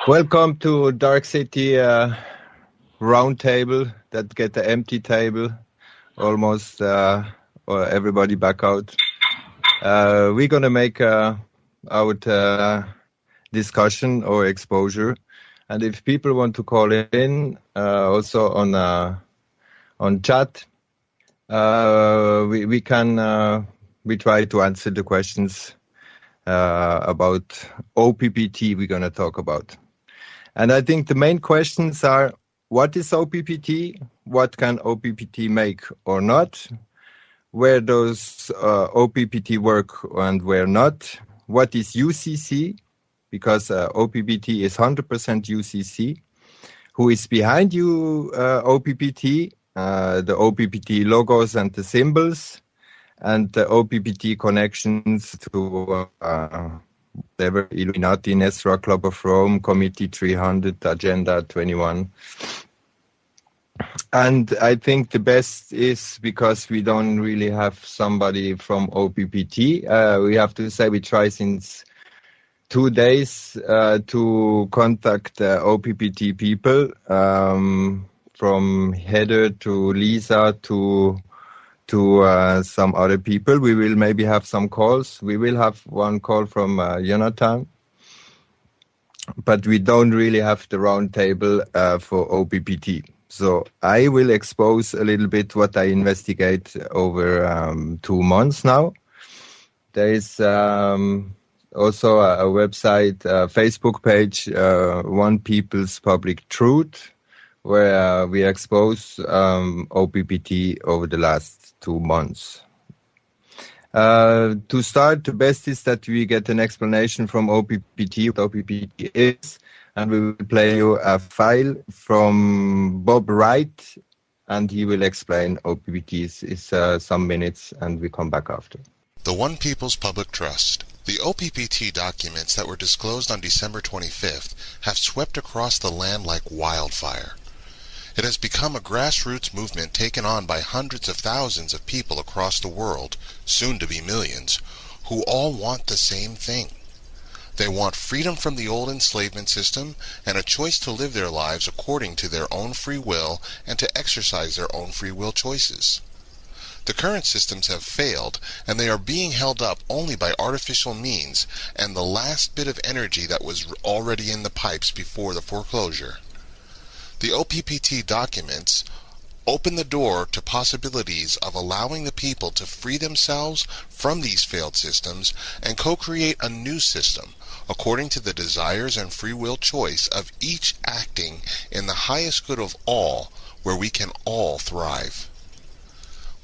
Welcome to Darkcity roundtable that get the empty table, almost or everybody back out. We're gonna make out discussion or exposure, and if people want to call in, also on chat, we can we try to answer the questions about OPPT we're gonna talk about. And I think the main questions are, what is OPPT? What can OPPT make or not? Where does OPPT work and where not? What is UCC? Because OPPT is 100% UCC. Who is behind you, OPPT? The OPPT logos and the symbols, and the OPPT connections to whatever, Illuminati, Nesra, Club of Rome, Committee 300, Agenda 21. And I think the best is, because we don't really have somebody from OPPT, we have to say we try since 2 days to contact OPPT people, from Heather to Lisa to some other people. We will maybe have some calls. We will have one call from Jonathan, but we don't really have the round table for OPPT. So I will expose a little bit what I investigate over 2 months now. There is also a website, Facebook page, One People's Public Truth, where we expose OPPT over the last 2 months. To start, the best is that we get an explanation from OPPT, what OPPT is, and we will play you a file from Bob Wright, and he will explain OPPT is some minutes, and we come back after. The One People's Public Trust. The OPPT documents that were disclosed on December 25th have swept across the land like wildfire. It has become a grassroots movement taken on by hundreds of thousands of people across the world, soon to be millions, who all want the same thing. They want freedom from the old enslavement system and a choice to live their lives according to their own free will and to exercise their own free will choices. The current systems have failed, and they are being held up only by artificial means and the last bit of energy that was already in the pipes before the foreclosure. The OPPT documents open the door to possibilities of allowing the people to free themselves from these failed systems and co-create a new system according to the desires and free will choice of each acting in the highest good of all, where we can all thrive.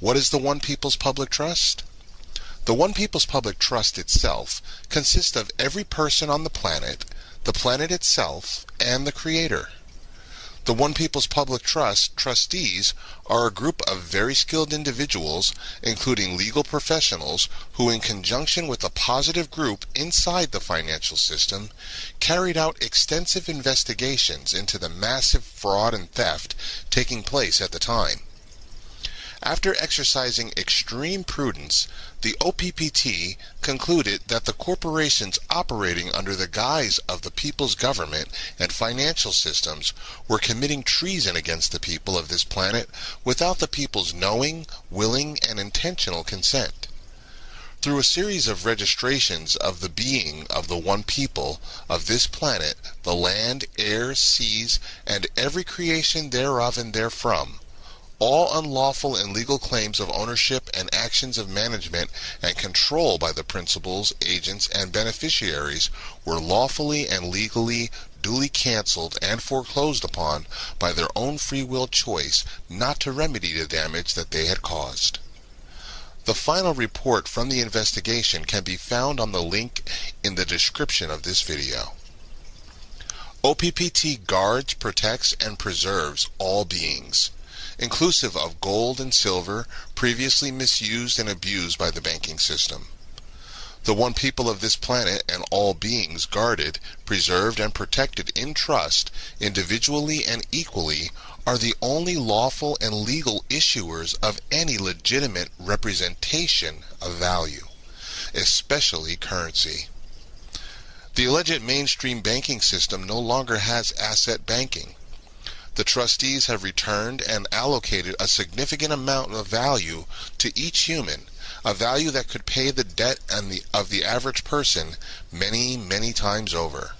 What is the One People's Public Trust? The One People's Public Trust itself consists of every person on the planet itself, and the Creator. The One People's Public Trust trustees are a group of very skilled individuals, including legal professionals, who in conjunction with a positive group inside the financial system, carried out extensive investigations into the massive fraud and theft taking place at the time. After exercising extreme prudence, the OPPT concluded that the corporations operating under the guise of the people's government and financial systems were committing treason against the people of this planet without the people's knowing, willing, and intentional consent. Through a series of registrations of the being of the one people of this planet, the land, air, seas, and every creation thereof and therefrom, all unlawful and legal claims of ownership and actions of management and control by the principals, agents, and beneficiaries were lawfully and legally duly canceled and foreclosed upon by their own free will choice not to remedy the damage that they had caused. The final report from the investigation can be found on the link in the description of this video. OPPT guards, protects, and preserves all beings, inclusive of gold and silver previously misused and abused by the banking system. The one people of this planet and all beings guarded, preserved, and protected in trust, individually and equally, are the only lawful and legal issuers of any legitimate representation of value, especially currency. The alleged mainstream banking system no longer has asset banking. The trustees have returned and allocated a significant amount of value to each human, a value that could pay the debt of the average person many, many times over.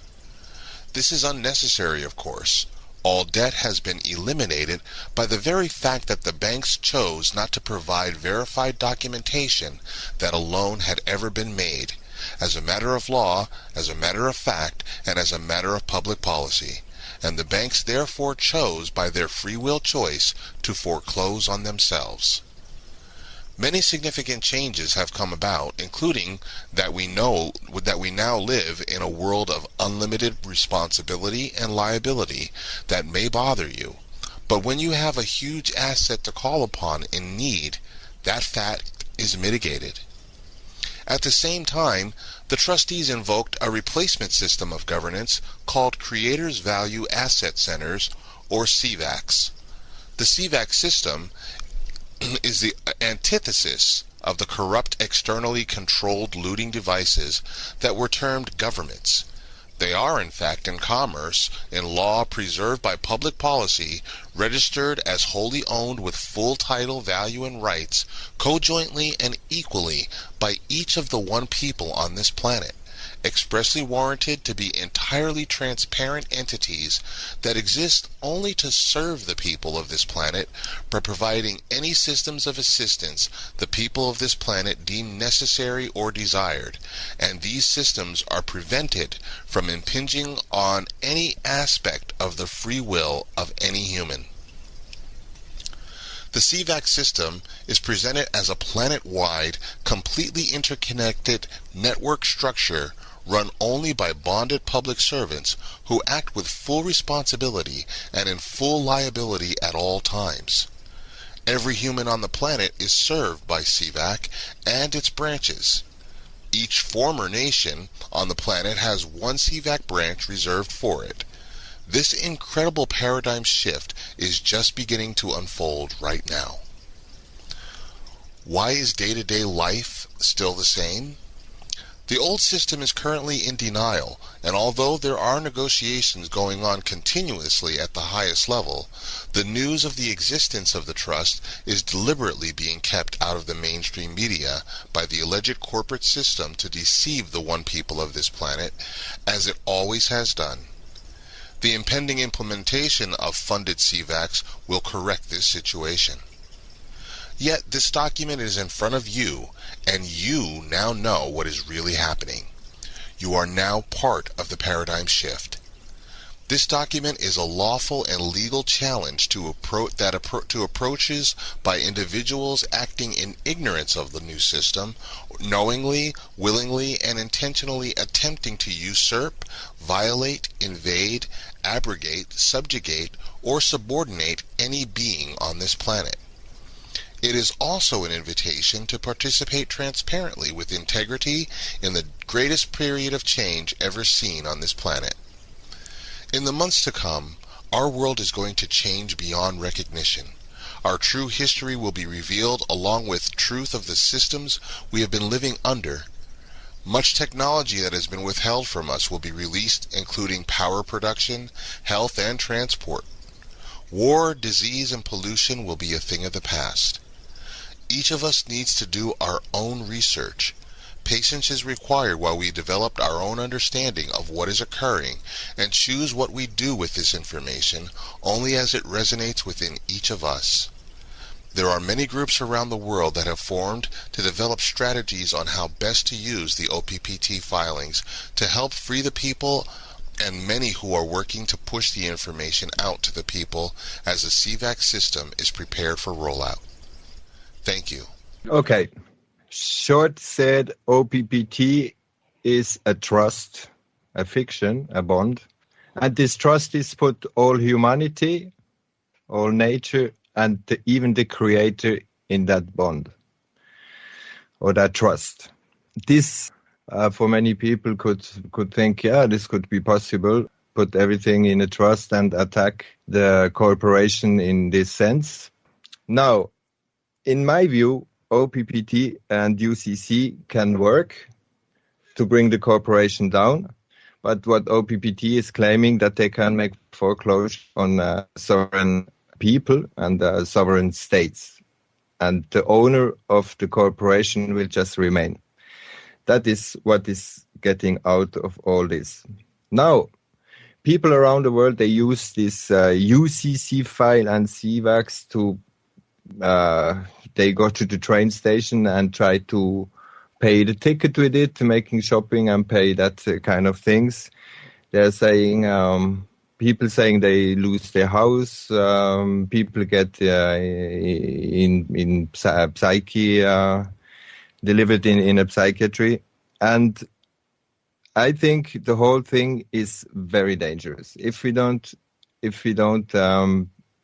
This is unnecessary, of course. All debt has been eliminated by the very fact that the banks chose not to provide verified documentation that a loan had ever been made, as a matter of law, as a matter of fact, and as a matter of public policy. And the banks therefore chose, by their free will choice, to foreclose on themselves. Many significant changes have come about, including that we now live in a world of unlimited responsibility and liability that may bother you. But when you have a huge asset to call upon in need, that fact is mitigated. At the same time, the trustees invoked a replacement system of governance called Creators Value Asset Centers, or CVACs. The CVAC system is the antithesis of the corrupt, externally controlled looting devices that were termed governments. They are, in fact, in commerce, in law, preserved by public policy, registered as wholly owned with full title, value, and rights, co-jointly and equally by each of the one people on this planet, expressly warranted to be entirely transparent entities that exist only to serve the people of this planet by providing any systems of assistance the people of this planet deem necessary or desired, and these systems are prevented from impinging on any aspect of the free will of any human. The CVAC system is presented as a planet-wide, completely interconnected network structure run only by bonded public servants who act with full responsibility and in full liability at all times. Every human on the planet is served by CVAC and its branches. Each former nation on the planet has one CVAC branch reserved for it. This incredible paradigm shift is just beginning to unfold right now. Why is day-to-day life still the same? The old system is currently in denial, and although there are negotiations going on continuously at the highest level, the news of the existence of the trust is deliberately being kept out of the mainstream media by the alleged corporate system to deceive the one people of this planet, as it always has done. The impending implementation of funded CVACs will correct this situation. Yet this document is in front of you, and you now know what is really happening. You are now part of the paradigm shift. This document is a lawful and legal challenge to approaches by individuals acting in ignorance of the new system, knowingly, willingly, and intentionally attempting to usurp, violate, invade, abrogate, subjugate, or subordinate any being on this planet. It is also an invitation to participate transparently with integrity in the greatest period of change ever seen on this planet. In the months to come, our world is going to change beyond recognition. Our true history will be revealed along with truth of the systems we have been living under. Much technology that has been withheld from us will be released, including power production, health, and transport. War, disease, and pollution will be a thing of the past. Each of us needs to do our own research. Patience is required while we develop our own understanding of what is occurring and choose what we do with this information only as it resonates within each of us. There are many groups around the world that have formed to develop strategies on how best to use the OPPT filings to help free the people, and many who are working to push the information out to the people as the CVAC system is prepared for rollout. Thank you. Okay. Short said, OPPT is a trust, a fiction, a bond. And this trust is put all humanity, all nature, and even the creator in that bond or that trust. This, for many people, could think, yeah, this could be possible. Put everything in a trust and attack the corporation in this sense. Now, in my view, OPPT and UCC can work to bring the corporation down, But what OPPT is claiming that they can make foreclosure on sovereign people and sovereign states. And the owner of the corporation will just remain. That is what is getting out of all this. Now, people around the world, they use this UCC file and CVAX to, they go to the train station and try to pay the ticket with it, making shopping and pay that kind of things. They're saying, people saying they lose their house, people get in psyche, delivered in a psychiatry. And I think the whole thing is very dangerous. If we don't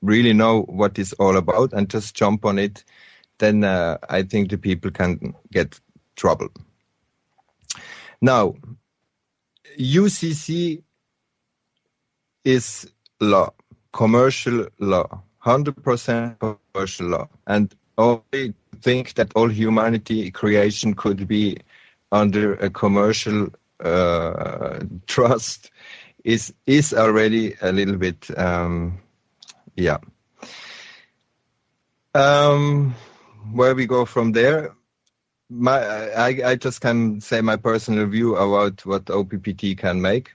really know what it's all about and just jump on it, then I think the people can get trouble. Now, UCC is law, commercial law, 100% commercial law, and only think that all humanity creation could be under a commercial trust is already a little bit, where we go from there. I just can say my personal view about what OPPT can make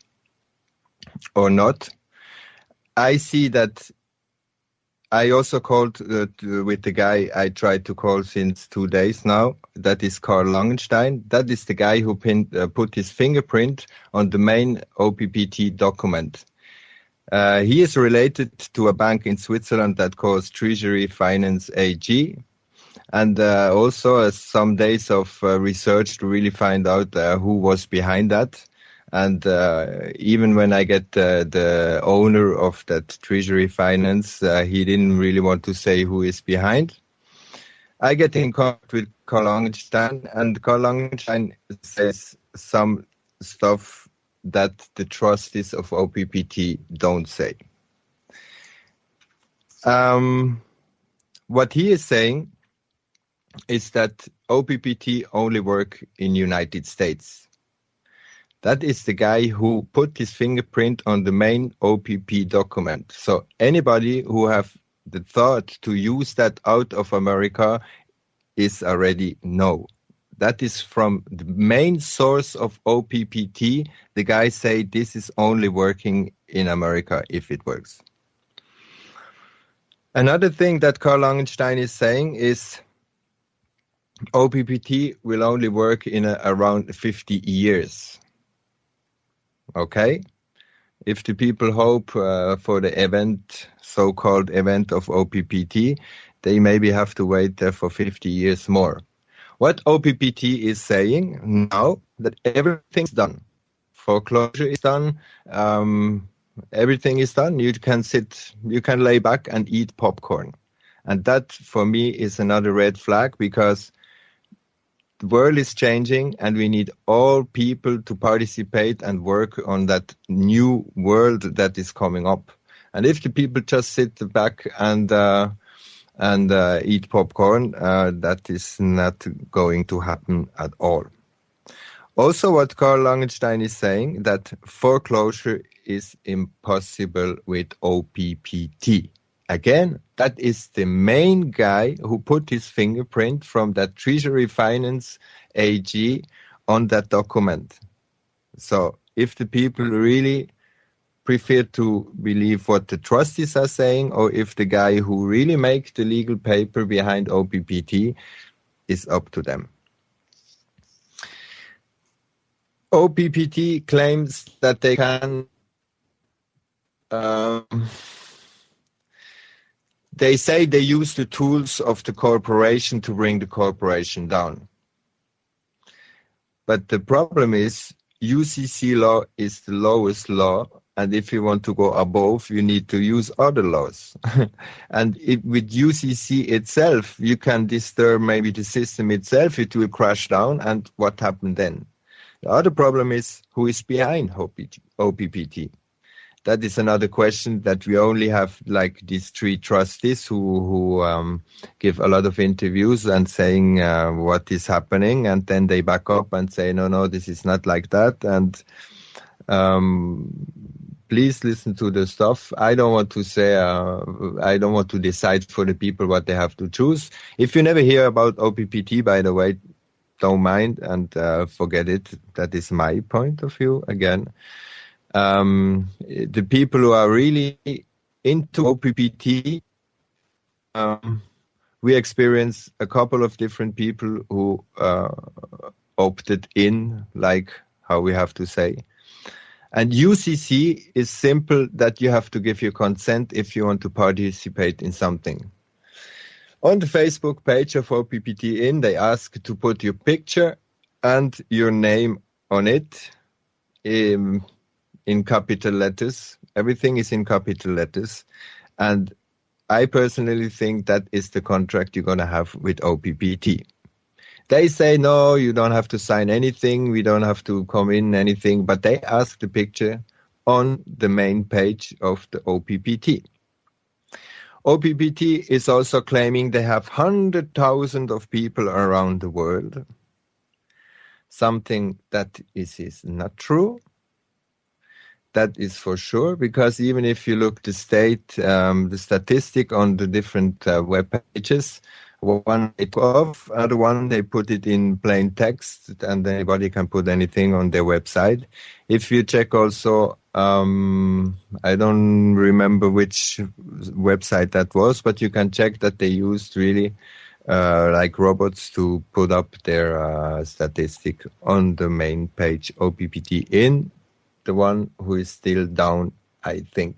or not. I see that I also called with the guy I tried to call since 2 days now. That is Karl Langenstein. That is the guy who put his fingerprint on the main OPPT document. He is related to a bank in Switzerland that calls Treasury Finance AG. And also some days of research to really find out who was behind that. And even when I get the owner of that Treasury Finance, he didn't really want to say who is behind. I get in contact with Karl Langenstein, and Karl Langenstein says some stuff that the trustees of OPPT don't say. What he is saying is that OPPT only work in United States. That is the guy who put his fingerprint on the main OPP document. So anybody who have the thought to use that out of America is already no. That is from the main source of OPPT. The guy say this is only working in America if it works. Another thing that Karl Langenstein is saying is OPPT will only work in around 50 years. Okay? If the people hope for the event, so-called event of OPPT, they maybe have to wait there for 50 years more. What OPPT is saying now that everything's done. Foreclosure is done. Everything is done. You can lay back and eat popcorn. And that, for me, is another red flag because the world is changing and we need all people to participate and work on that new world that is coming up. And if the people just sit back and eat popcorn, that is not going to happen at all. Also, what Karl Langenstein is saying, that foreclosure is impossible with OPPT. Again, that is the main guy who put his fingerprint from that Treasury Finance AG on that document. So if the people really prefer to believe what the trustees are saying, or if the guy who really makes the legal paper behind OPPT, is up to them. OPPT claims that they can they say they use the tools of the corporation to bring the corporation down. But the problem is UCC law is the lowest law, and if you want to go above, you need to use other laws. And with UCC itself, you can disturb maybe the system itself, it will crash down, and what happened then? The other problem is who is behind OPPT. That is another question that we only have like these three trustees who give a lot of interviews and saying what is happening, and then they back up and say, no, this is not like that. And Please listen to the stuff. I don't want to say, I don't want to decide for the people what they have to choose. If you never hear about OPPT, by the way, don't mind and forget it. That is my point of view again. The people who are really into OPPT, we experience a couple of different people who opted in, like how we have to say. And UCC is simple that you have to give your consent if you want to participate in something. On the Facebook page of OPPT In, they ask to put your picture and your name on it in capital letters. Everything is in capital letters. And I personally think that is the contract you're going to have with OPPT. They say, no, you don't have to sign anything. We don't have to come in anything. But they ask the picture on the main page of the OPPT. OPPT is also claiming they have 100,000 of people around the world. Something that is not true. That is for sure, because even if you look the statistic on the different web pages, one they put off, other one they put it in plain text, and anybody can put anything on their website. If you check also, I don't remember which website that was, but you can check that they used really like robots to put up their statistic on the main page OPPT In, the one who is still down, I think.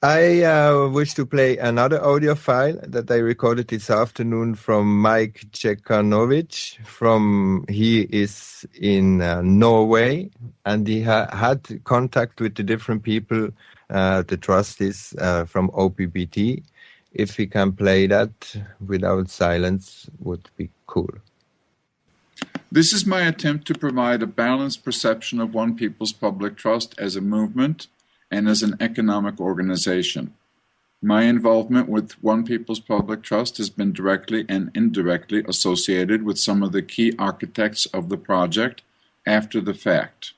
I wish to play another audio file that I recorded this afternoon from Mike Cekanovic. He is in Norway, and he had contact with the different people, the trustees from OPPT. If we can play that without silence, would be cool. This is my attempt to provide a balanced perception of One People's Public Trust as a movement and as an economic organization. My involvement with One People's Public Trust has been directly and indirectly associated with some of the key architects of the project after the fact.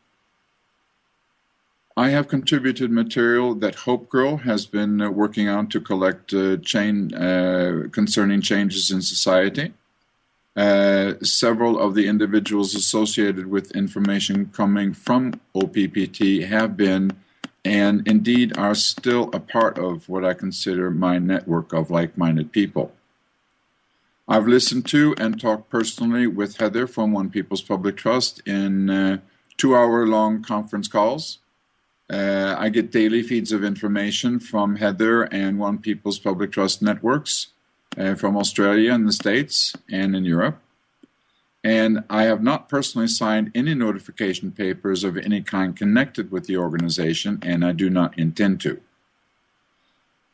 I have contributed material that Hope Girl has been working on to collect concerning changes in society. Several of the individuals associated with information coming from OPPT have been and indeed are still a part of what I consider my network of like-minded people. I've listened to and talked personally with Heather from One People's Public Trust in 2-hour-long conference calls. I get daily feeds of information from Heather and One People's Public Trust networks from Australia and the States and in Europe. And I have not personally signed any notification papers of any kind connected with the organization, and I do not intend to.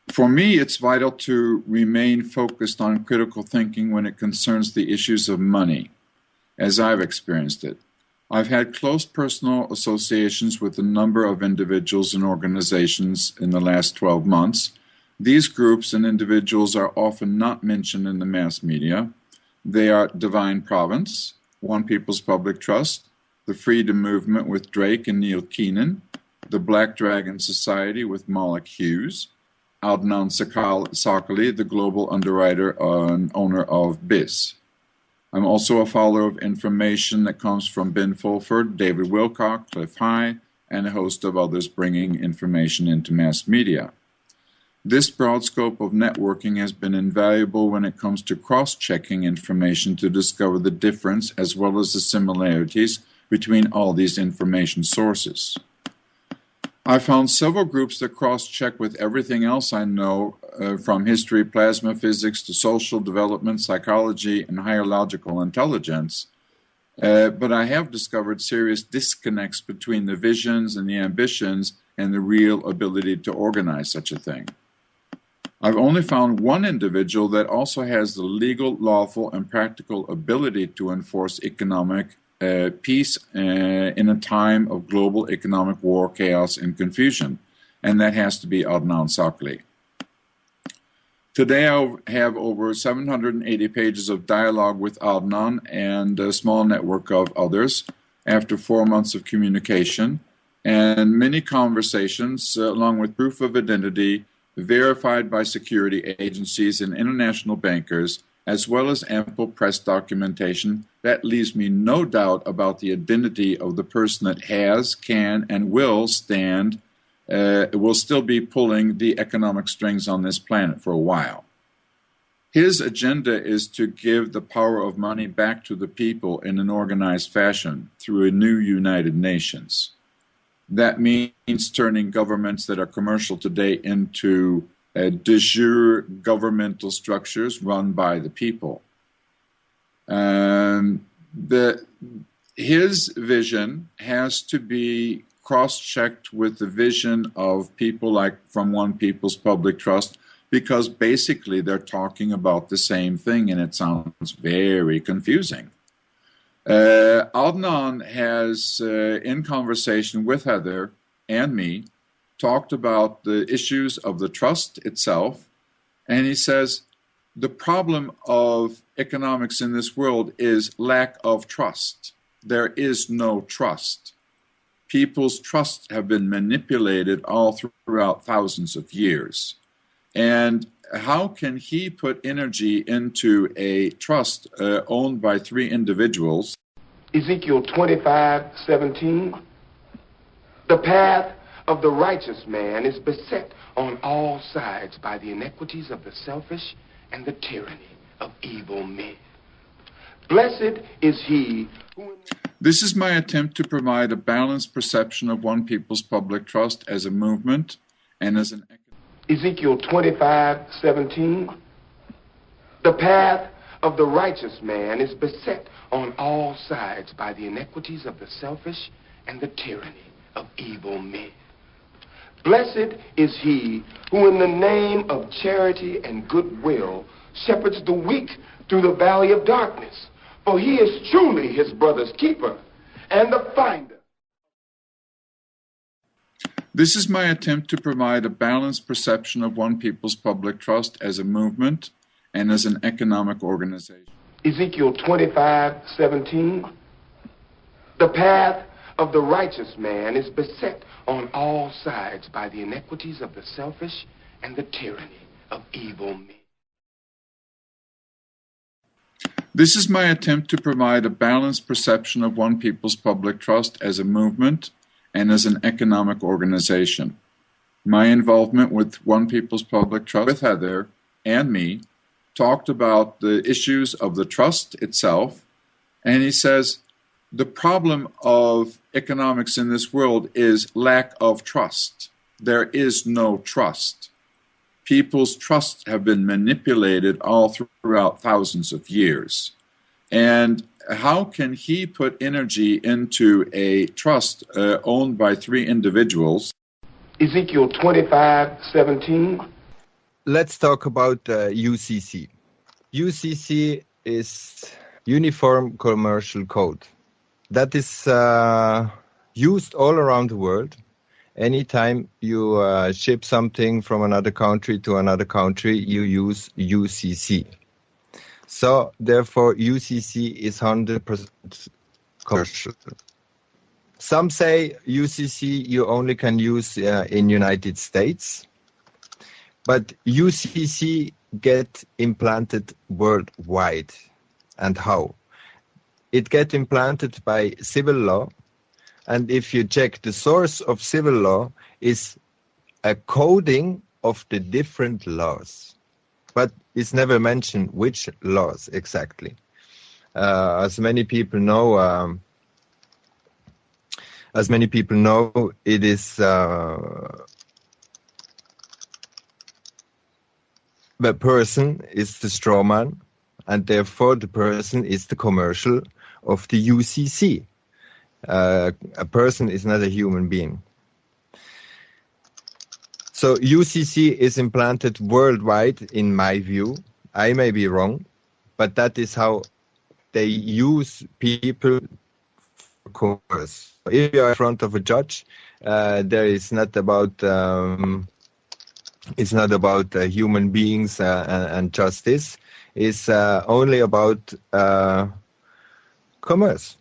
For me, it's vital to remain focused on critical thinking when it concerns the issues of money, as I've experienced it. I've had close personal associations with a number of individuals and organizations in the last 12 months. These groups and individuals are often not mentioned in the mass media. They are Divine Province, One People's Public Trust, the Freedom Movement with Drake and Neil Keenan, the Black Dragon Society with Moloch Hughes, Adnan Sakali, the global underwriter and owner of BIS. I'm also a follower of information that comes from Ben Fulford, David Wilcock, Cliff High, and a host of others bringing information into mass media. This broad scope of networking has been invaluable when it comes to cross-checking information to discover the difference as well as the similarities between all these information sources. I found several groups that cross-check with everything else I know, from history, plasma physics, to social development, psychology, and higher logical intelligence. But I have discovered serious disconnects between the visions and the ambitions and the real ability to organize such a thing. I've only found one individual that also has the legal, lawful, and practical ability to enforce economic peace in a time of global economic war, chaos, and confusion, and that has to be Adnan Sakali. Today I have over 780 pages of dialogue with Adnan and a small network of others after 4 months of communication and many conversations, along with proof of identity verified by security agencies and international bankers, as well as ample press documentation, that leaves me no doubt about the identity of the person that has, can, and will still be pulling the economic strings on this planet for a while. His agenda is to give the power of money back to the people in an organized fashion through a new United Nations. That means turning governments that are commercial today into de jure governmental structures run by the people. His vision has to be cross-checked with the vision of people like from One People's Public Trust, because basically they're talking about the same thing, and it sounds very confusing. Adnan has, in conversation with Heather and me, talked about the issues of the trust itself, and he says the problem of economics in this world is lack of trust. There is no trust. People's trusts have been manipulated all throughout thousands of years. And how can he put energy into a trust owned by 3 individuals? Ezekiel 25:17. The path of the righteous man is beset on all sides by the iniquities of the selfish and the tyranny of evil men. Blessed is he who... This is my attempt to provide a balanced perception of One People's Public Trust as a movement and as an... Ezekiel 25:17. The path of the righteous man is beset on all sides by the iniquities of the selfish and the tyranny of evil men. Blessed is he who in the name of charity and goodwill shepherds the weak through the valley of darkness, for he is truly his brother's keeper and the finder. This is my attempt to provide a balanced perception of One People's Public Trust as a movement and as an economic organization. Ezekiel 25:17. The path of the righteous man is beset on all sides by the iniquities of the selfish and the tyranny of evil men. This is my attempt to provide a balanced perception of One People's Public Trust as a movement and as an economic organization. My involvement with One People's Public Trust, with Heather and me, talked about the issues of the trust itself, and he says the problem of economics in this world is lack of trust. There is no trust. People's trusts have been manipulated all throughout thousands of years. And how can he put energy into a trust owned by 3 individuals? Ezekiel 25:17. Let's talk about UCC. UCC is Uniform Commercial Code. That is used all around the world. Anytime you ship something from another country to another country, you use UCC. So, therefore, UCC is 100% commercial. Some say UCC you only can use in United States, but UCC get implanted worldwide. And how? It get implanted by civil law, and if you check the source of civil law, is a coding of the different laws. But it's never mentioned which laws exactly. As many people know, it is the person is the straw man, and therefore the person is the commercial of the UCC. A person is not a human being. So UCC is implanted worldwide, in my view. I may be wrong, but that is how they use people for commerce. If you are in front of a judge, there is not about it's not about human beings and justice. It's only about commerce.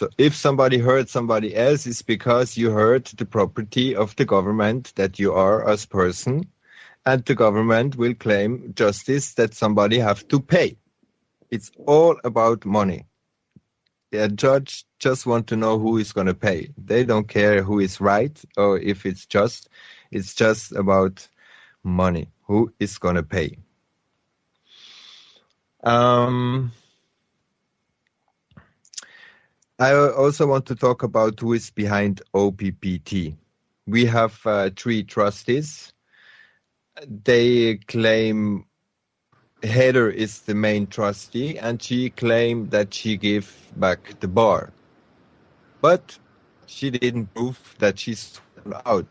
So if somebody hurt somebody else, it's because you hurt the property of the government that you are as person, and the government will claim justice that somebody have to pay. It's all about money. The judge just want to know who is going to pay. They don't care who is right or if it's just. It's just about money. Who is going to pay? I also want to talk about who is behind OPPT. We have 3 trustees. They claim Heather is the main trustee, and she claimed that she gave back the bar. But she didn't prove that she's out.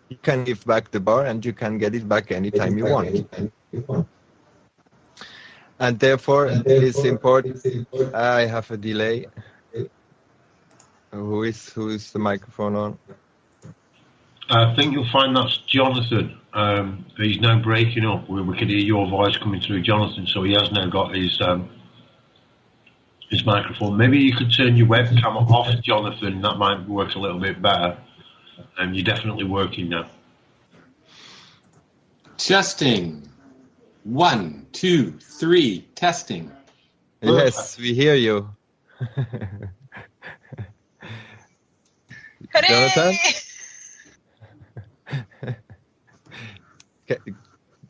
You can give back the bar, and you can get it back anytime you want. And therefore, it is important. I have a delay. Who is the microphone on? I think you'll find that's Jonathan. He's now breaking up. We can hear your voice coming through Jonathan, so he has now got his microphone. Maybe you could turn your webcam off, Jonathan. That might work a little bit better. You're definitely working now. Testing. 1, 2, 3. Testing. Yes, we hear you. Jonathan?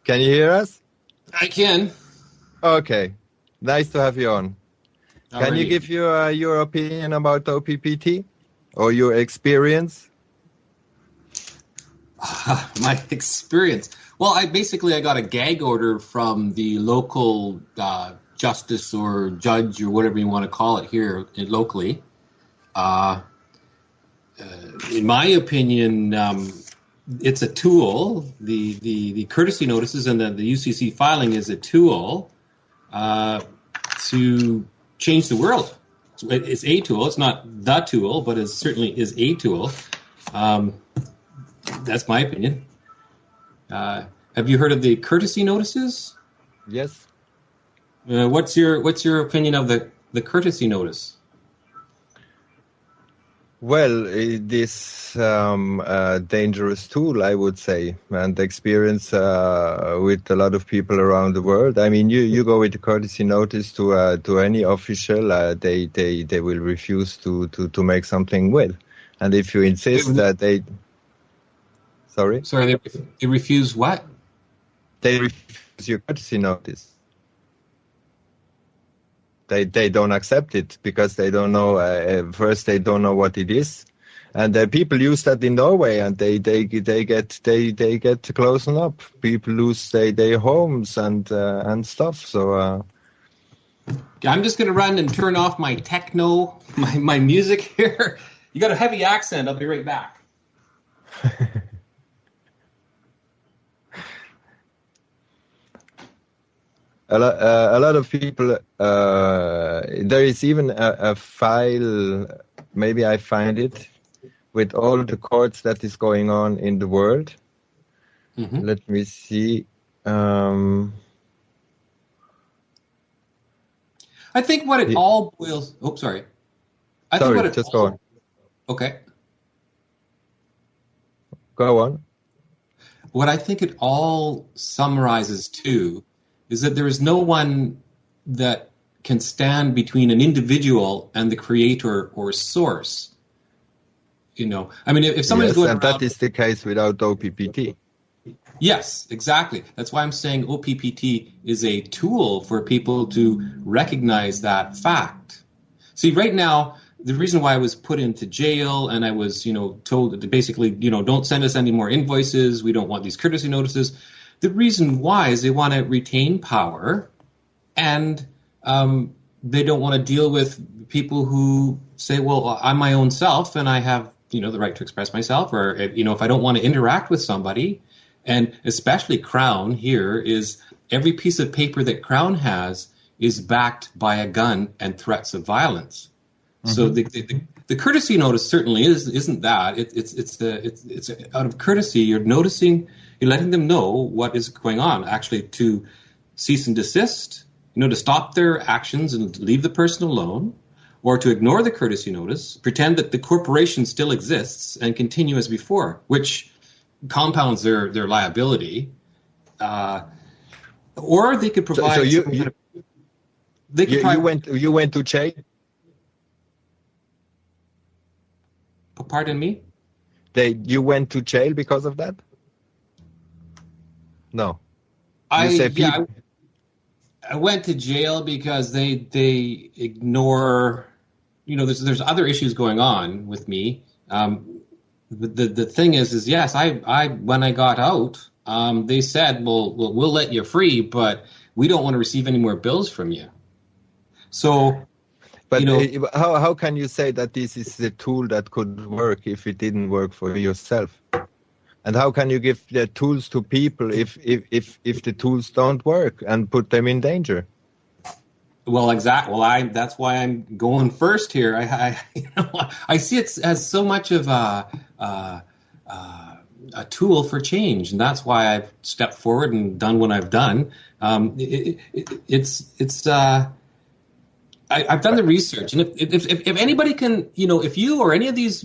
Can you hear us? I can. Okay. Nice to have you on. Can you give your opinion about OPPT or your experience? My experience. Well, I got a gag order from the local justice or judge or whatever you want to call it here locally. In my opinion, it's a tool. The courtesy notices and the UCC filing is a tool to change the world. It's a tool. It's not the tool, but it certainly is a tool. That's my opinion. Have you heard of the courtesy notices? Yes. What's your opinion of the courtesy notice? Well, this dangerous tool, I would say, and experience with a lot of people around the world. I mean, you go with a courtesy notice to any official, they will refuse to make something with, and if you insist that they, sorry, they refuse what? They refuse your courtesy notice. They don't accept it because they don't know. First, they don't know what it is, and people use that in Norway, and they get closing up. People lose their homes and stuff. So I'm just gonna run and turn off my techno, my music here. You got a heavy accent. I'll be right back. A lot of people, there is even a file, maybe I find it, with all the courts that is going on in the world. Mm-hmm. Let me see. I think what it all boils... Oh, sorry. Go on. Okay. Go on. What I think it all summarizes to is that there is no one that can stand between an individual and the creator or source. You know, I mean, if somebody's going around... that is the case without OPPT. Yes, exactly. That's why I'm saying OPPT is a tool for people to recognize that fact. See, right now, the reason why I was put into jail and I was, told to basically, don't send us any more invoices, we don't want these courtesy notices. The reason why is they want to retain power, and they don't want to deal with people who say, well, I'm my own self and I have, the right to express myself, or, if I don't want to interact with somebody, and especially Crown here is every piece of paper that Crown has is backed by a gun and threats of violence. Mm-hmm. So the courtesy notice certainly isn't that. It's out of courtesy. You're letting them know what is going on, actually to cease and desist, to stop their actions and leave the person alone, or to ignore the courtesy notice, pretend that the corporation still exists, and continue as before, which compounds their liability. Or they could provide. So you went to jail. Pardon me? You went to jail because of that? No. I went to jail because they ignore. There's other issues going on with me. The thing is yes, I when I got out, they said, we'll let you free, but we don't want to receive any more bills from you. So, but how can you say that this is the tool that could work if it didn't work for yourself? And how can you give the tools to people if the tools don't work and put them in danger? Well, exactly. Well, that's why I'm going first here. I see it as so much of a tool for change, and that's why I've stepped forward and done what I've done. I've done the research, and if anybody can, if you or any of these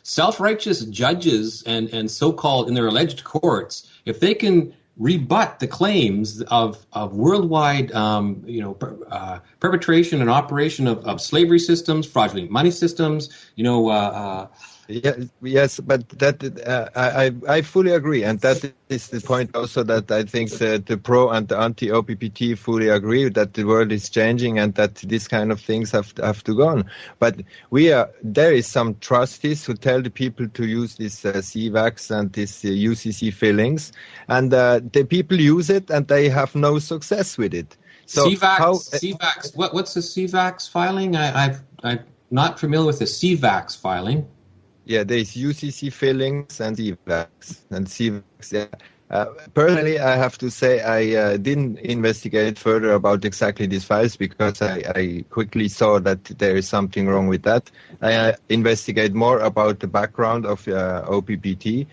self-righteous judges and so-called in their alleged courts, if they can rebut the claims of worldwide, perpetration and operation of slavery systems, fraudulent money systems, Yes, but that I fully agree, and that is the point also that I think the pro and the anti-OPPT fully agree that the world is changing and that these kind of things have to go on. But there is some trustees who tell the people to use this CVAX and this UCC fillings, and the people use it and they have no success with it. So CVAX. What's the CVAX filing? I'm not familiar with the CVAX filing. Yeah, there's UCC fillings and CVAX. And CVAX, yeah. Personally, I have to say I didn't investigate further about exactly these files because I quickly saw that there is something wrong with that. I investigate more about the background of OPPT.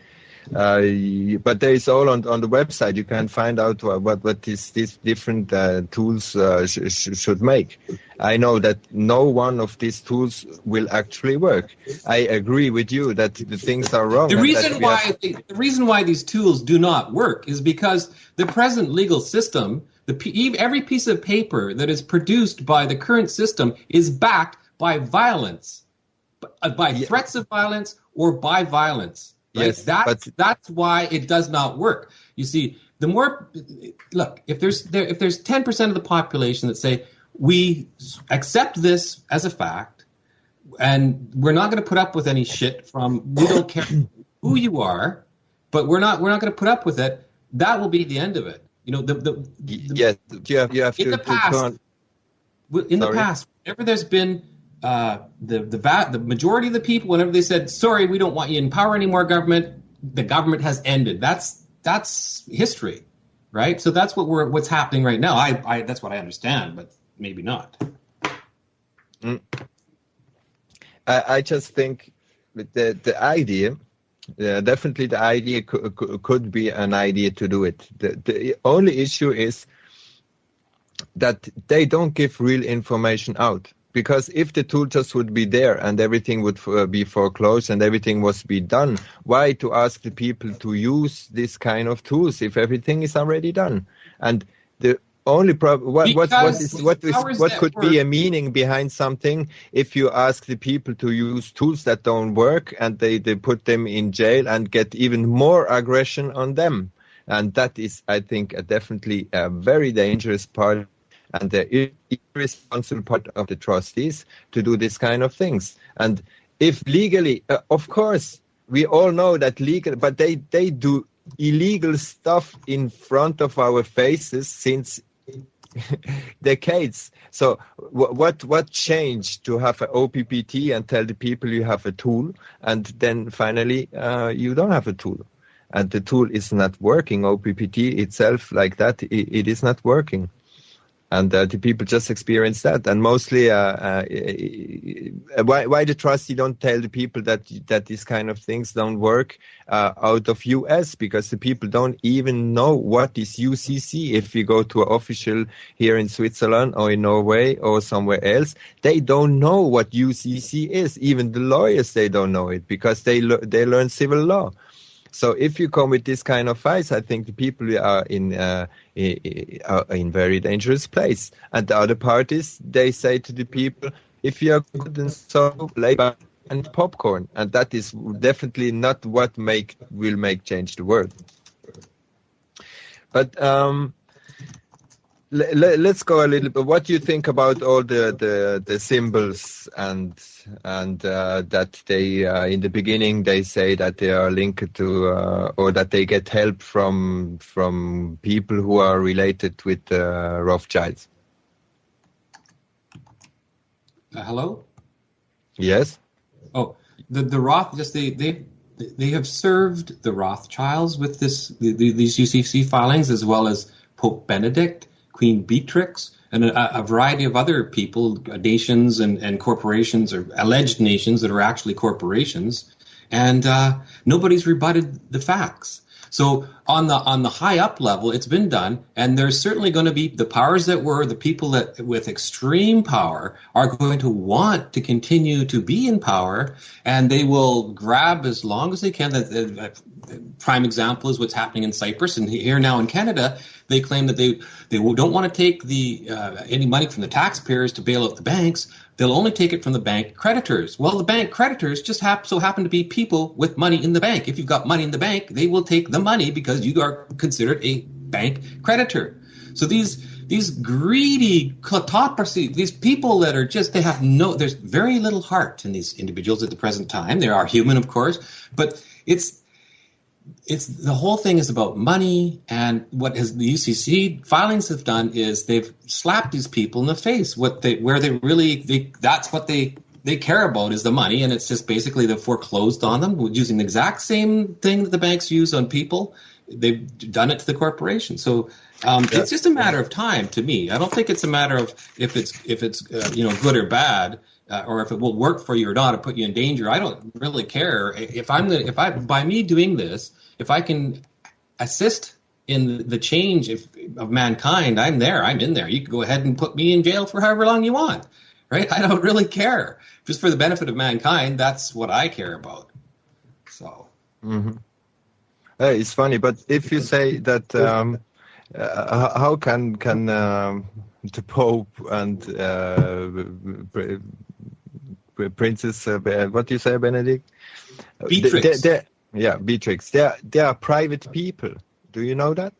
But there is all on the website. You can find out what these different tools should make. I know that no one of these tools will actually work. I agree with you that the things are wrong. The reason why these tools do not work is because the present legal system, every piece of paper that is produced by the current system is backed by violence, by threats of violence or by violence. Right? Yes, that's why it does not work. You see, if there's 10% of the population that say we accept this as a fact, and we're not going to put up with any shit we don't care who you are, but we're not going to put up with it. That will be the end of it. Yes, you have in the past, whenever there's been. The majority of the people, whenever they said, sorry, we don't want you in power anymore, government, the government has ended. That's history, right? So that's what's happening right now. I that's what I understand, but maybe not. I just think the idea, definitely the idea could be an idea to do it. The only issue is that they don't give real information out. Because if the tool just would be there and everything would be foreclosed and everything was be done, why to ask the people to use this kind of tools if everything is already done? And the only problem, what could be a meaning behind something if you ask the people to use tools that don't work and they put them in jail and get even more aggression on them? And that is, I think, definitely a very dangerous part. And the irresponsible part of the trustees to do this kind of things. And if legally, of course, we all know that legal, but they do illegal stuff in front of our faces since decades. So what changed to have an OPPT and tell the people you have a tool, and then finally you don't have a tool, and the tool is not working. OPPT itself, like that, it is not working. And the people just experience that. And mostly, why the trustee don't tell the people that these kind of things don't work out of US? Because the people don't even know what is UCC. If we go to an official here in Switzerland or in Norway or somewhere else, they don't know what UCC is. Even the lawyers, they don't know it because they learn civil law. So if you come with this kind of fights, I think the people are in very dangerous place. And the other parties, they say to the people, if you are good and so, labor and popcorn. And that is definitely not what will make change the world. But let's go a little bit. What do you think about all the symbols and that they in the beginning they say that they are linked to or that they get help from people who are related with Rothschilds? Hello? Yes. Oh, the Roth they have served the Rothschilds with these UCC filings, as well as Pope Benedict, Queen Beatrix, and a variety of other people, nations and corporations, or alleged nations that are actually corporations, and nobody's rebutted the facts. So on the high up level, it's been done, and there's certainly going to be the powers that were, the people that with extreme power are going to want to continue to be in power, and they will grab as long as they can. The prime example is what's happening in Cyprus, and here now in Canada, they claim that they don't want to take any money from the taxpayers to bail out the banks. They'll only take it from the bank creditors. Well, the bank creditors just so happen to be people with money in the bank. If you've got money in the bank, they will take the money because you are considered a bank creditor. So these greedy kleptocracy, these people that are just, there's very little heart in these individuals at the present time. They are human, of course, but it's the whole thing is about money, and what the UCC filings have done is they've slapped these people in the face. That's what they care about is the money, and it's just basically they've foreclosed on them using the exact same thing that the banks use on people. They've done it to the corporation. So it's just a matter of time to me. I don't think it's a matter of if it's good or bad. Or if it will work for you or not, or put you in danger. I don't really care. By me doing this, if I can assist in the change of mankind, I'm there. I'm in there. You can go ahead and put me in jail for however long you want, right? I don't really care. Just for the benefit of mankind, that's what I care about. So, it's funny, but if you say that, how can the Pope and Princess, what do you say, Benedict? Beatrix. Beatrix. They are private people. Do you know that?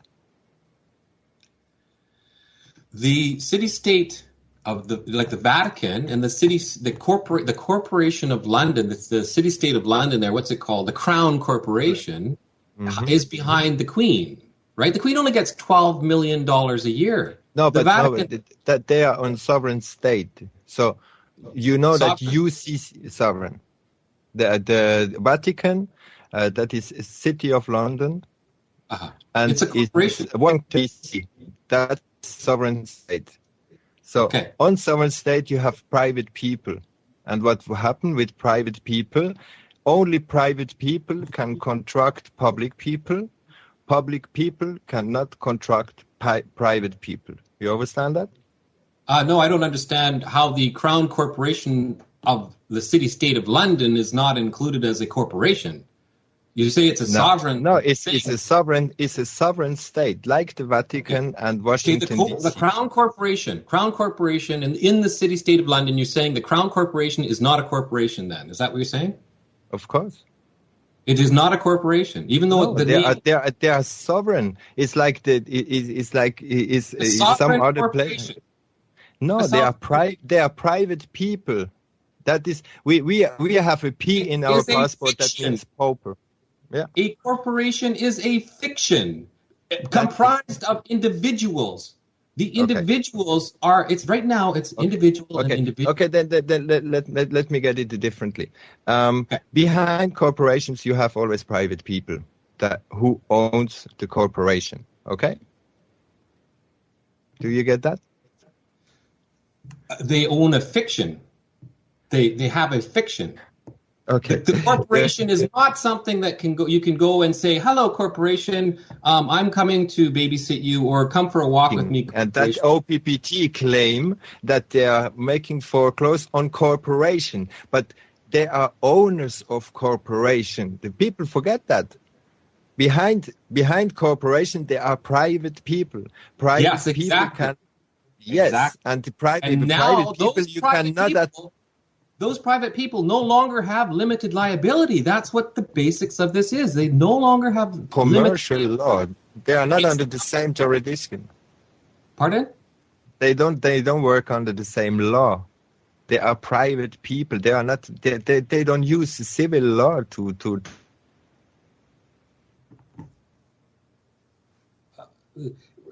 The city-state of the Vatican and the Corporation of London, the city-state of London there, what's it called? The Crown Corporation is behind the Queen, right? The Queen only gets $12 million a year. No, that they are on sovereign state. So you know sovereign. That UCC sovereign, the Vatican, that is City of London, and it's a corporation. It's one PC. That's sovereign state. So on sovereign state you have private people, and what will happen with private people? Only private people can contract public people. Public people cannot contract private people. You understand that? No, I don't understand how the Crown Corporation of the city-state of London is not included as a corporation. You say it's a sovereign. No, it's a sovereign. It's a sovereign state, like the Vatican and Washington. The Crown Corporation, and in the city-state of London, you're saying the Crown Corporation is not a corporation. Then is that what you're saying? Of course. It is not a corporation, even though they are sovereign. It's like some other place. No, they are private people. That is, we have a P in our passport. That means pauper. Yeah. A corporation is a fiction comprised of individuals. The individuals are. It's right now. It's individual and individual. Okay, then let me get it differently. Behind corporations, you have always private people who owns the corporation. Okay. Do you get that? They own a fiction. They have a fiction. Okay. The corporation is not something that you can go and say, "Hello, corporation. I'm coming to babysit you," or "Come for a walk with me." And that OPPT claim that they are making foreclose on corporation, but they are owners of corporation. The people forget that. Behind corporation, there are private people. Private people exactly. can. Yes, exactly. and the private people you cannot. Those private people no longer have limited liability. That's what the basics of this is. They no longer have commercial law. They are not under the same jurisdiction. Pardon? They don't work under the same law. They are private people. They are not. They don't use civil law to.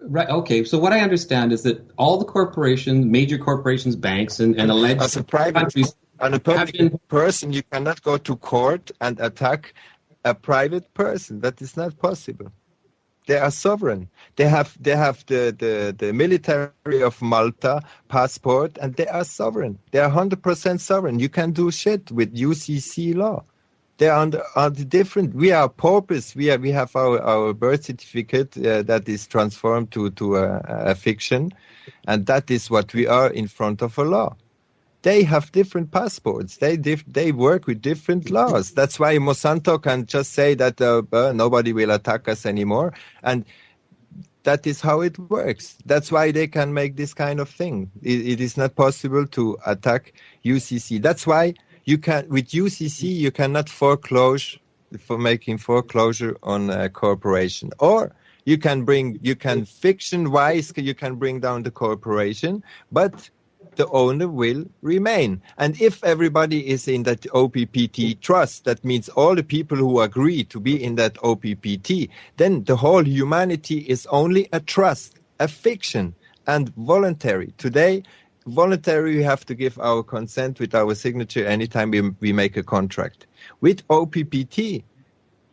Right. Okay. So what I understand is that all the corporations, major corporations, banks, and alleged as a private countries. And a public person, you cannot go to court and attack a private person. That is not possible. They are sovereign. They have the military of Malta passport, and they are sovereign. They are 100% sovereign. You can do shit with UCC law. They are under different. We are paupers. We have our birth certificate that is transformed to a fiction, and that is what we are in front of a law. They have different passports. They work with different laws. That's why Monsanto can just say that nobody will attack us anymore. And that is how it works. That's why they can make this kind of thing. It is not possible to attack UCC. That's why with UCC, you cannot foreclosure on a corporation. Or you can fiction-wise, you can bring down the corporation, but the owner will remain. And if everybody is in that OPPT trust, that means all the people who agree to be in that OPPT, then the whole humanity is only a trust, a fiction, and voluntary. Today, voluntary, we have to give our consent with our signature anytime we make a contract. With OPPT,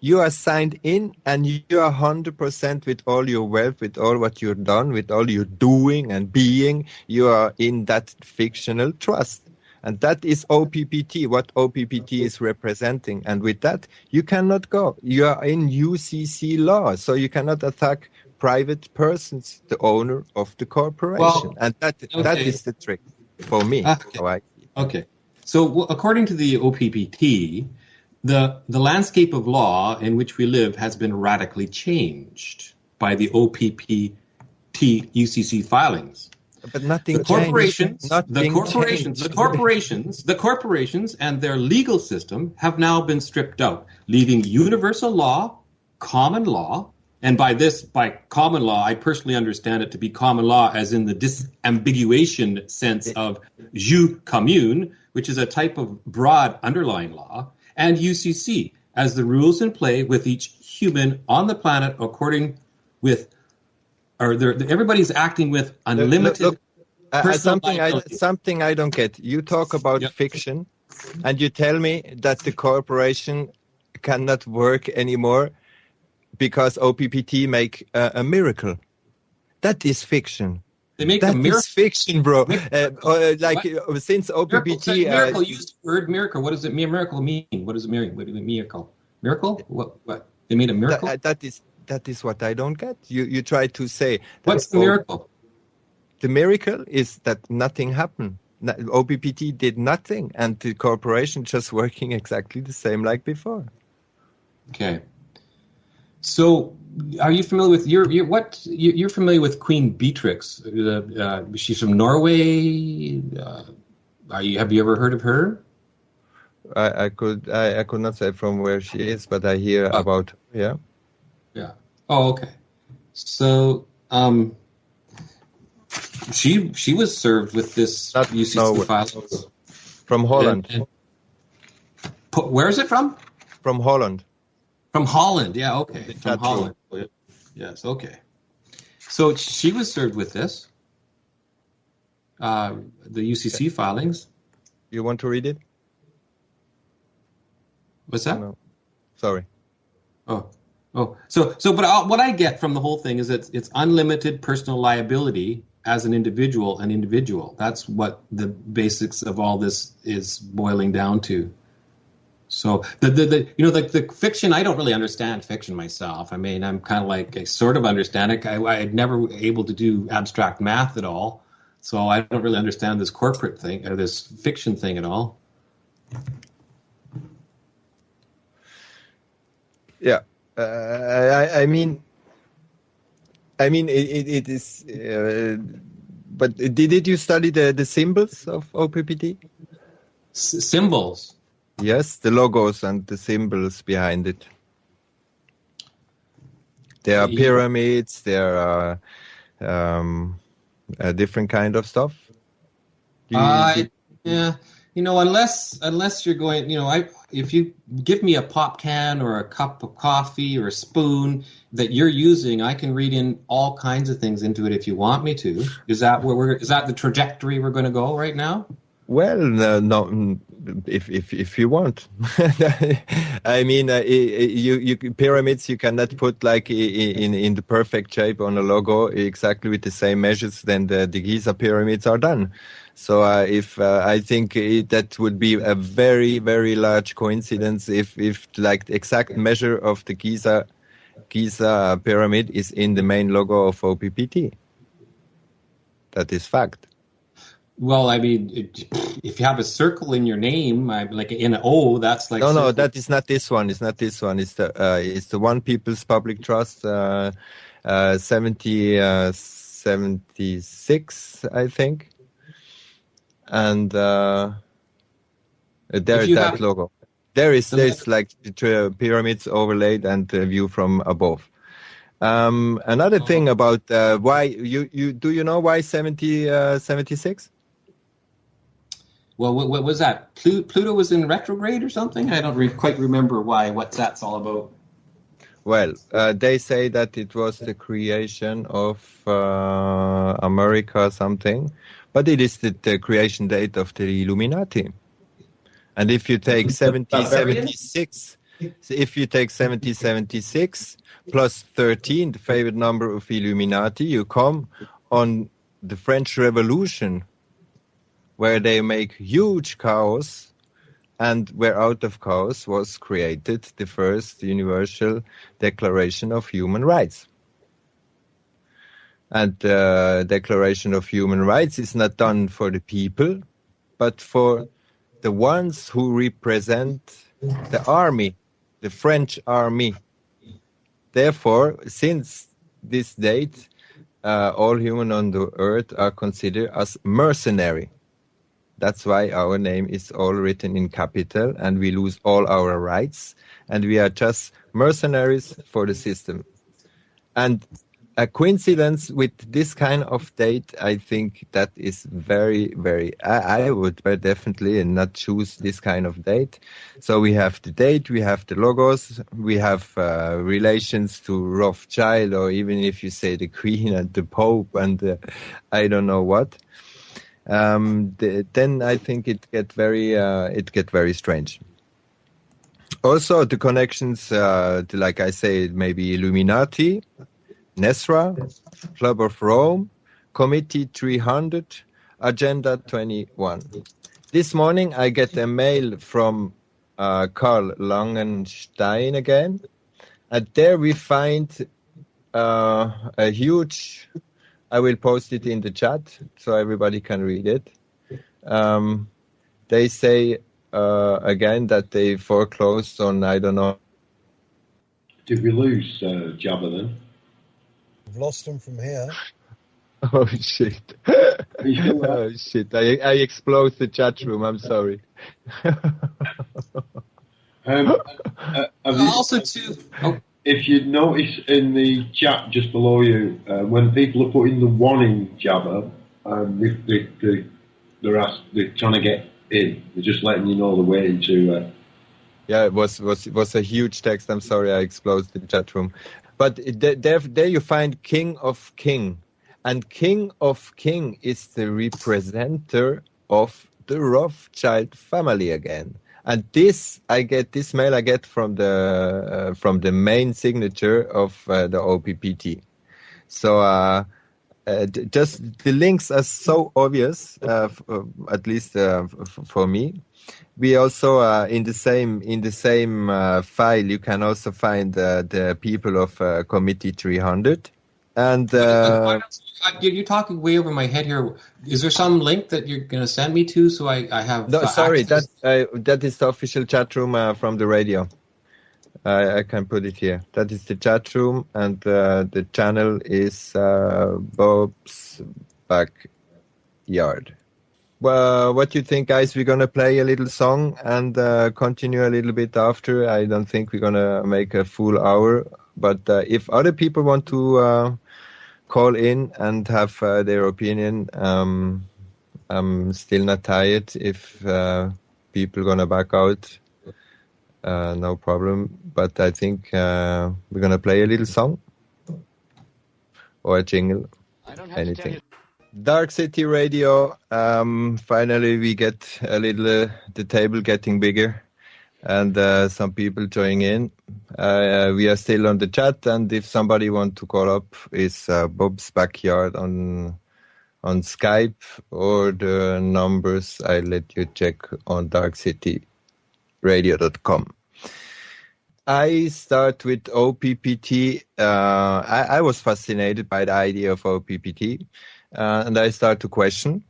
you are signed in and you are 100% with all your wealth, with all what you've done, with all your doing and being. You are in that fictional trust. And that is OPPT, what OPPT is representing. And with that, you cannot go. You are in UCC law, so you cannot attack private persons, the owner of the corporation. Well, and that is the trick for me. Okay. So according to the OPPT, the landscape of law in which we live has been radically changed by the OPPT UCC filings. But nothing the corporations and their legal system have now been stripped out, leaving universal law, common law, and by common law, I personally understand it to be common law as in the disambiguation sense of jus commune, which is a type of broad underlying law, and UCC as the rules in play with each human on the planet everybody's acting with unlimited something I don't get. You talk about fiction, and you tell me that the corporation cannot work anymore because OPPT make a miracle. That is fiction. They make a miracle. Is fiction, bro. Since OPPT, miracle. Use the word miracle. What does it mean? Miracle mean? What does it mean? What do you mean miracle? Miracle? What? They made a miracle. That is what I don't get. You try to say. What's the miracle? The miracle is that nothing happened. OPPT did nothing, and the corporation just working exactly the same like before. Okay. So, are you familiar with you're familiar with Queen Beatrix? She's from Norway. Have you ever heard of her? I could not say from where she is, but I hear about her. Yeah. Oh, okay. So, she was served with this UCC files from Holland. Where is it from? From Holland. From Holland, yeah, okay. From Holland. Yes, okay. So she was served with this, the UCC filings. You want to read it? What's that? No. Sorry. Oh. But what I get from the whole thing is it's unlimited personal liability as an individual. That's what the basics of all this is boiling down to. So the fiction, I don't really understand fiction myself. I mean, I'm kind of like, I sort of understand it. I'd never able to do abstract math at all. So I don't really understand this corporate thing or this fiction thing at all. Yeah. I mean, it is. But did you study the symbols of OPPT? Symbols. Yes, the logos and the symbols behind it. There are pyramids. There are different kind of stuff. Yeah. Unless you're going, if you give me a pop can or a cup of coffee or a spoon that you're using, I can read in all kinds of things into it if you want me to. Is that the trajectory we're going to go right now? Well, no, if you want. I mean, you pyramids you cannot put like in the perfect shape on a logo exactly with the same measures. Then the Giza pyramids are done. So I think that would be a very, very large coincidence if like the exact measure of the Giza pyramid is in the main logo of OPPT. That is fact. Well, I mean, if you have a circle in your name, like in an O, that's like... No, that is not this one. It's not this one. It's the One People's Public Trust 76, I think. And there's that logo. There's like the pyramids overlaid and view from above. Another thing about why do you know why 76? Well, what was that? Pluto was in retrograde or something? I don't quite remember what that's all about. Well, they say that it was the creation of America or something, but it is the creation date of the Illuminati. And if you take 7076, if you take 7076 plus 13, the favorite number of Illuminati, you come on the French Revolution, where they make huge chaos, and where out of chaos was created the first Universal Declaration of Human Rights. And the Declaration of Human Rights is not done for the people, but for the ones who represent the army, the French army. Therefore, since this date, all humans on the earth are considered as mercenary. That's why our name is all written in capital, and we lose all our rights, and we are just mercenaries for the system. And a coincidence with this kind of date, I think that is very, very... I would definitely not choose this kind of date. So we have the date, we have the logos, we have relations to Rothschild, or even if you say the Queen and the Pope and I don't know what. Then I think it get very strange. Also, the connections to, like I say, maybe Illuminati, Nesra, Club of Rome, Committee 300, Agenda 21. This morning I get a mail from Karl Langenstein again, and there we find a huge... I will post it in the chat so everybody can read it. They say again that they foreclosed on, I don't know. Did we lose Jabba then? We've lost him from here. Oh shit! Oh shit! I exploded the chat room. I'm sorry. Also, too. Oh. If you notice in the chat just below you, when people are putting the one in Jabba, they're trying to get in. They're just letting you know the way to. Yeah, it was a huge text. I'm sorry, I exploded the chat room. But there you find King of King, and King of King is the representative of the Rothschild family again. And this mail I get from the main signature of the OPPT. So just the links are so obvious, at least for me. We also in the same file you can also find the people of Committee 300. And you're talking way over my head here. Is there some link that you're going to send me to so I have? No, sorry, access? that is the official chat room from the radio. I can put it here. That is the chat room, and the channel is Bob's Backyard. Well, what do you think, guys? We're going to play a little song and continue a little bit after. I don't think we're going to make a full hour, but if other people want to call in and have their opinion, I'm still not tired. If people going to back out, no problem. But I think we're going to play a little song or a jingle, anything. Darkcity Radio. Finally, we get a little the table getting bigger, and some people joining in. We are still on the chat, and if somebody want to call up, is Bob's Backyard on Skype, or the numbers I'll let you check on darkcityradio.com. I start with OPPT. I was fascinated by the idea of OPPT. And I start to question.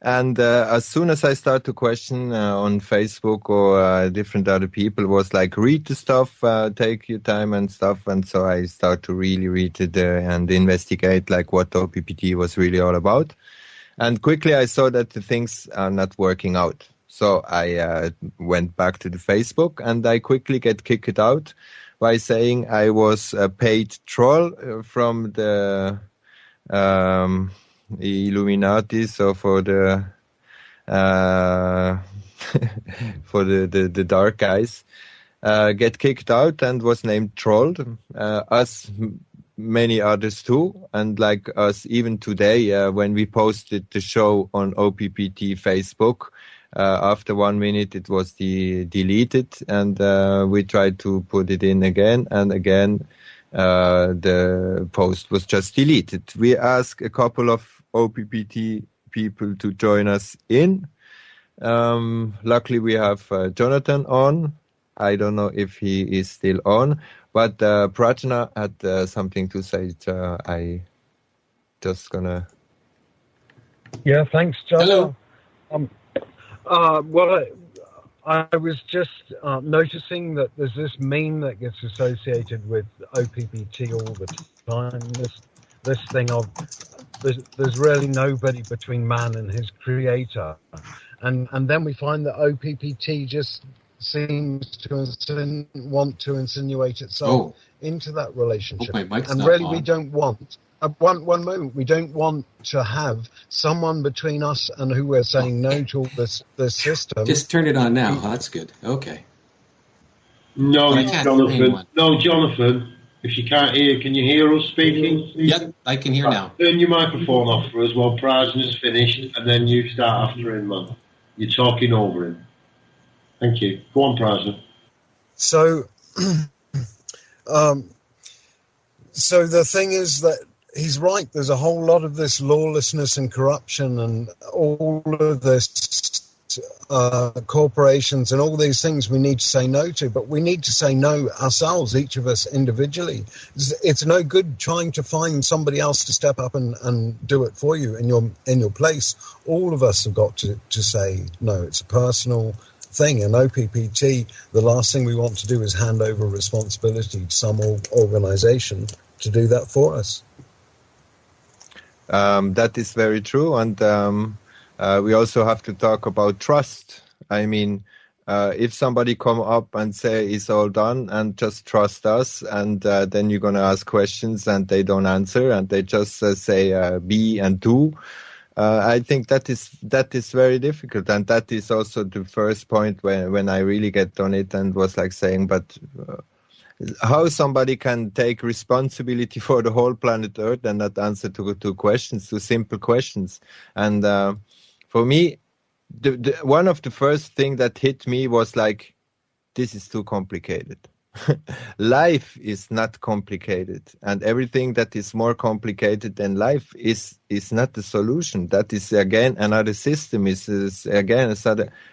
And as soon as I start to question on Facebook or different other people, was like, read the stuff, take your time and stuff. And so I start to really read it and investigate like what OPPT was really all about. And quickly I saw that the things are not working out. So I went back to the Facebook, and I quickly get kicked out by saying I was a paid troll from the Illuminati, so for the for the dark guys, get kicked out and was named trolled, us many others too, and like us even today when we posted the show on OPPT Facebook, after 1 minute it was deleted, and we tried to put it in again and again. The post was just deleted. We asked a couple of OPPT people to join us in. Luckily, we have Jonathan on. I don't know if he is still on, but Prajna had something to say. I just gonna. Yeah, thanks, John. Hello. Well, I was just noticing that there's this meme that gets associated with OPPT all the time. This thing of there's really nobody between man and his creator, and then we find that OPPT just seems to want to insinuate itself into that relationship, and really we don't want. One moment, we don't want to have someone between us and who we're saying no to all this system. Just turn it on now. That's good. Okay. No, Jonathan. No, Jonathan. If you can't hear, can you hear us speaking? Yep, I can hear now. Turn your microphone off for us while Prajna's finished, and then you start after him, man. You're talking over him. Thank you. Go on, Prajna. So, so the thing is that he's right. There's a whole lot of this lawlessness and corruption and all of this corporations and all these things we need to say no to, but we need to say no ourselves, each of us individually. It's no good trying to find somebody else to step up and do it for you in your place. All of us have got to say no. It's a personal thing. And OPPT, the last thing we want to do is hand over responsibility to some organization to do that for us. That is very true, and we also have to talk about trust. I mean, if somebody come up and say it's all done and just trust us, and then you're going to ask questions and they don't answer and they just say be and do, I think that is very difficult, and that is also the first point when I really get on it and was like saying, but how somebody can take responsibility for the whole planet Earth and not answer to questions, to simple questions. And for me, the one of the first thing that hit me was like, this is too complicated. life is not complicated, and everything that is more complicated than life is not the solution. That is again another system, is again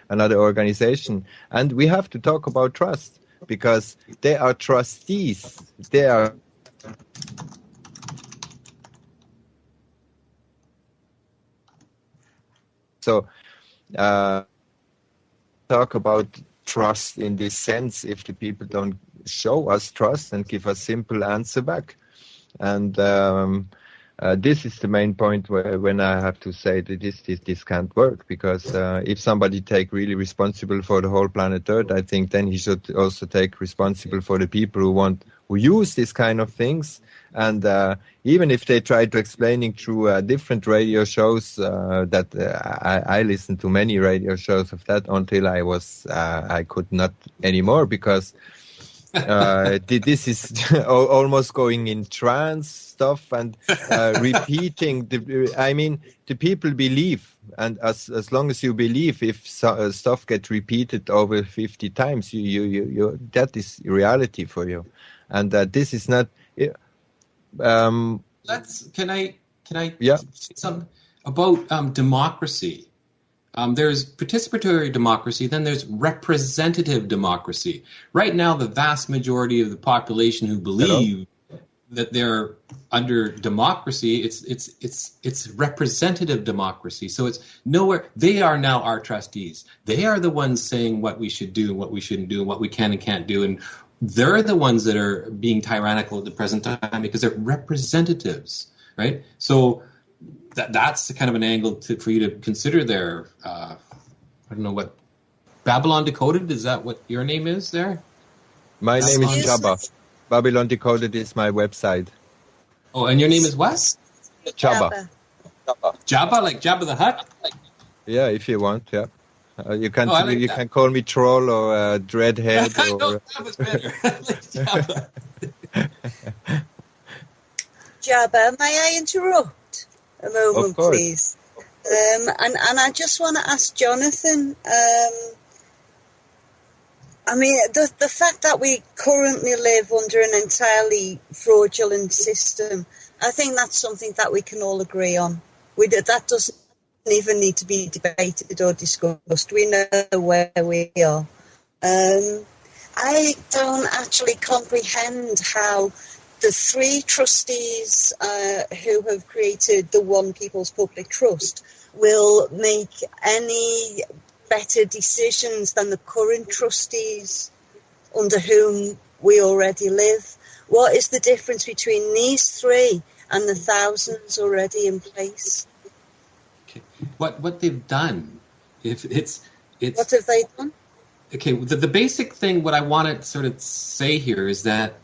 another organization. And we have to talk about trust, because they are trustees. They are so talk about trust in this sense if the people don't show us trust and give us simple answer back. And this is the main point when I have to say that this can't work, because if somebody take really responsible for the whole planet Earth, I think then he should also take responsible for the people who use this kind of things. And even if they try to explaining through different radio shows, that I listened to many radio shows of that until I could not anymore, because this is almost going in trance stuff and repeating. The people believe, and as long as you believe, if stuff gets repeated over 50 times, you that is reality for you, and this is not. Can I say something about democracy? There's participatory democracy, then there's representative democracy. Right now, the vast majority of the population who believe that they're under democracy, it's representative democracy. So it's nowhere. They are now our trustees. They are the ones saying what we should do and what we shouldn't do and what we can and can't do. And they're the ones that are being tyrannical at the present time because they're representatives, right? So that's the kind of an angle for you to consider there. I don't know what, Babylon Decoded, is that what your name is there? My name is Jabba. Babylon Decoded is my website. Oh, and your name is what? Jabba. Jabba, like Jabba the Hutt? Yeah, if you want, yeah. You can can call me Troll or Dreadhead. No, Jabba's better. Jabba. Jabba, may I interrupt a moment, please? And I just want to ask Jonathan, the fact that we currently live under an entirely fraudulent system, I think that's something that we can all agree on. That doesn't even need to be debated or discussed. We know where we are. I don't actually comprehend how the three trustees who have created the One People's Public Trust will make any better decisions than the current trustees under whom we already live. What is the difference between these three and the thousands already in place? Okay. What they've done, if it's what have they done? Okay, the basic thing, what I want to sort of say here is that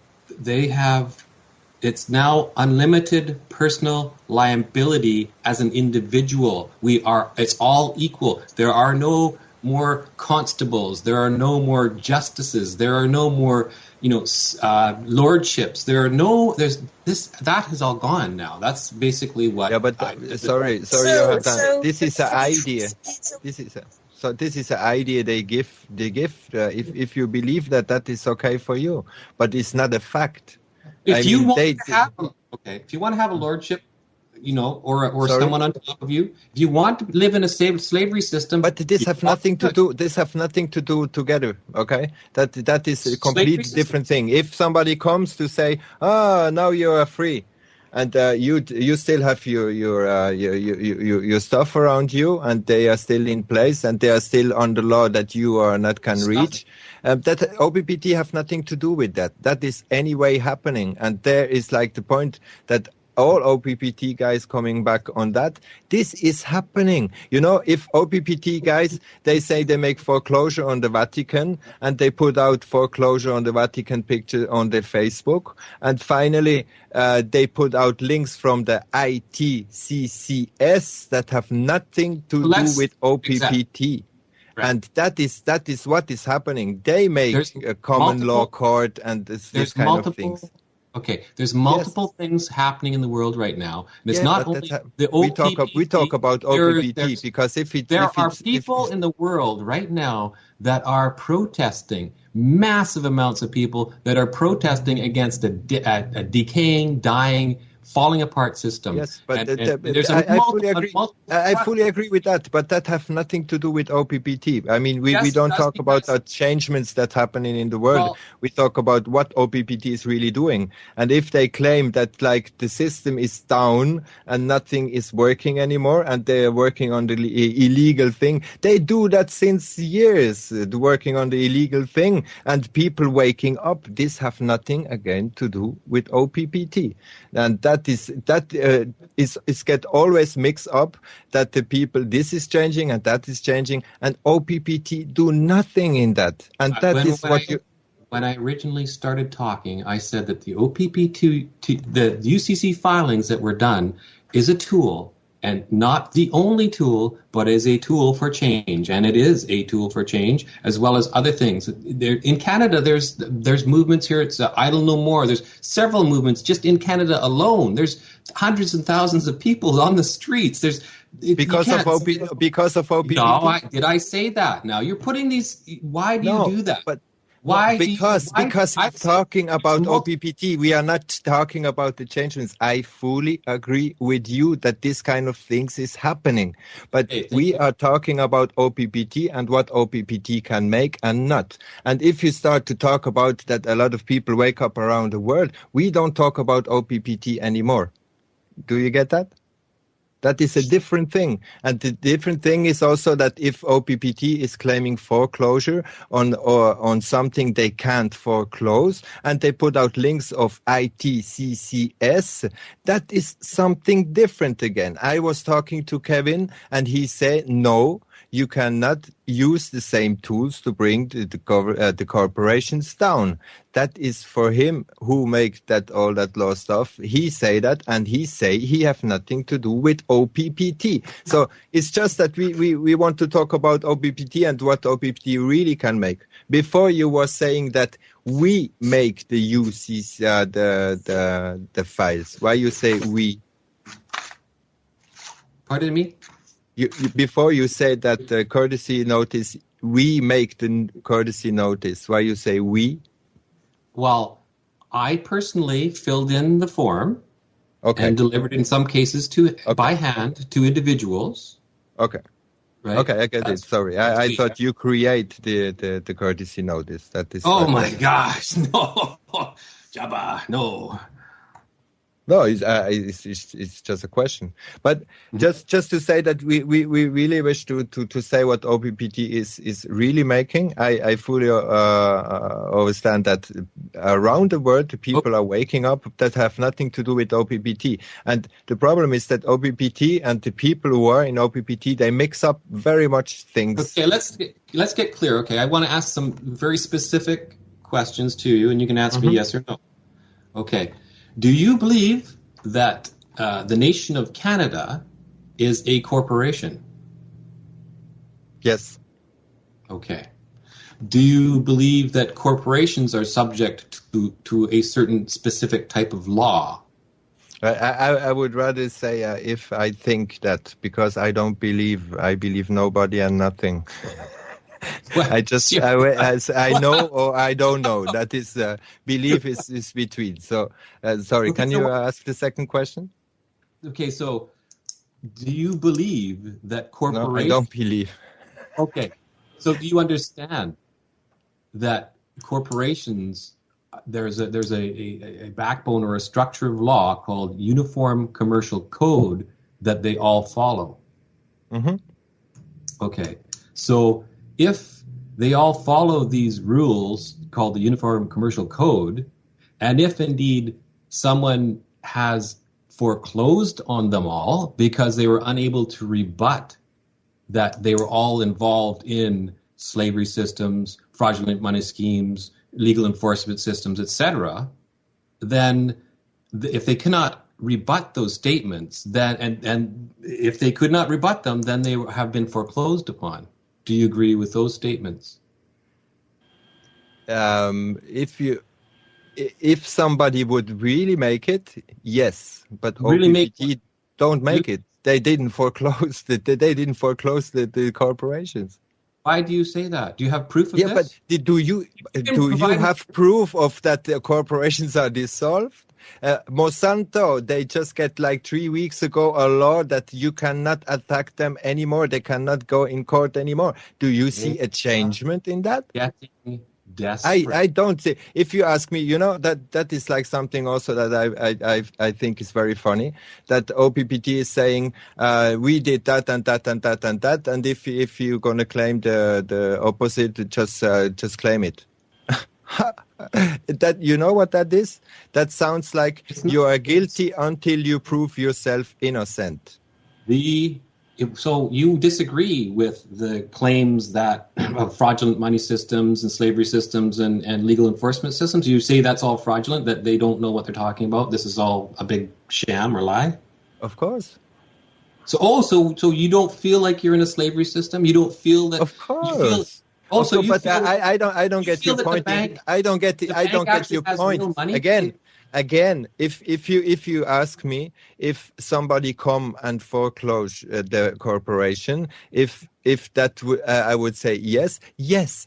it's now unlimited personal liability as an individual. It's all equal. There are no more constables. There are no more justices. There are no more, lordships. That has all gone now. That's basically what. Yeah, but sorry, Johan. This is an idea. This is an idea they give. If you believe that is okay for you, but it's not a fact. If you want to have a lordship, or someone on top of you, if you want to live in a slavery system, but this have nothing to do. This have nothing to do together. Okay, that is a completely different thing. If somebody comes to say, now you are free, and you still have your stuff around you, and they are still in place, and they are still on the law that you are not can reach. That OPPT have nothing to do with that. That is anyway happening, and there is like the point that all OPPT guys coming back on that. This is happening. If OPPT guys, they say they make foreclosure on the Vatican, and they put out foreclosure on the Vatican picture on their Facebook, and finally they put out links from the ITCCS that have nothing to do with OPPT. Exactly. Right. And that is what is happening. They make a common law court and this kind of things. Okay, there's multiple things happening in the world right now, and it's not only the OPPT. We talk about OPPT because there are people in the world right now that are protesting, massive amounts of people that are protesting against a decaying, dying, falling apart system. Yes, but there's I fully agree with that, but that have nothing to do with OPPT. I mean, we don't talk about the changements that happening in the world. We talk about what OPPT is really doing. And if they claim that like the system is down and nothing is working anymore and they're working on the illegal thing, they do that since years, working on the illegal thing, and people waking up. This have nothing again to do with OPPT. And that is get always mixed up that the people, this is changing and that is changing, and OPPT do nothing in that. And when I originally started talking, I said that the OPPT, the UCC filings that were done is a tool, and not the only tool, but is a tool for change. And it is a tool for change, as well as other things. In Canada, there's movements here. It's Idle No More. There's several movements just in Canada alone. There's hundreds and thousands of people on the streets. Because of OPPT. No, did I say that? Now you're putting these. Why do you do that? Because we're talking about OPPT, we are not talking about the changements. I fully agree with you that this kind of things is happening, but we are talking about OPPT and what OPPT can make and not. And if you start to talk about that a lot of people wake up around the world, we don't talk about OPPT anymore. Do you get that? That is a different thing. And the different thing is also that if OPPT is claiming foreclosure on something they can't foreclose, and they put out links of ITCCS, that is something different again. I was talking to Kevin, and he said, no, you cannot use the same tools to bring the corporations down. That is for him who makes all that law stuff. He say that, and he say he have nothing to do with OPPT. So it's just that we want to talk about OPPT and what OPPT really can make. Before you were saying that we make the UCs, the files. Why you say we? Pardon me? Before you said that the courtesy notice, we make the courtesy notice. Why you say we? Well, I personally filled in the form and delivered in some cases by hand to individuals. Okay. Right? Okay, I get it. Sorry. I thought you create the courtesy notice. That is. Oh my gosh, no. Jabba, no. No, it's just a question. But just to say that we really wish to say what OPPT is really making. I fully understand that around the world, people are waking up that have nothing to do with OPPT. And the problem is that OPPT and the people who are in OPPT, they mix up very much things. Okay, let's get clear. Okay, I want to ask some very specific questions to you, and you can answer me yes or no. Okay. Do you believe that the nation of Canada is a corporation? Yes. Okay. Do you believe that corporations are subject to a certain specific type of law? I would rather say if I think that, because I believe nobody and nothing. Well, I know or I don't know. That is belief is between. So sorry, can you ask the second question? Okay, so do you believe that corporations? No, I don't believe. Okay, so do you understand that corporations? There's a backbone or a structure of law called Uniform Commercial Code that they all follow. Mm-hmm. Okay, so if they all follow these rules called the Uniform Commercial Code, and if indeed someone has foreclosed on them all because they were unable to rebut that they were all involved in slavery systems, fraudulent money schemes, legal enforcement systems, etc., then if they cannot rebut those statements, then and if they could not rebut them, then they have been foreclosed upon. Do you agree with those statements? If if somebody would really make it, yes, but Really OPPT don't make it. They didn't foreclose the corporations. Why do you say that? Do you have proof of Yeah, this? but do you have proof of that the corporations are dissolved? Monsanto, they just get like 3 weeks ago a law that you cannot attack them anymore. They cannot go in court anymore. Do you see a changement in that? Getting desperate. I don't see. If you ask me, that is like something also that I think is very funny. That OPPT is saying we did that and that and that and that, and if you're gonna claim the opposite, just claim it. That what that is? That sounds like you are guilty until you prove yourself innocent. So you disagree with the claims that of fraudulent money systems and slavery systems and legal enforcement systems? You say that's all fraudulent, that they don't know what they're talking about? This is all a big sham or lie? Of course. So you don't feel like you're in a slavery system? You don't feel that? Of course. I don't get your point. I don't get your point. Again, if you ask me if somebody come and foreclose the corporation, if that I would say yes,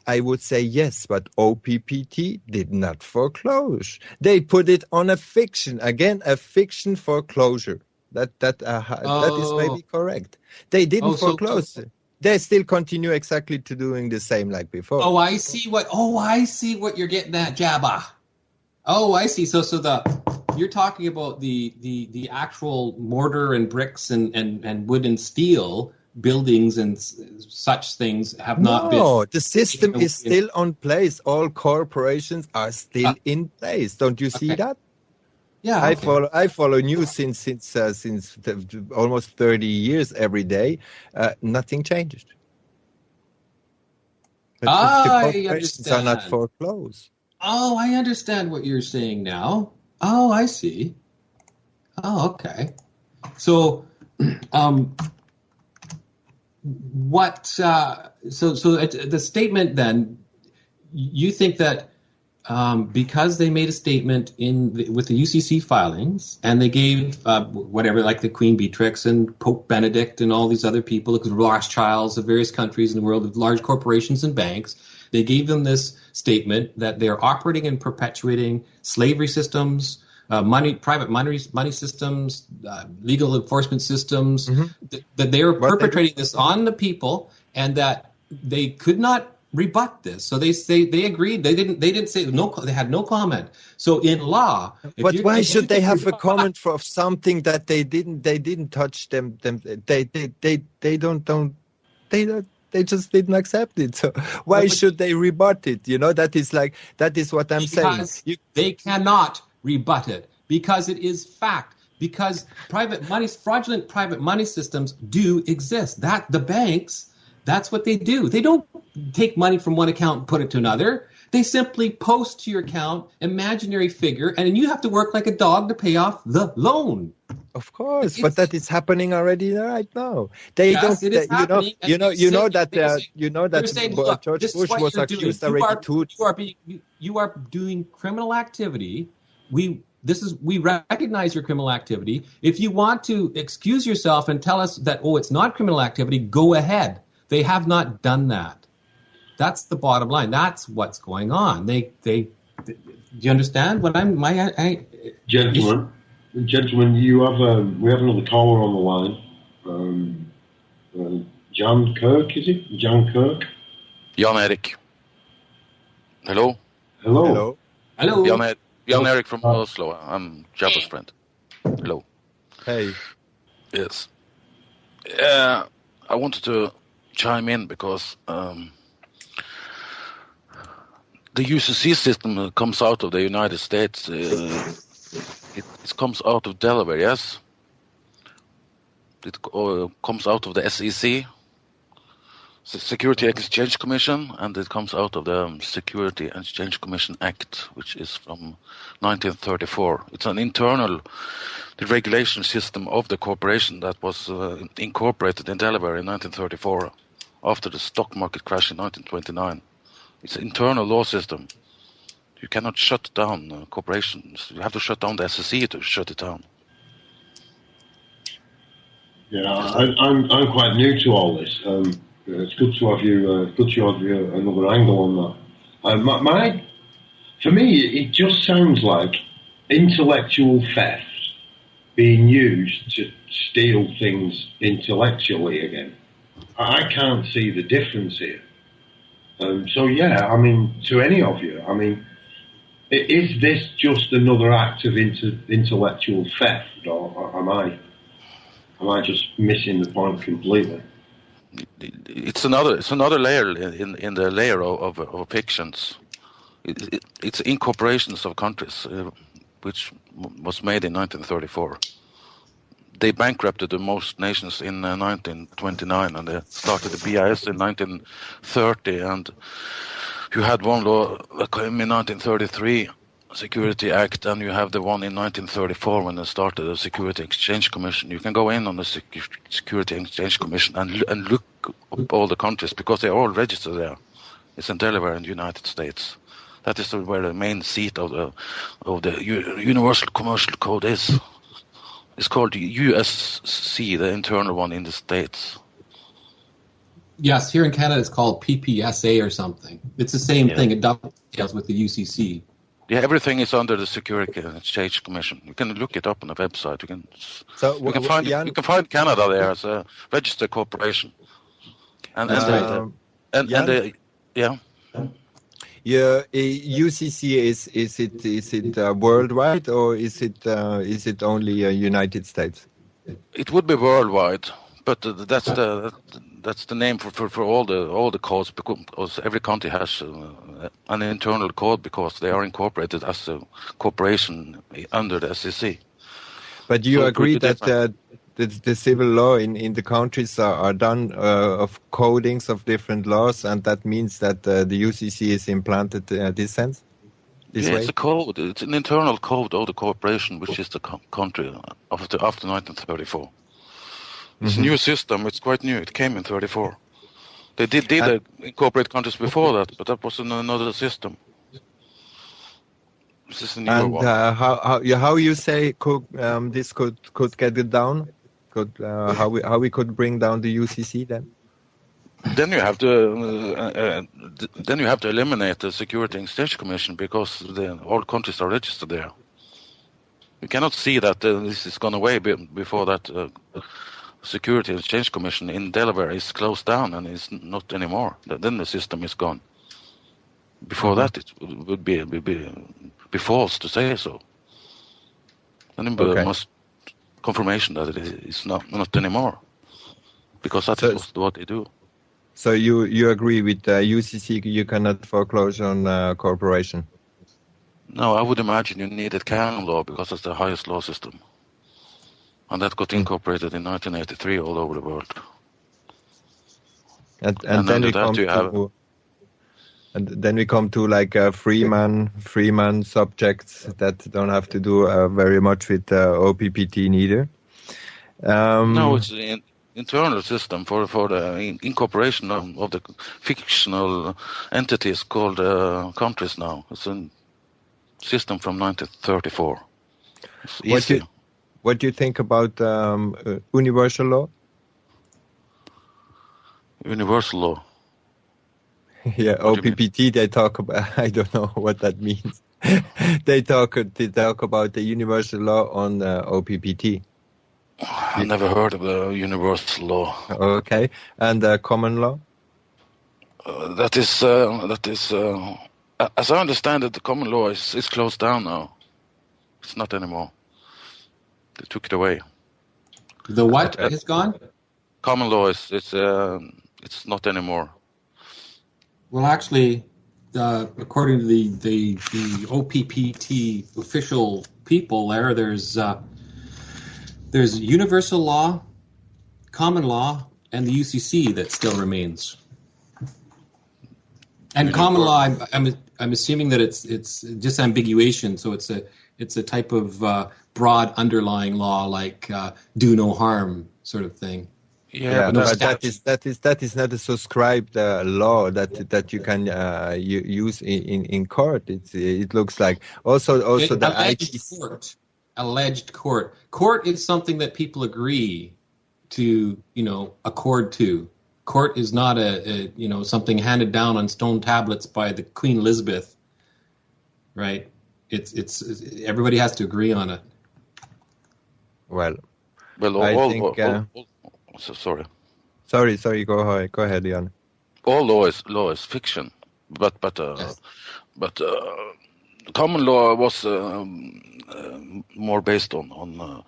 I would say yes. But OPPT did not foreclose. They put it on a fiction. Again, a fiction foreclosure. That is maybe correct. They didn't foreclose. They still continue exactly to doing the same like before. I see what you're getting at, Jabba. Oh, I see. So you're talking about the actual mortar and bricks and wood and steel buildings and such things have not been. No, the system is still on place. All corporations are still in place. Don't you see that? Yeah, I follow news since almost 30 years every day. Nothing changed. The corporations are not foreclosed. Oh, I understand what you're saying now. Oh, I see. Oh, okay. So, the statement then, you think that because they made a statement with the UCC filings, and they gave whatever, like the Queen Beatrix and Pope Benedict and all these other people, the Rothschilds of various countries in the world, of large corporations and banks, they gave them this statement that they're operating and perpetuating slavery systems, private money systems, legal enforcement systems, that they were perpetrating this on the people, and that they could not rebut this. So they agreed. They didn't say no. They had no comment. So in law, but why should they have a comment for something that they didn't touch them? They just didn't accept it. So why should they rebut it? That is what I'm saying. They cannot rebut it because it is fact. Because fraudulent private money systems do exist. That the banks. That's what they do. They don't take money from one account and put it to another. They simply post to your account imaginary figure, and then you have to work like a dog to pay off the loan. Of course, but that is happening already right now. They don't. It is happening. You know that George Bush was accused already. You are doing criminal activity. We recognize your criminal activity. If you want to excuse yourself and tell us that it's not criminal activity, go ahead. They have not done that. That's the bottom line. That's what's going on. Do you understand what Gentlemen, we have another caller on the line. John Kirk, is it? John Kirk? Jan Erik. Hello. Hello. Jan Erik from Oslo. I'm Jabba's friend. Hello. Hey. Yes. I wanted to chime in because the UCC system comes out of the United States. It comes out of Delaware, yes? It comes out of the SEC, the Security Exchange Commission, and it comes out of the Security Exchange Commission Act, which is from 1934. It's an internal regulation system of the corporation that was incorporated in Delaware in 1934 after the stock market crash in 1929. It's an internal law system. You cannot shut down corporations. You have to shut down the SEC to shut it down. Yeah, I'm quite new to all this. It's good to have you another angle on that. For me, it just sounds like intellectual theft being used to steal things intellectually again. I can't see the difference here. So yeah, I mean, to any of you, I mean, is this just another act of intellectual theft, or am I just missing the point completely? It's another layer in the layer of fictions. It's incorporations of countries, which was made in 1934. They bankrupted the most nations in 1929, and they started the BIS in 1930, and you had one law that came in 1933, Security Act, and you have the one in 1934 when they started the Security Exchange Commission. You can go in on the Security Exchange Commission and look up all the countries, because they're all registered there. It's in Delaware in the United States. That is where the main seat of the Universal Commercial Code is. It's called the USC, the internal one in the States. Yes, here in Canada it's called PPSA or something. It's the same thing. It dovetails with the UCC. Yeah, everything is under the Security Exchange Commission. You can look it up on the website. You can find Canada there as a registered corporation. Yeah, UCC is it worldwide, or is it only United States? It would be worldwide, but that's the name for all the codes, because every country has an internal code, because they are incorporated as a corporation under the SEC. But you agree that the civil law in the countries are done of codings of different laws, and that means that the UCC is implanted this sense? This way? It's a code. It's an internal code of the corporation, which is the country after 1934. It's a new system. It's quite new. It came in 34. They did incorporate countries before that, but that was another system. This is a newer one. How you say this could get it down? How we could bring down the UCC then? Then you have to eliminate the Security Exchange Commission, because all countries are registered there. You cannot see that this is gone away before that Security Exchange Commission in Delaware is closed down and is not anymore. Then the system is gone. Before that, it would be false to say so. And then must confirmation that it is not anymore, because that is what they do. So you agree with UCC? You cannot foreclose on corporation? No, I would imagine you needed canon law, because it's the highest law system, and that got incorporated in 1983 all over the world. And then we come to like freeman subjects that don't have to do very much with OPPT neither. No, it's an internal system for the incorporation of the fictional entities called countries now. It's a system from 1934. It's easy. What do you think about universal law? Universal law. Yeah, OPPT. They talk about. I don't know what that means. They talk about the universal law on OPPT. I never heard of the universal law. Okay, and common law. That is. As I understand it, the common law is closed down now. It's not anymore. They took it away. The what is gone? Common law it's not anymore. Well, actually, according to the OPPT official people there's universal law, common law, and the UCC that still remains. And common law, I'm assuming that it's disambiguation, so it's a type of broad underlying law, like do no harm sort of thing. Yeah, but but that is not a subscribed law that you can use in court. It looks like also the alleged court. Court is something that people agree to, accord to. Court is not a something handed down on stone tablets by the Queen Elizabeth, right? It's everybody has to agree on it. Well, I think. Sorry. Sorry. Go ahead, Jan. All law is fiction, but Yes. Common law was more based on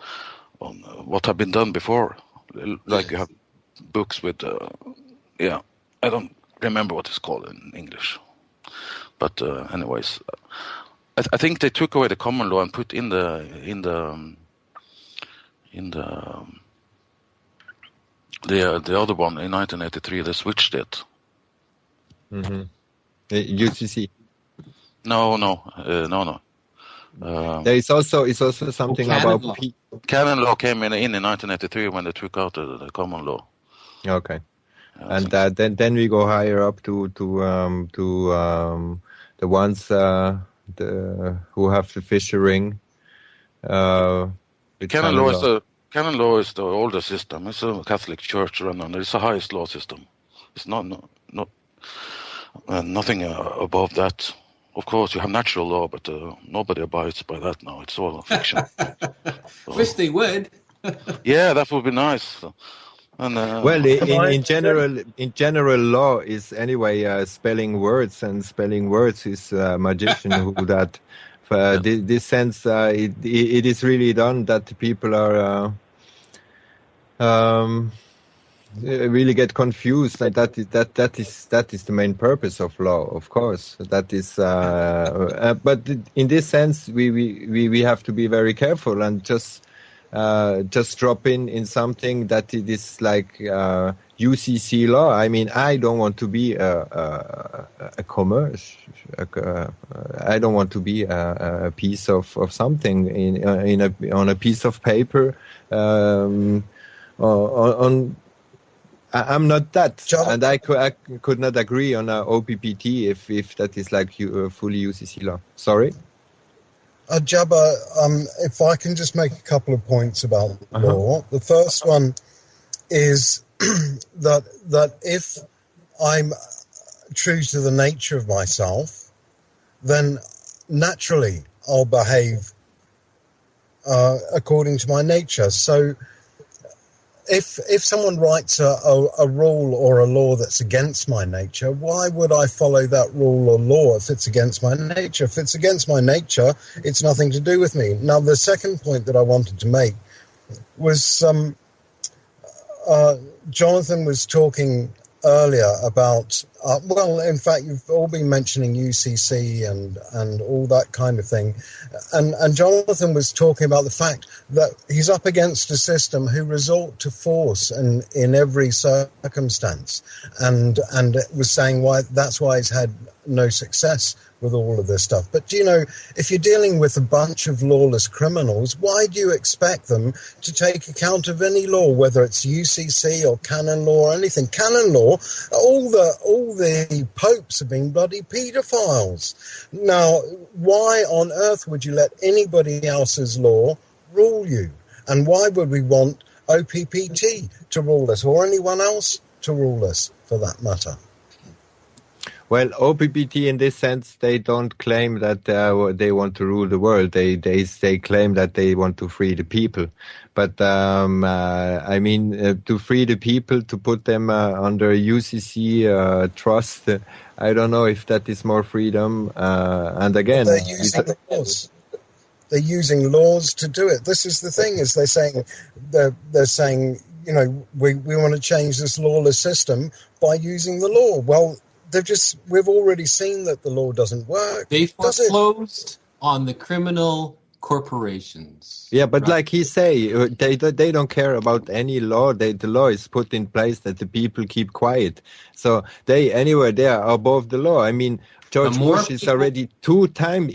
what had been done before. Like you have books with I don't remember what it's called in English, but anyways, I think they took away the common law and put in the other one in 1983. They switched it. Mm-hmm. UCC. No. There is also something about canon law came in 1983 when they took out the common law. Okay, and then we go higher up to the ones who have the Fisher ring. Canon law is the older system. It's a Catholic Church run on. It's the highest law system. It's not nothing above that. Of course, you have natural law, but nobody abides by that now. It's all fiction. Wish they would. Yeah, that would be nice. And, well, in general, law is anyway spelling words, and spelling words is a magician who that. This sense, it is really done that people are really get confused. Like that is the main purpose of law, of course. That is, but in this sense, we have to be very careful and just drop in something that it is like UCC law. I mean, I don't want to be a commerce. I don't want to be a piece of something on a piece of paper. I'm not that, and I could not agree on OPPT if that is like fully UCC law. Sorry. Jabba, if I can just make a couple of points about law. The first one is that if I'm true to the nature of myself, then naturally I'll behave according to my nature. So if someone writes a rule or a law that's against my nature, why would I follow that rule or law if it's against my nature? If it's against my nature, it's nothing to do with me. Now, the second point that I wanted to make was Jonathan was talking earlier about, well, in fact, you've all been mentioning UCC and all that kind of thing. And Jonathan was talking about the fact that he's up against a system who resort to force in every circumstance. And was saying that's why he's had no success with all of this stuff. But, if you're dealing with a bunch of lawless criminals, why do you expect them to take account of any law, whether it's UCC or canon law or anything? Canon law, all the popes have been bloody paedophiles. Now, why on earth would you let anybody else's law rule you? And why would we want OPPT to rule us, or anyone else to rule us, for that matter? Well, OPPT in this sense, they don't claim that they want to rule the world. They claim that they want to free the people. But I mean, to free the people, to put them under UCC trust, I don't know if that is more freedom. And again, they're using laws. They're using laws to do it. This is the thing: is they're saying, we want to change this lawless system by using the law. Well, we've already seen that the law doesn't work. They foreclosed on the criminal corporations. Yeah, but right? Like he say, they don't care about any law. The law is put in place that the people keep quiet. So they are above the law. I mean, George Bush is already two time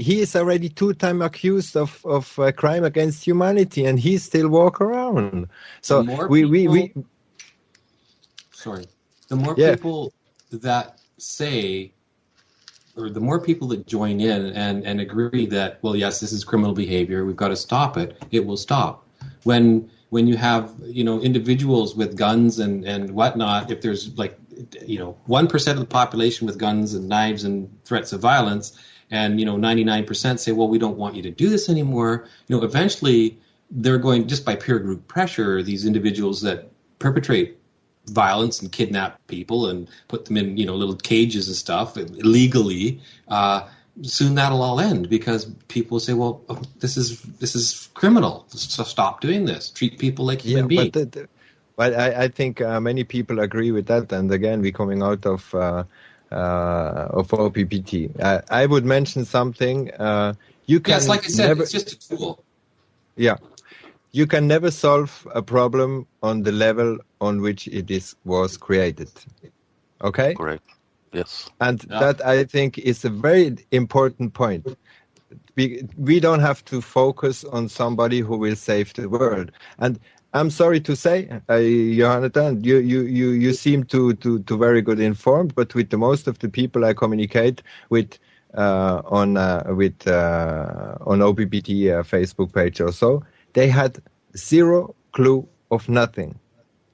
accused of crime against humanity, and he still walk around. So sorry. The more people that say, or the more people that join in and agree that, well, yes, this is criminal behavior, we've got to stop it, it will stop. When you have, individuals with guns and whatnot, if there's 1% of the population with guns and knives and threats of violence, and 99% say, well, we don't want you to do this anymore, eventually they're going, just by peer group pressure, these individuals that perpetrate violence and kidnap people and put them in little cages and stuff illegally, soon that'll all end, because people say, well, this is criminal, so stop doing this, treat people like human beings. But I think many people agree with that, and again, we're coming out of OPPT. I would mention something. You can, yes, like I said, it's just a tool. Yeah. You can never solve a problem on the level on which it was created. Okay? Correct. Yes. And that, I think, is a very important point. We don't have to focus on somebody who will save the world. And I'm sorry to say, Jonathan, you seem to very good informed, but with the most of the people I communicate with on OPPT Facebook page or so, they had zero clue of nothing.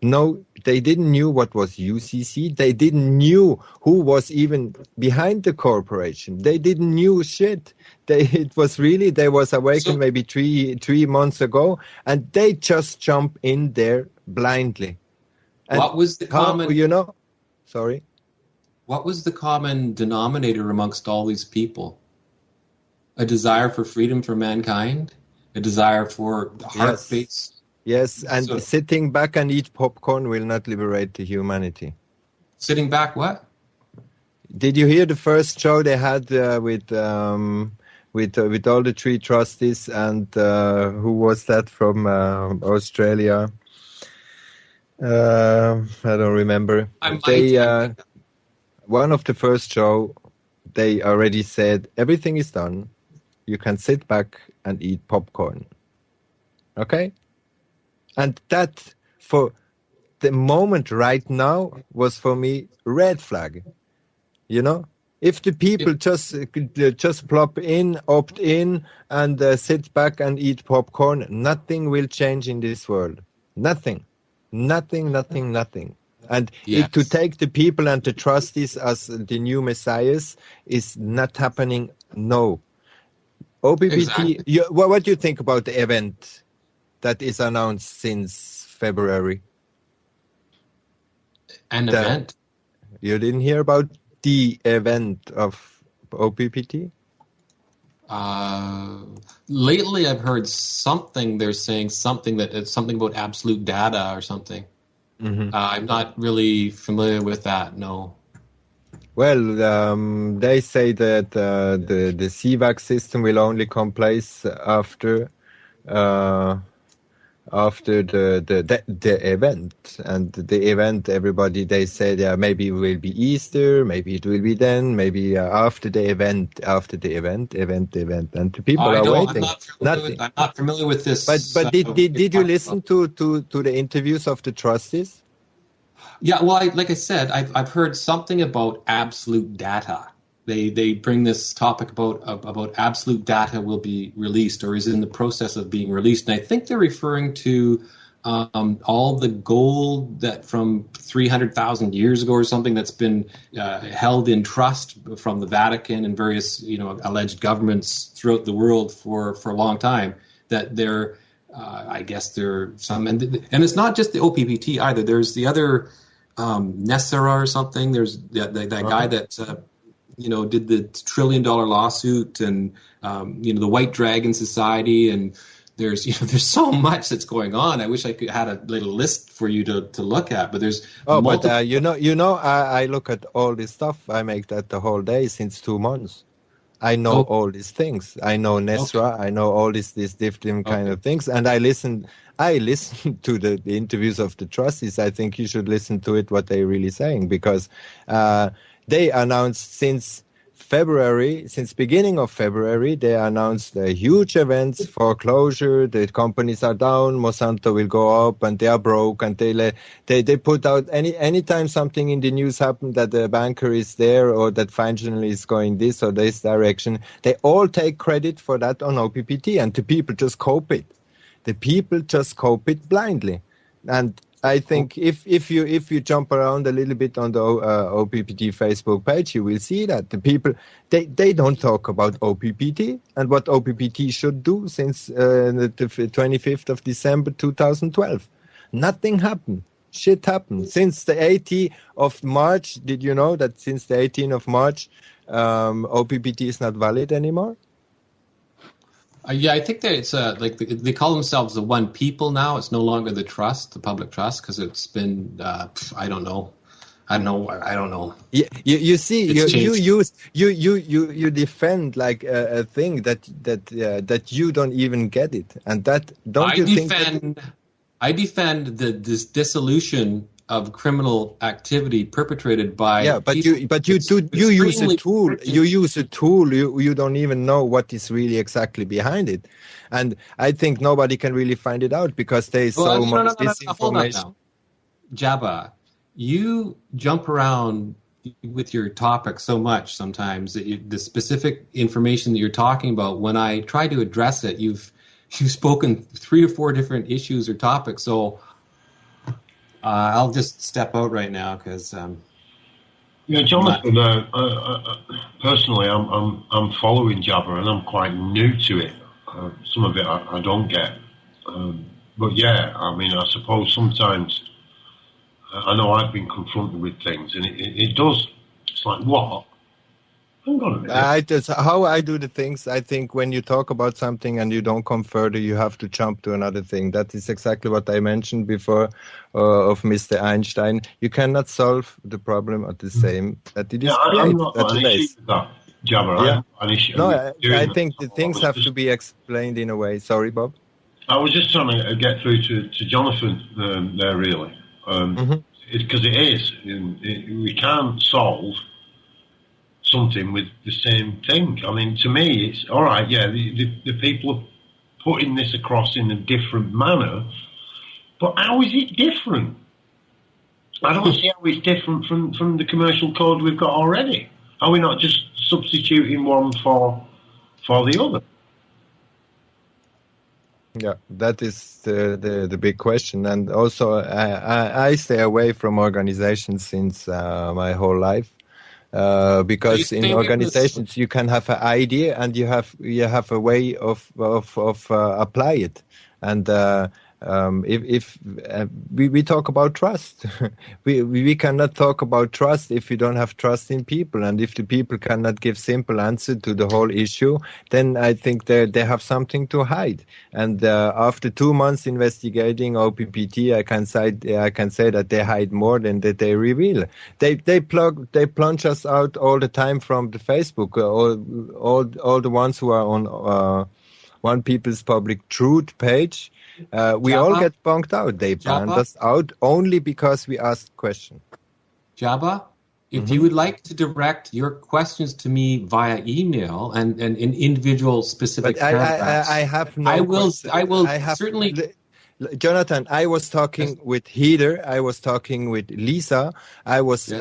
No, they didn't knew what was UCC. They didn't knew who was even behind the corporation. They didn't knew shit. They was awakened maybe three months ago, and they just jump in there blindly. And what was the common? Sorry. What was the common denominator amongst all these people? A desire for freedom for mankind. A desire for heart-based. Yes, and sitting back and eat popcorn will not liberate the humanity. Sitting back, what? Did you hear the first show they had with all the 3 trustees, and who was that from Australia? I don't remember. One of the first show, they already said everything is done. You can sit back and eat popcorn. Okay? And that, for the moment right now, was for me red flag. If the people just plop in, opt in, and sit back and eat popcorn, nothing will change in this world. Nothing. And to take the people and the trustees as the new messiahs is not happening. No. OPPT, exactly. What do you think about the event that is announced since February? Event? You didn't hear about the event of OPPT? Lately, I've heard something. They're saying something about absolute data or something. Mm-hmm. I'm not really familiar with that. No. Well, they say that the CVAC system will only come place after the event, and the event, everybody, they say maybe it will be Easter, maybe it will be then, maybe after the event, and the people are waiting. I'm not familiar with this. But did you listen to the interviews of the trustees? Yeah, well, like I said, I've heard something about absolute data. They bring this topic about absolute data will be released or is in the process of being released, and I think they're referring to all the gold that from 300,000 years ago or something that's been held in trust from the Vatican and various alleged governments throughout the world for a long time. That they're I guess there are some, and it's not just the OPPT either. There's the other Nessera or something. There's that guy that did the $1 trillion lawsuit, and the White Dragon Society, and there's so much that's going on. I wish I could had a little list for you to look at, but there's I look at all this stuff. I make that the whole day since 2 months. I know all these things. I know Nesra. Okay. I know all these different kind of things, and I listen to the interviews of the trustees. I think you should listen to it, what they're really saying, because they announced since February, since beginning of February, they announced huge events, foreclosure, the companies are down, Monsanto will go up, and they are broke, and they put out anytime something in the news happened that the banker is there or that financially is going this or this direction, they all take credit for that on OPPT, and the people just cope it. The people just cope it blindly. And I think if you jump around a little bit on the OPPT Facebook page, you will see that the people they don't talk about OPPT and what OPPT should do since the 25th of December 2012. Nothing happened. Shit happened since the 18th of March. Did you know that since the 18th of March, OPPT is not valid anymore? Yeah, I think that it's like they call themselves the one people now. It's no longer the trust, the public trust, because it's been I don't know. Yeah, you see, you defend like a thing that you don't even get it, and that I defend this dissolution of criminal activity perpetrated by but you use a tool. You use a tool. You don't even know what is really exactly behind it, and I think nobody can really find it out because there is so much disinformation. Hold on now. Jabba, you jump around with your topic so much sometimes that the specific information that you're talking about, when I try to address it, you've spoken 3 or 4 different issues or topics, so. I'll just step out right now because. Jonathan. Personally, I'm following Jabba and I'm quite new to it. Some of it I don't get, but yeah, I mean, I suppose sometimes I know I've been confronted with things, and it does. It's like what? Hang on a minute. How I do the things, I think when you talk about something and you don't come further, you have to jump to another thing. That is exactly what I mentioned before of Mr. Einstein. You cannot solve the problem at the same that it is I'm not an issue with that, Jabba. Yeah. No, I think the things have to be explained in a way. Sorry, Bob. I was just trying to get through to Jonathan there, really. Because it is. We can't solve something with the same thing. I mean, to me, it's all right. Yeah, the people are putting this across in a different manner, but how is it different? I don't see how it's different from the commercial code we've got already. Are we not just substituting one for the other? Yeah, that is the big question. And also, I stay away from organizations since my whole life. Because in organizations you can have an idea and you have a way of apply it, and if we talk about trust, we cannot talk about trust if we don't have trust in people, and if the people cannot give simple answer to the whole issue, then I think they have something to hide. And after 2 months investigating OPPT, I can say that they hide more than that they reveal. They plunge us out all the time from the Facebook. All the ones who are on One People's Public Truth page. We all get bunked out. They banned us out only because we asked questions. Jabba, if you would like to direct your questions to me via email and in individual specific paragraphs, I have no. I will certainly. Jonathan, I was talking with Heather. I was talking with Lisa. I was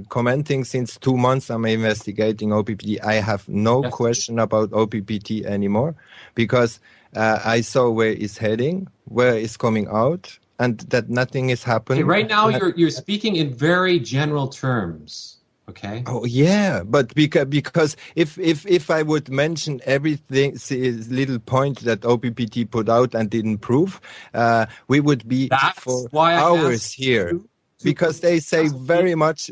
commenting since 2 months. I'm investigating OPPT. I have no question about OPPT anymore because I saw where it's heading, where it's coming out, and that nothing is happening. Okay, right now, you're speaking in very general terms. Okay. Oh yeah, but because if I would mention everything, little point that OPPT put out and didn't prove, we would be for hours here. Because they say very much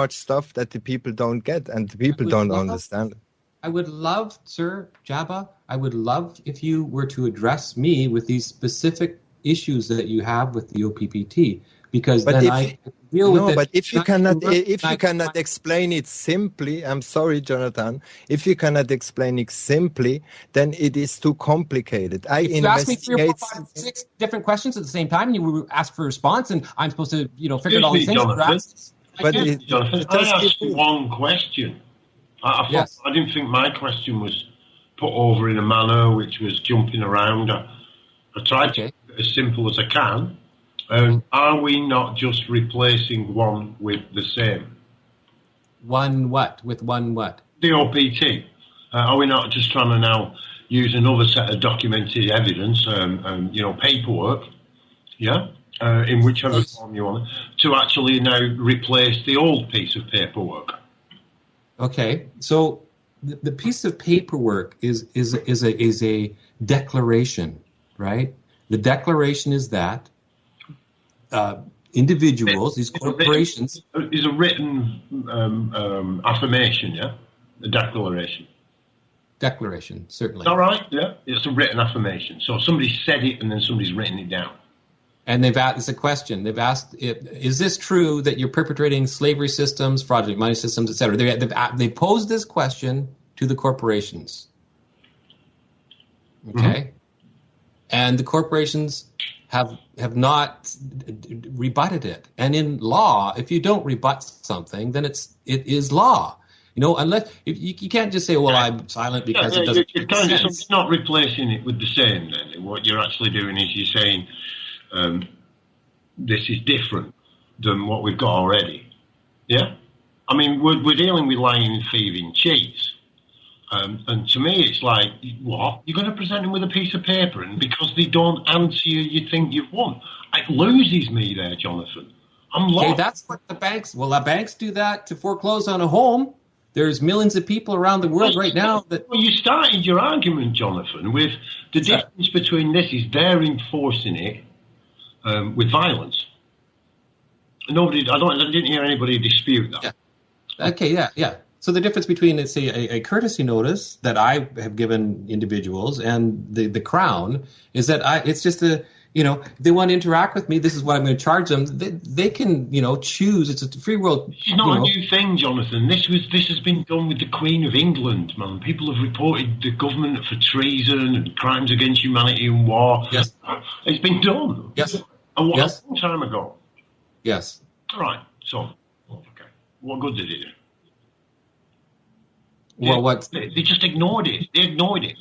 stuff that the people don't get and the people don't understand. I would love, Sir Jabba, I would love if you were to address me with these specific issues that you have with the OPPT, because but then I deal with it. But if you cannot explain it simply, I'm sorry, Jonathan. If you cannot explain it simply, then it is too complicated. You ask me 3 or 4, 5, 6 different questions at the same time, and you will ask for a response, and I'm supposed to, figure out all these things. Jonathan, I asked one question. I didn't think my question was put over in a manner which was jumping around. I tried to keep it as simple as I can. Are we not just replacing one with the same? One what? With one what? The OPT. Are we not just trying to now use another set of documented evidence, paperwork, in whichever form you want, to actually now replace the old piece of paperwork? Okay, so the piece of paperwork is a declaration, right? The declaration is that individuals, these corporations, is a written affirmation, yeah, a declaration. Declaration, certainly. All right, yeah, it's a written affirmation. So somebody said it, and then somebody's written it down. And they've asked, it's a question. They've asked, is this true that you're perpetrating slavery systems, fraudulent money systems, et cetera? They posed this question to the corporations. Okay? Mm-hmm. And the corporations have not rebutted it. And in law, if you don't rebut something, then it is law. Unless you can't just say, "Well, I'm silent because it doesn't make sense." It's not replacing it with the same. Then what you're actually doing is you're saying this is different than what we've got already. Yeah, I mean we're dealing with lying, thieving, cheats, and to me it's like, what? You're going to present them with a piece of paper, and because they don't answer you think you've won. It loses me there, Jonathan. I'm lost. Okay, that's what the banks. Well, the banks do that to foreclose on a home. There's millions of people around the world right now that... Well, you started your argument, Jonathan, with the difference between this is they're enforcing it with violence. I didn't hear anybody dispute that. Yeah. Okay, yeah. So the difference between, let's say, a courtesy notice that I have given individuals and the Crown is that it's just if they want to interact with me, this is what I'm going to charge them. They can, choose. It's a free world. It's not a new thing, Jonathan. This has been done with the Queen of England, man. People have reported the government for treason and crimes against humanity and war. Yes. It's been done. Yes. A long time ago. Yes. All right. So, okay. What good did it do? Well, They just ignored it. They ignored it.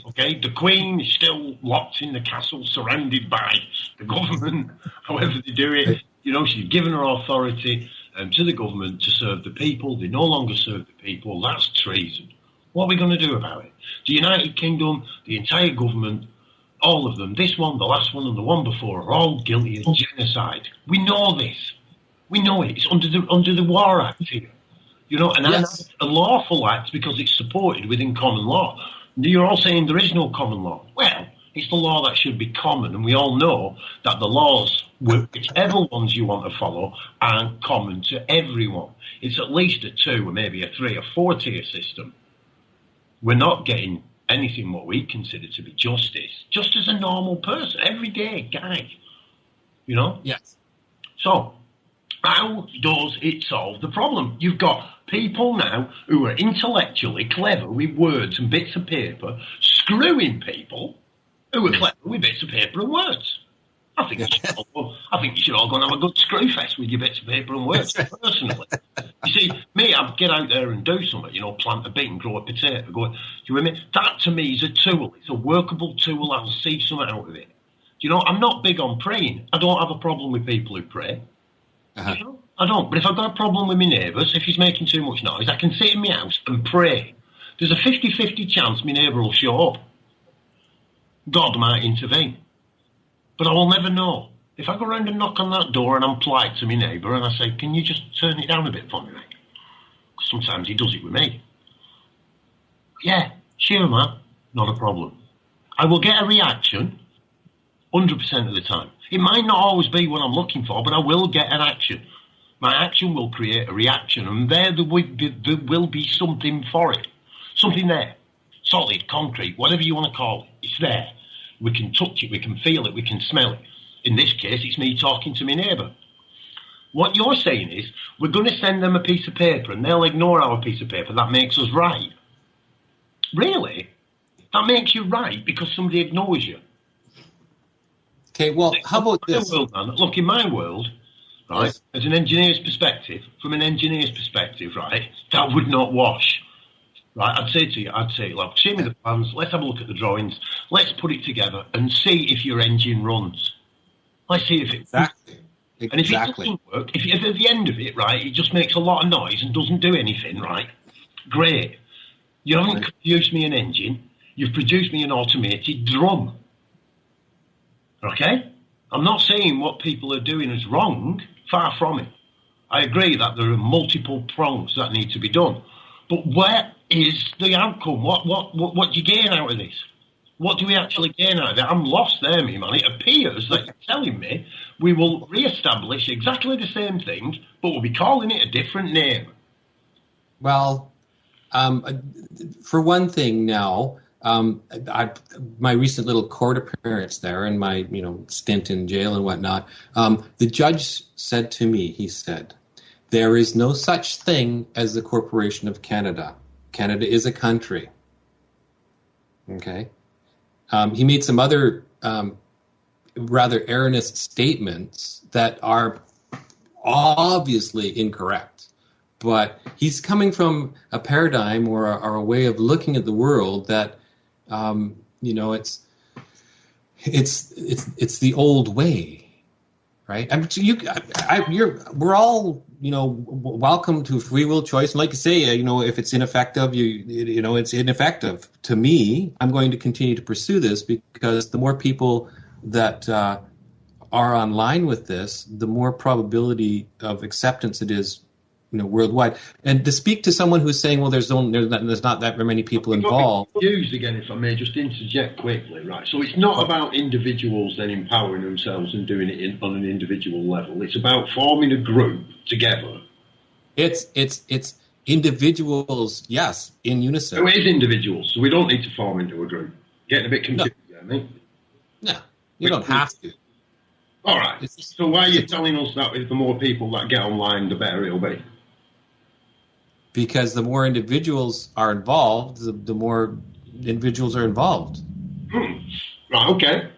Okay, the Queen is still locked in the castle, surrounded by the government. However they do it, she's given her authority to the government to serve the people. They no longer serve the people. That's treason. What are we going to do about it? The United Kingdom, the entire government, all of them, this one, the last one, and the one before, are all guilty of genocide. We know this. We know it. It's under the War Act here. That's a lawful act because it's supported within common law. You're all saying there is no common law. Well, it's the law that should be common, and we all know that the laws, whichever ones you want to follow, aren't common to everyone. It's at least a 2 or maybe a 3 or 4 tier system. We're not getting anything what we consider to be justice, just as a normal person, everyday guy. Yes. So, how does it solve the problem? You've got people now who are intellectually clever with words and bits of paper, screwing people who are clever with bits of paper and words. I think you should all go and have a good screw fest with your bits of paper and words, personally. You see, me, I'd get out there and do something, plant a bean, grow a potato, do you know what I mean? That to me is a tool. It's a workable tool. I'll see something out of it. I'm not big on praying. I don't have a problem with people who pray. Uh-huh. I don't. But if I've got a problem with my neighbours, if he's making too much noise, I can sit in my house and pray. There's a 50-50 chance my neighbour will show up. God might intervene. But I will never know. If I go around and knock on that door and I'm polite to my neighbour and I say, can you just turn it down a bit for me, mate? Because sometimes he does it with me. Yeah, sure, man. Not a problem. I will get a reaction 100% of the time. It might not always be what I'm looking for, but I will get an action. My action will create a reaction, and there will be something for it. Something there. Solid, concrete, whatever you want to call it. It's there. We can touch it, we can feel it, we can smell it. In this case, it's me talking to my neighbour. What you're saying is, we're going to send them a piece of paper, and they'll ignore our piece of paper. That makes us right. Really? That makes you right because somebody ignores you. Okay, well, how about this? Look, in my world, right, as an engineer's perspective, from an engineer's perspective, right, that would not wash. right, I'd say, look, show me the plans, let's have a look at the drawings, let's put it together and see if your engine runs. Let's see if it... Exactly. And if it doesn't work, if at the end of it, right, it just makes a lot of noise and doesn't do anything, right, great. You haven't produced me an engine, you've produced me an automated drum. Okay? I'm not saying what people are doing is wrong, far from it. I agree that there are multiple prongs that need to be done. But where is the outcome? What do you gain out of this? What do we actually gain out of it? I'm lost there, me man. It appears that you're telling me we will re-establish exactly the same thing, but we'll be calling it a different name. Well, for one thing now, my recent little court appearance there and my stint in jail and whatnot, the judge said to me, he said, there is no such thing as the Corporation of Canada. Canada is a country. Okay? He made some other rather erroneous statements that are obviously incorrect. But he's coming from a paradigm or a way of looking at the world that, it's the old way, right? We're all, welcome to free will choice. And like you say, if it's ineffective, it's ineffective. To me, I'm going to continue to pursue this because the more people that are online with this, the more probability of acceptance it is, worldwide. And to speak to someone who's saying, well, there's not that many people involved. Used again, if I may just interject quickly, right? So it's not about individuals then empowering themselves and doing it on an individual level. It's about forming a group together. It's individuals, yes, in unison. So it is individuals, so we don't need to form into a group. Getting a bit confused, No, you don't have to. All right. So why are you telling us that if the more people that get online, the better it'll be? Because the more individuals are involved, the more individuals are involved. Right, okay.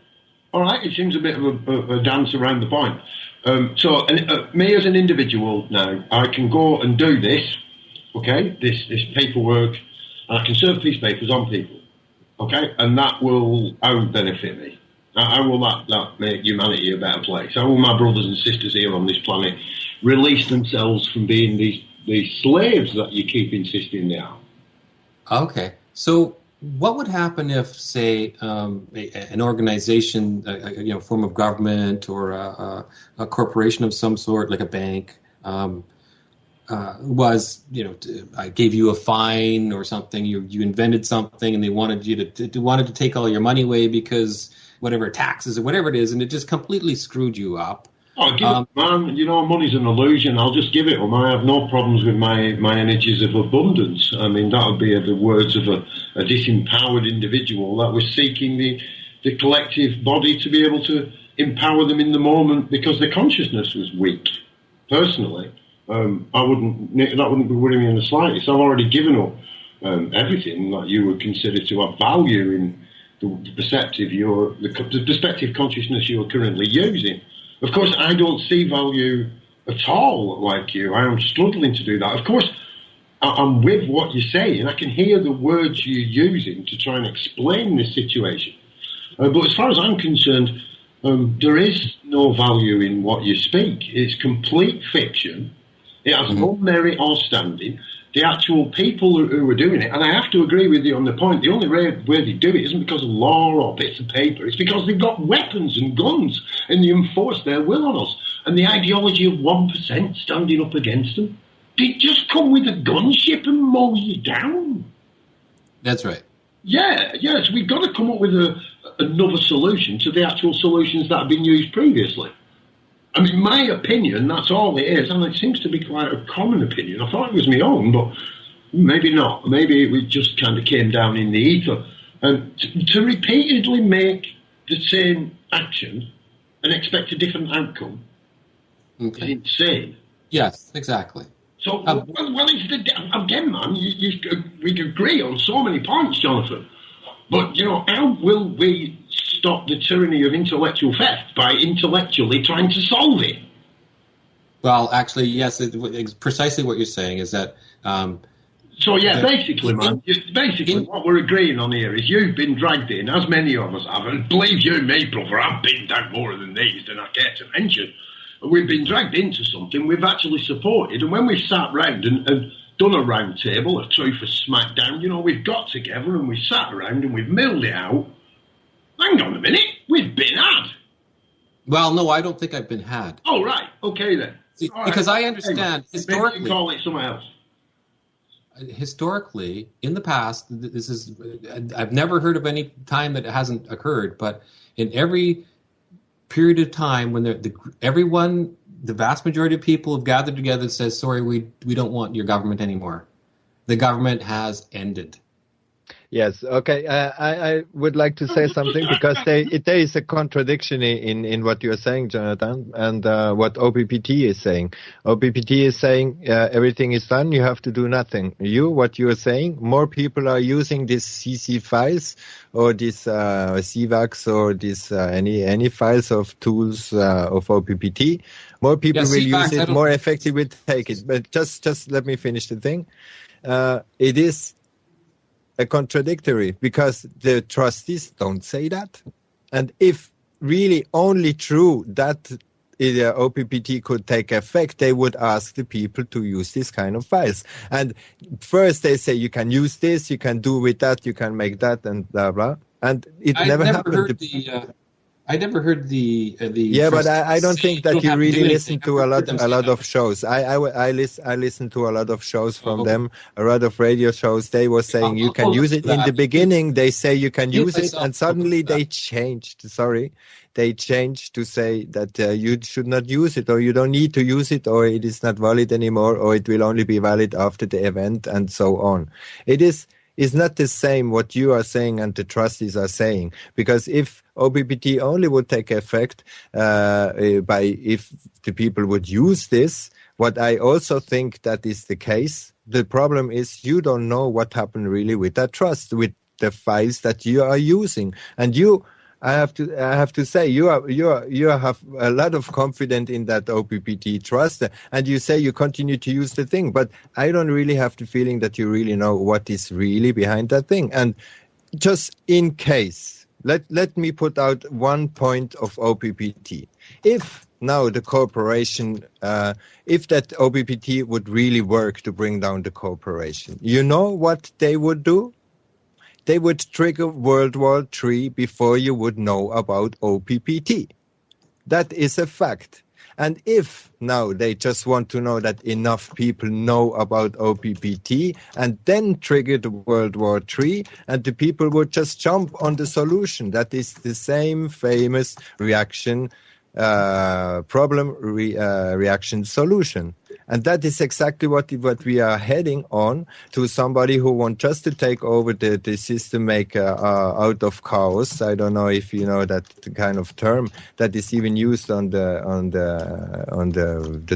All right, it seems a bit of a dance around the point. So me as an individual now, I can go and do this, okay, this paperwork, and I can serve these papers on people, okay, and that will benefit me. How will that make humanity a better place? How will my brothers and sisters here on this planet release themselves from being these slaves that you keep insisting they are? Okay. So what would happen if, say, an organization, a form of government or a corporation of some sort, like a bank, was, I gave you a fine or something, you invented something and they wanted you to take all your money away because whatever taxes or whatever it is, and it just completely screwed you up. Oh, give it, man. Money's an illusion. I'll just give it them. I have no problems with my energies of abundance. I mean, that would be the words of a disempowered individual that was seeking the collective body to be able to empower them in the moment because their consciousness was weak. Personally, that wouldn't be worrying me in the slightest. I've already given up everything that you would consider to have value in the perspective consciousness you're currently using. Of course, I don't see value at all like you. I am struggling to do that. Of course, I'm with what you say, and I can hear the words you're using to try and explain this situation. But as far as I'm concerned, there is no value in what you speak. It's complete fiction. It has no merit or standing. The actual people who are doing it, and I have to agree with you on the point, the only way they do it isn't because of law or bits of paper, it's because they've got weapons and guns and they enforce their will on us. And the ideology of 1% standing up against them, they just come with a gunship and mow you down. That's right. Yeah, so we've got to come up with another solution to the actual solutions that have been used previously. I mean, my opinion, that's all it is, and it seems to be quite a common opinion. I thought it was my own, but maybe not. Maybe it just kind of came down in the ether. And to repeatedly make the same action and expect a different outcome is insane. Yes, exactly. So, well, it's again, man, we can agree on so many points, Jonathan. But, how will we stop the tyranny of intellectual theft by intellectually trying to solve it? Well, actually, yes, it's precisely what you're saying is that So yeah, basically, man, what we're agreeing on here is you've been dragged in, as many of us have, and believe you me, brother, I've been down more than these than I care to mention. We've been dragged into something we've actually supported, and when we've sat round and done a round table, a Truth or Smackdown, you know, we've got together and we've sat around and we've milled it out. Hang on a minute, we've been had. Well, no, I don't think I've been had. Oh, right, okay then. See, because I understand historically. Maybe you call it something else. Historically, in the past, I've never heard of any time that it hasn't occurred, but in every period of time when the vast majority of people have gathered together and says, sorry, we don't want your government anymore. The government has ended. Yes. Okay. I would like to say something because there is a contradiction in what you are saying, Jonathan, and what OPPT is saying. OPPT is saying everything is done. You have to do nothing. What you are saying, more people are using these CC files or this CVAX or this any files of tools of OPPT. More people will use it. More effective will take it. But just let me finish the thing. It is a contradictory because the trustees don't say that, and if really only true that OPPT could take effect, they would ask the people to use this kind of files. And first they say you can use this, you can do with that, you can make that, and blah blah. And it never happened. I never heard the. Yeah, but I don't think that you really listen to a lot of shows. I listen to a lot of shows from them, a lot of radio shows. They were saying you can use it. In the beginning, they say you can use it, and suddenly they changed. They changed to say that you should not use it, or you don't need to use it, or it is not valid anymore, or it will only be valid after the event, and so on. It's not the same what you are saying and the trustees are saying, because if OPPT only would take effect if the people would use this, what I also think that is the case, the problem is you don't know what happened really with that trust, with the files that you are using, and I have to say you have a lot of confidence in that OPPT trust, and you say you continue to use the thing, but I don't really have the feeling that you really know what is really behind that thing. And just in case, let me put out one point of OPPT. If now the corporation, if that OPPT would really work to bring down the corporation, you know what they would do? They would trigger World War III before you would know about OPPT. That is a fact. And if now they just want to know that enough people know about OPPT and then trigger the World War III, and the people would just jump on the solution. That is the same famous reaction, reaction solution. And that is exactly what we are heading on, to somebody who wants just to take over the system maker out of chaos. I don't know if you know that kind of term that is even used on the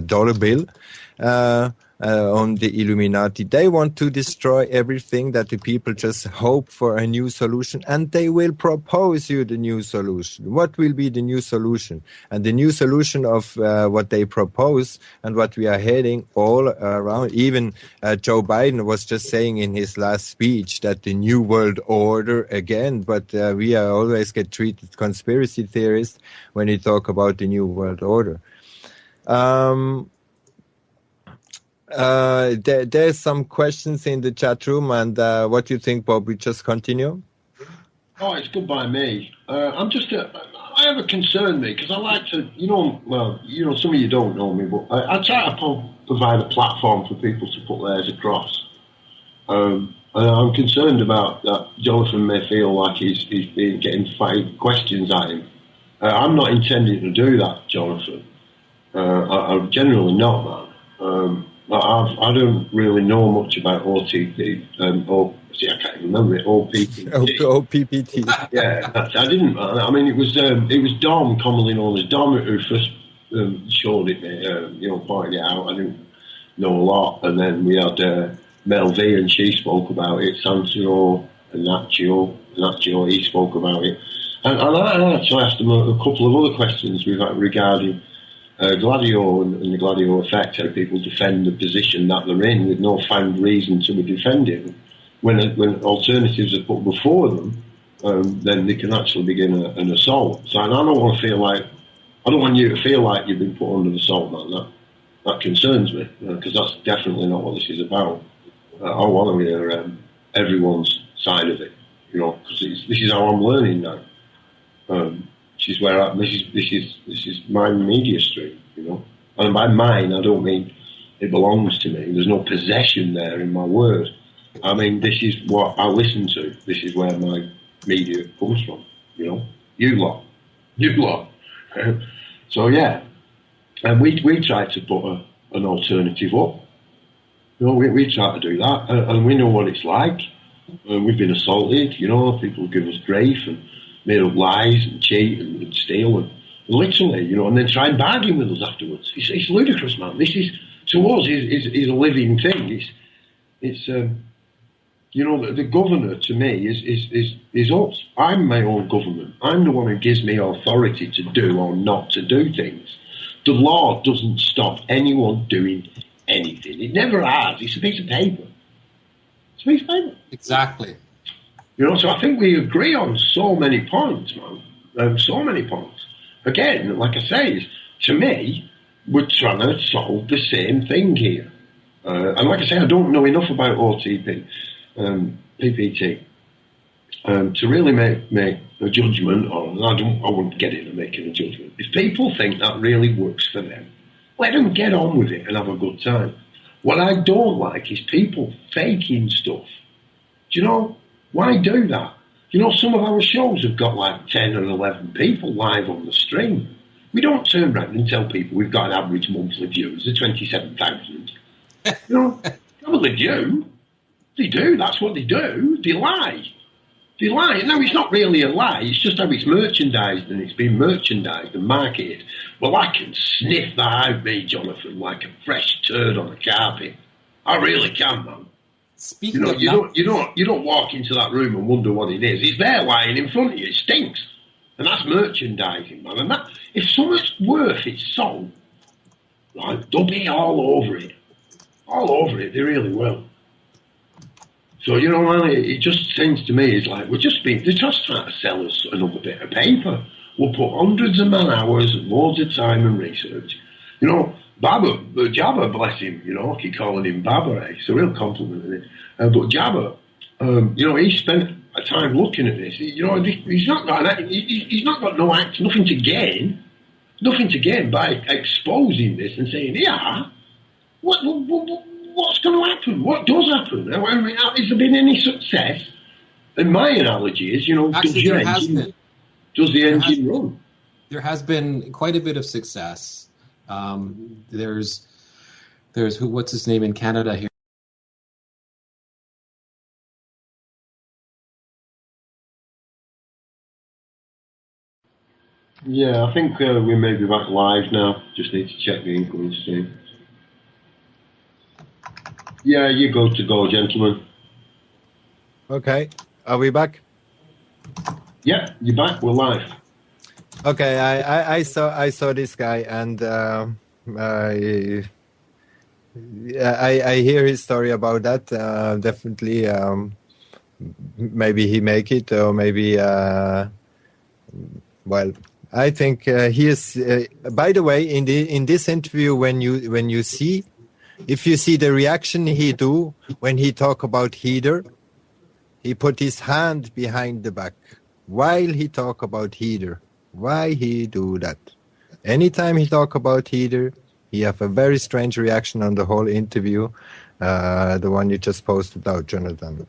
dollar bill. On the Illuminati. They want to destroy everything, that the people just hope for a new solution, and they will propose you the new solution. What will be the new solution? And the new solution of what they propose and what we are heading all around, even Joe Biden was just saying in his last speech that the new world order again, but we always get treated conspiracy theorists when we talk about the new world order. There's some questions in the chat room, and what do you think, Bob? We just continue? Oh, it's good by me. I have a concern, mate, because I like to, some of you don't know me, but I try to provide a platform for people to put theirs across. And I'm concerned about that. Jonathan may feel like he's getting five questions at him. I'm not intending to do that, Jonathan. I'm generally not, man. I don't really know much about OTP. I can't remember it. OPPT. OPPT. Yeah, I didn't, man. I mean, it was Dom, commonly known as Dom, who first showed it, pointed it out. I didn't know a lot, and then we had Mel V, and she spoke about it. Santoro and Nacho, he spoke about it, and I actually asked him a couple of other questions regarding Gladio and the Gladio effect, how people defend the position that they're in with no found reason to defend it. When alternatives are put before them, then they can actually begin an assault. So I don't want you to feel like you've been put under assault, man. That concerns me, because that's definitely not what this is about. I want to hear everyone's side of it, because this is how I'm learning now. This is where this is my media stream, And by mine, I don't mean it belongs to me. There's no possession there in my word. I mean, this is what I listen to. This is where my media comes from, You lot. So yeah, and we try to put an alternative up. We try to do that, and we know what it's like. We've been assaulted, people give us grief and made up lies and cheat and steal and literally, and then try and bargain with us afterwards. It's ludicrous, man. This is, to us, is a living thing. It's the governor to me is us. I'm my own government. I'm the one who gives me authority to do or not to do things. The law doesn't stop anyone doing anything. It never has. It's a piece of paper. It's a piece of paper. Exactly. So I think we agree on so many points, man. So many points. Again, like I say, to me, we're trying to solve the same thing here. And like I say, I don't know enough about PPT, to really make a judgment on. I wouldn't get into making a judgment. If people think that really works for them, let them get on with it and have a good time. What I don't like is people faking stuff. Why do that? Some of our shows have got like 10 or 11 people live on the stream. We don't turn around and tell people we've got an average monthly viewers of 27,000. Well, they do. They do. That's what they do. They lie. They lie. Now, it's not really a lie. It's just how it's merchandised, and it's been merchandised and marketed. Well, I can sniff that out, me, Jonathan, like a fresh turd on a carpet. I really can, man. Speaking of you don't walk into that room and wonder what it is. It's there lying in front of you. It stinks. And that's merchandising, man. And that, if something's worth its salt, right, they'll be all over it. All over it. They really will. So, man, it just seems to me it's like they're just trying to sell us another bit of paper. We'll put hundreds of man hours and loads of time and research. Jabba, bless him, I keep calling him Baba, it's a real compliment, isn't it? But Jabba, he spent a time looking at this. He's not got no act, nothing to gain by exposing this and saying, yeah, what's going to happen? What does happen? Has there been any success? And my analogy is, does the engine run? There has been quite a bit of success. There's what's his name in Canada here? Yeah, I think we may be back live now. Just need to check the incoming stream. Yeah, you go, gentlemen. Okay, are we back? Yeah, you're back. We're live. Okay, I saw this guy, and I hear his story about that. Definitely, maybe he make it, or maybe. Well, I think he is. By the way, in this interview, when you see, if you see the reaction he do when he talk about heater, he put his hand behind the back while he talk about heater. Why he do that? Anytime he talk about heater, he have a very strange reaction on the whole interview, the one you just posted out, Jonathan.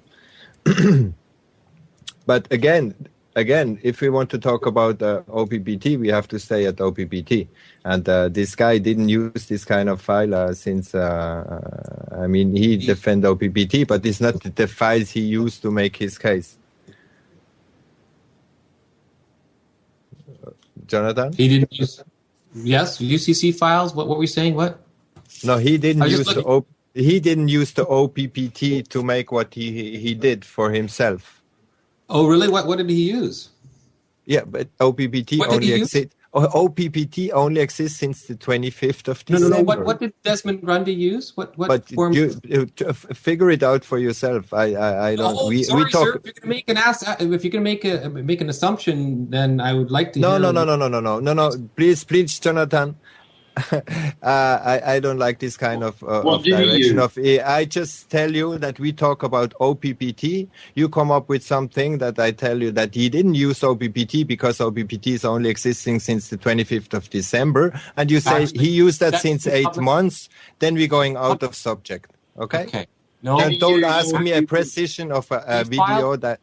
But again, if we want to talk about OPPT, we have to stay at OPPT. And this guy didn't use this kind of file since, he defend OPPT, but it's not the files he used to make his case. Jonathan? He didn't use, yes, UCC files. What were we saying? What? No, he didn't use the OPPT to make what he did for himself. Oh, really? What did he use? Yeah, but OPPT OPPT only exists since the 25th of December. No. What did Desmond Grundy use? What form? Figure it out for yourself. I don't. Oh, sorry, sir. If you're going to make an assumption, then I would like to. No. Please, Jonathan. I don't like this kind of direction of. I just tell you that we talk about OPPT. You come up with something that I tell you that he didn't use OPPT because OPPT is only existing since the 25th of December, and you say he used that since 8 months. Then we're going out of subject. Okay. No. And don't ask me a precision of a video that.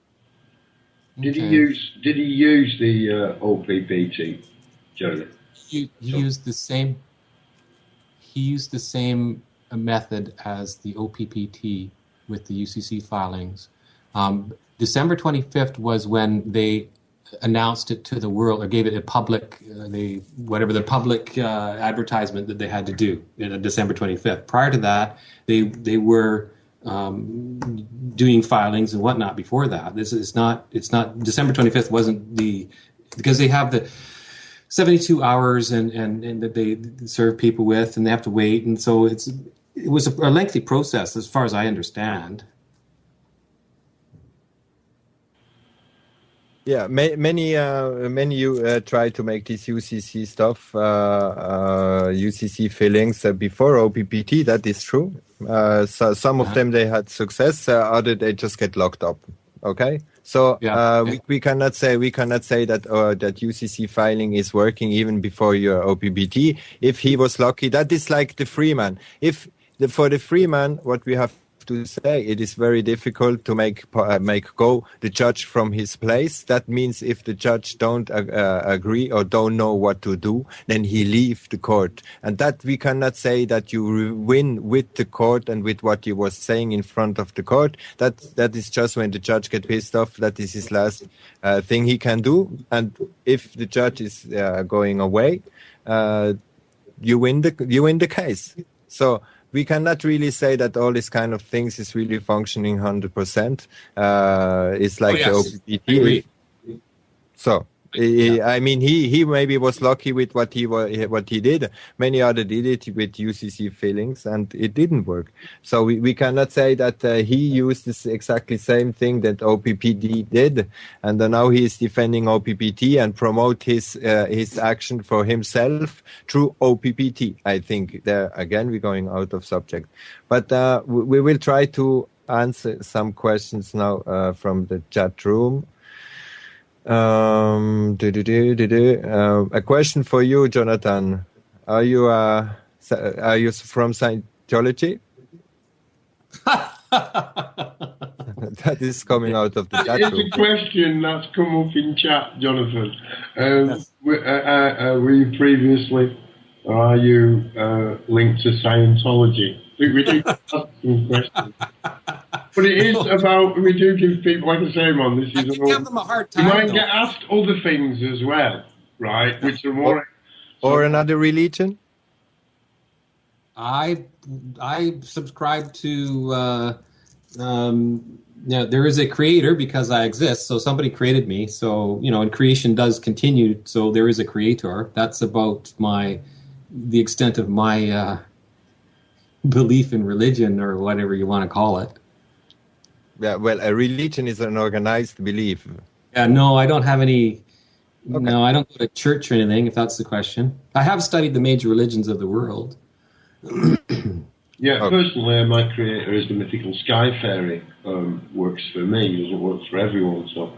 Did he use the OPPT, Jonah? He used the same. He used the same method as the OPPT with the UCC filings. December 25th was when they announced it to the world, or gave it a public, the public advertisement that they had to do on December 25th. Prior to that, they were doing filings and whatnot before that. It's not December 25th wasn't because they have the 72 hours and that they serve people with, and they have to wait, and so it was a lengthy process as far as I understand. Yeah, many try to make this UCC stuff, UCC fillings before OPPT. That is true. So some of them they had success, other they just get locked up. Okay. So we cannot say that that UCC filing is working even before your OPPT. If he was lucky, that is like the Freeman. For the Freeman, what we have to say, it is very difficult to make go the judge from his place. That means if the judge don't agree or don't know what to do, then he leave the court. And that we cannot say that you win with the court and with what he was saying in front of the court. That is just when the judge get pissed off. That is his last thing he can do. And if the judge is going away, you win the case. So we cannot really say that all these kind of things is really functioning 100%. It's like the OPPT. So, I mean, he maybe was lucky with what he did. Many other did it with UCC fillings, and it didn't work. So we cannot say that he used this exactly same thing that OPPT did, and now he is defending OPPT and promote his action for himself through OPPT. I think there again we're going out of subject, but we will try to answer some questions now from the chat room. A question for you, Jonathan. Are you from Scientology? That is coming out of the chat room. It's a question that's come up in chat, Jonathan. Yes. Were you previously, or are you linked to Scientology? We do ask some questions. But it is about, we do give people, like I say, man, this is give them a hard time. You might get asked other things as well, right? Which are more... Or another religion? I subscribe to, there is a creator because I exist, so somebody created me. So, and creation does continue, so there is a creator. That's about the extent of my belief in religion, or whatever you want to call it. Yeah, well, a religion is an organized belief. Yeah, no, I don't have any. Okay. No, I don't go to church or anything, if that's the question. I have studied the major religions of the world. Yeah, personally, my creator is the mythical sky fairy. Works for me, doesn't work for everyone. So,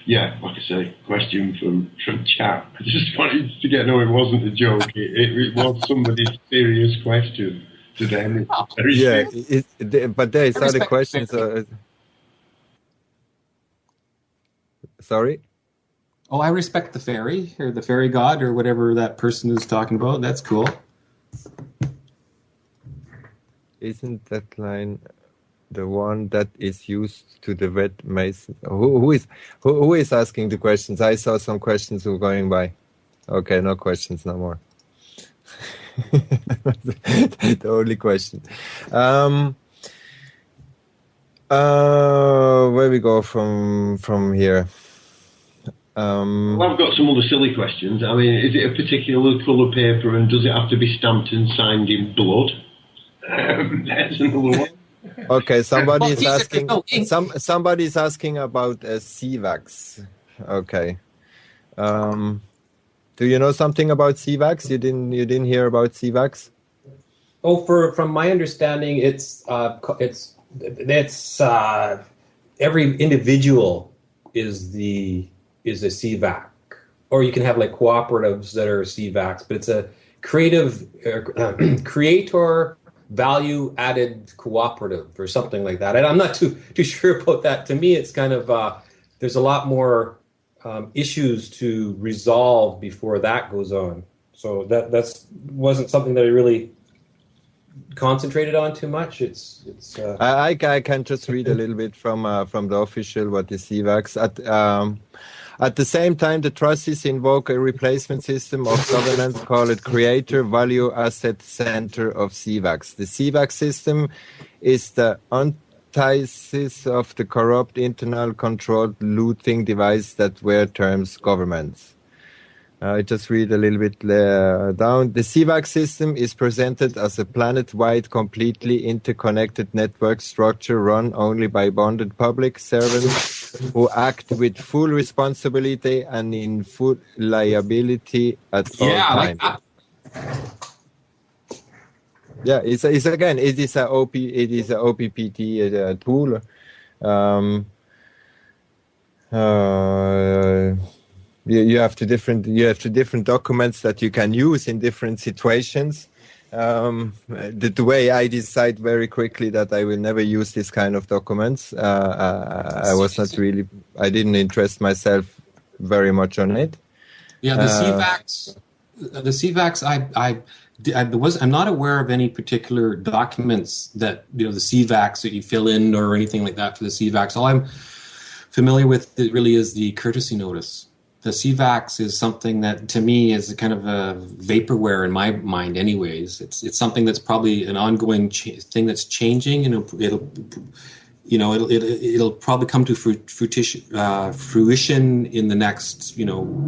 yeah, like I say, question from chat. I just wanted to get no, it wasn't a joke. It was somebody's serious question to them. Yeah, but there is other questions. Sorry? Oh, I respect the fairy, or the fairy god, or whatever that person is talking about. That's cool. Isn't that line the one that is used to the Wed Mason? Who is asking the questions? I saw some questions who were going by. Okay, no questions no more. The only question. Where we go from here? Well, I've got some other silly questions. I mean, is it a particular colour paper, and does it have to be stamped and signed in blood? That's another one. Okay, somebody's asking. Somebody's asking about CVAX. Okay. Do you know something about CVAX? You didn't hear about CVAX? Oh, from my understanding, it's every individual is a CVAC, or you can have like cooperatives that are CVACs, but it's a creator value added cooperative or something like that. And I'm not too sure about that. To me, it's kind of there's a lot more issues to resolve before that goes on. So that's wasn't something that I really concentrated on too much. I can just read a little bit from the official what is CVAX. At the same time, the trustees invoke a replacement system of governance called Creator Value Asset Center of CVAX. The CVAX system is the antithesis of the corrupt, internal controlled looting device that were terms governments. I just read a little bit down. The CVAX system is presented as a planet-wide, completely interconnected network structure run only by bonded public servants who act with full responsibility and in full liability at all times. Like yeah, it is a OPPT tool. You have two different documents that you can use in different situations. The way I decide very quickly that I will never use this kind of documents. I didn't interest myself very much on it. Yeah, the CVAX. I'm not aware of any particular documents that the CVAX that you fill in or anything like that for the CVAX. All I'm familiar with really is the courtesy notice. The CVAX is something that, to me, is a kind of a vaporware in my mind. Anyways, it's something that's probably an ongoing thing that's changing, and it'll probably come to fruition in the next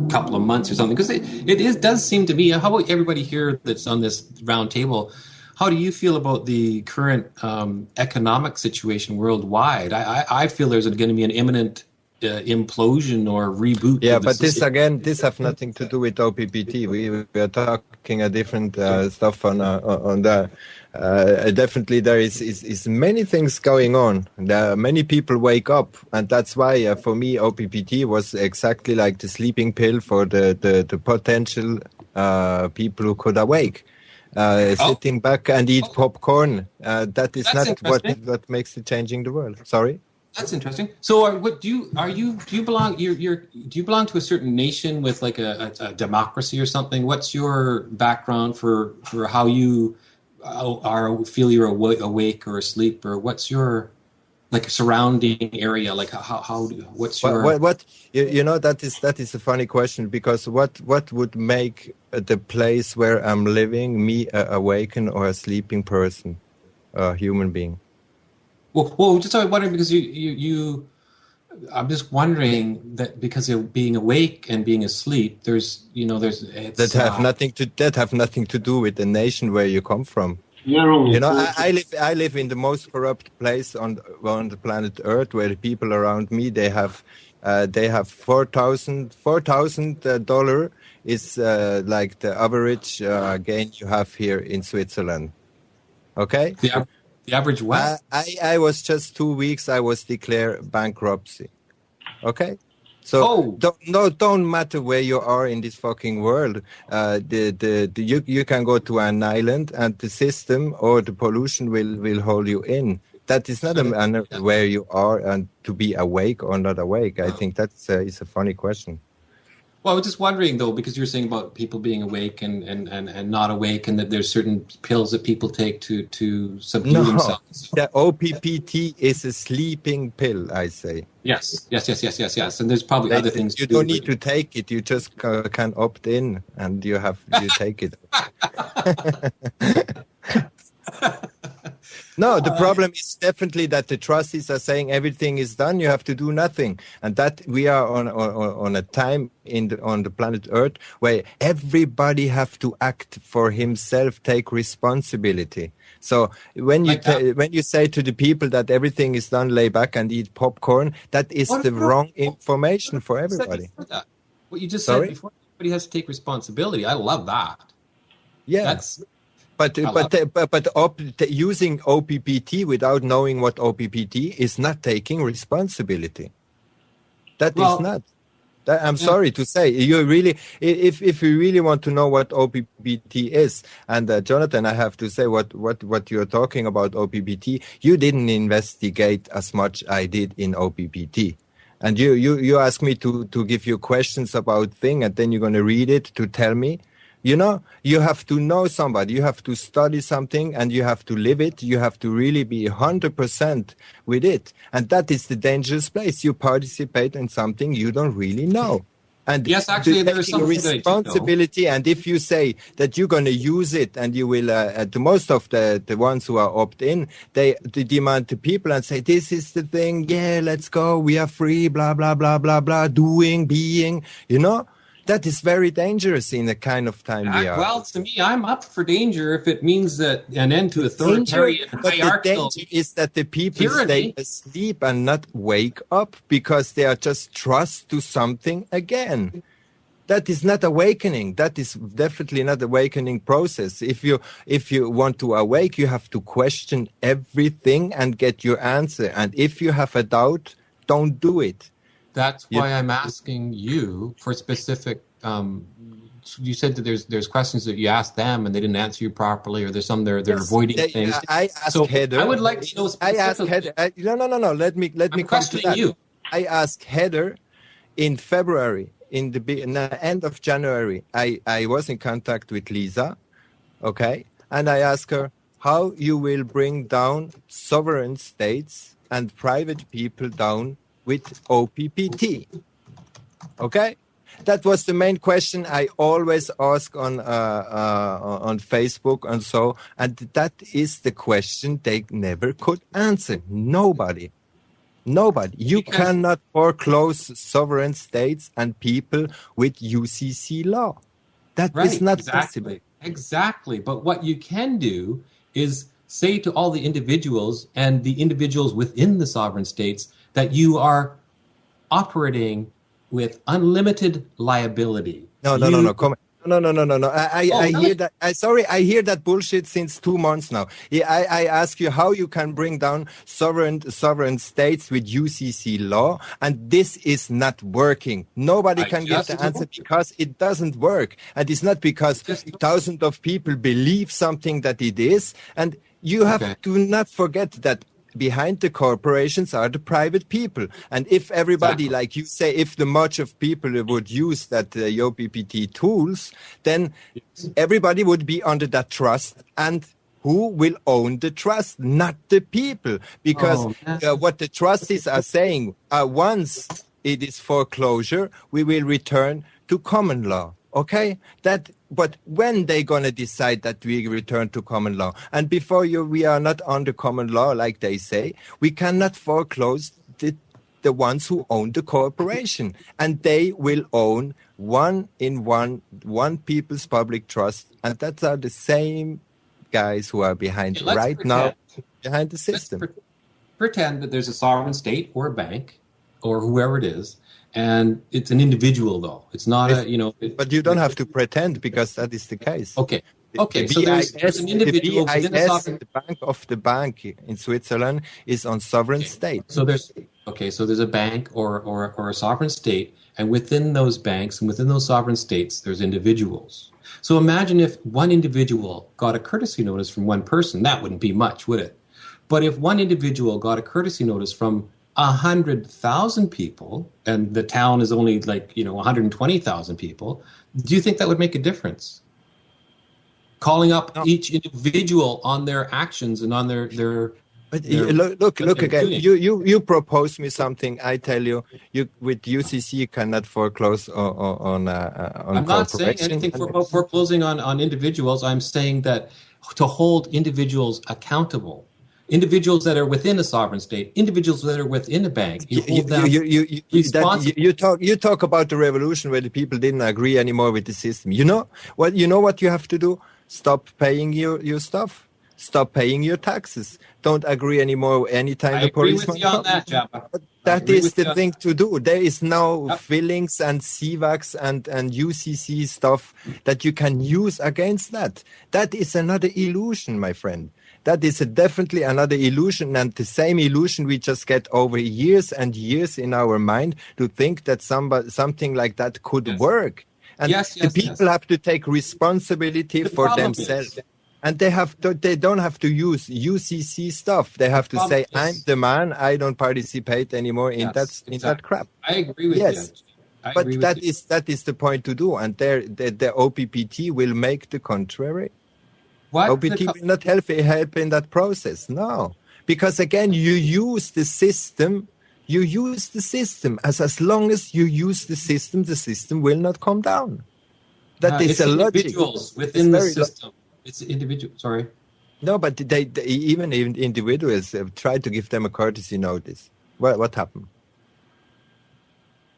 couple of months or something. Because it does seem to me. How about everybody here that's on this round table? How do you feel about the current economic situation worldwide? I feel there's going to be an imminent implosion or reboot. Yeah, but this have nothing to do with OPPT. We are talking a different stuff on that. Definitely, there is many things going on. Many people wake up, and that's why for me OPPT was exactly like the sleeping pill for the potential people who could awake. Sitting back and eat popcorn. That's not what makes it changing the world. Sorry. That's interesting. So, do you belong? Do you belong to a certain nation with like a democracy or something? What's your background for how you feel you're awake or asleep, or what's your like surrounding area? Like what's your that is a funny question, because what would make the place where I'm living me awaken or a sleeping person, a human being? Well, just wondering because I'm just wondering that because of being awake and being asleep, that have nothing to do with the nation where you come from. I live in the most corrupt place on the planet Earth, where the people around me they have $4,000 is like the average gain you have here in Switzerland. Okay. The average what? I was just 2 weeks. I was declared bankruptcy. Okay, so don't matter where you are in this fucking world. You can go to an island, and the system or the pollution will hold you in. That is not a matter where you are and to be awake or not awake. I think that's is a funny question. Well, I was just wondering, though, because you're saying about people being awake and not awake, and that there's certain pills that people take to subdue themselves. The OPPT is a sleeping pill, I say. Yes. And there's probably other things. You don't need to take it. You just can opt in, and you take it. No, the problem is definitely that the trustees are saying everything is done, you have to do nothing. And that we are on a time on the planet Earth where everybody have to act for himself, take responsibility. So when you say to the people that everything is done, lay back and eat popcorn, that is the wrong information for everybody. What you just said before, everybody has to take responsibility. I love that. Yeah. But using OPPT without knowing what OPPT is not taking responsibility. That is not. I'm sorry to say, you really, if you really want to know what OPPT is, and Jonathan, I have to say what you're talking about OPPT, you didn't investigate as much I did in OPPT. And you asked me to give you questions about thing, and then you're going to read it to tell me. You know, you have to know somebody, you have to study something, and you have to live it. You have to really be 100% with it. And that is the dangerous place. You participate in something you don't really know. And yes, actually, there is something responsibility. And if you say that you're going to use it, and you will, most of the ones who are opt-in, they demand to people and say, this is the thing, yeah, let's go, we are free, blah, blah, blah, blah, blah, doing, being, you know. That is very dangerous in the kind of time we are. Well, to me, I'm up for danger if it means that an end to authoritarian hierarchical the danger is that the people stay asleep and not wake up because they are just trust to something again. That is not awakening. That is definitely not awakening process. If you want to awake, you have to question everything and get your answer. And if you have a doubt, don't do it. That's why I'm asking you for specific. You said that there's questions that you asked them and they didn't answer you properly, or there's some they're avoiding things. I asked Heather. I would like to know. I asked Heather. No. Let me come to that. You. I asked Heather in February, in the end of January. I was in contact with Lisa, okay, and I asked her how you will bring down sovereign states and private people down with OPPT. Okay, that was the main question I always ask on Facebook and so, and that is the question they never could answer. Nobody. You cannot foreclose sovereign states and people with UCC law. That is not possible. Exactly. But what you can do is say to all the individuals and the individuals within the sovereign states that you are operating with unlimited liability. No. Come on. No. I hear that. I hear that bullshit since 2 months now. I ask you how you can bring down sovereign states with UCC law, and this is not working. Nobody can give the answer because it doesn't work, and it's not because thousands of people believe something that it is. And you have to not forget that behind the corporations are the private people. And if everybody, like you say, if the much of people would use that OPPT tools, then everybody would be under that trust. And who will own the trust? Not the people. Because what the trustees are saying, once it is foreclosure, we will return to common law. Okay, but when they gonna decide that we return to common law? And before we are not under common law, like they say, we cannot foreclose the ones who own the corporation, and they will own one people's public trust, and that are the same guys who are behind behind the system. Let's pretend that there's a sovereign state or a bank or whoever it is. And it's an individual, though. It's not but you don't have to pretend because that is the case. Okay. So there's an individual within a sovereign. The bank in Switzerland is on sovereign state. So there's a bank or a sovereign state, and within those banks and within those sovereign states, there's individuals. So imagine if one individual got a courtesy notice from one person. That wouldn't be much, would it? But if one individual got a courtesy notice from 100,000 people, and the town is only 120,000 people, do you think that would make a difference? Calling up each individual on their actions and on their look again. You propose me something. I tell you with UCC you cannot foreclose on I'm not saying anything about foreclosing on individuals. I'm saying that to hold individuals accountable. individuals that are within a sovereign state, individuals that are within a bank. You hold them responsible. You talk about the revolution where the people didn't agree anymore with the system. You know what you have to do? Stop paying your stuff. Stop paying your taxes. Don't agree anymore anytime the policeman comes. I agree with you on that, Jabba. That is the thing to do. There is no fillings and CVAX and UCC stuff that you can use against that. That is another illusion, my friend. That is definitely another illusion, and the same illusion we just get over years and years in our mind to think that something like that could work. And the people have to take responsibility for themselves. And they don't have to use UCC stuff. They have to say, I'm the man. I don't participate anymore in that crap. I agree with you. But that is the point to do. And the OPPT will make the contrary. OPPT will not help in that process. No. Because again, you use the system. You use the system. As long as you use the system will not come down. That is a logic. Individuals within the system. It's individual. Sorry. No, but they even individuals have tried to give them a courtesy notice. What happened?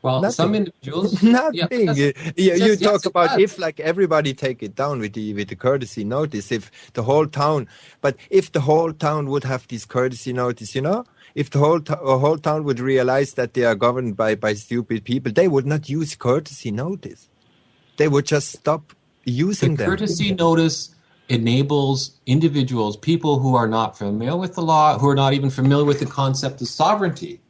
Well, some individuals. Nothing. You talk about if like everybody take it down with the courtesy notice. If the whole town would have this courtesy notice, if the whole town would realize that they are governed by stupid people, they would not use courtesy notice. They would just stop using them. Courtesy notice enables individuals, people who are not familiar with the law, who are not even familiar with the concept of sovereignty.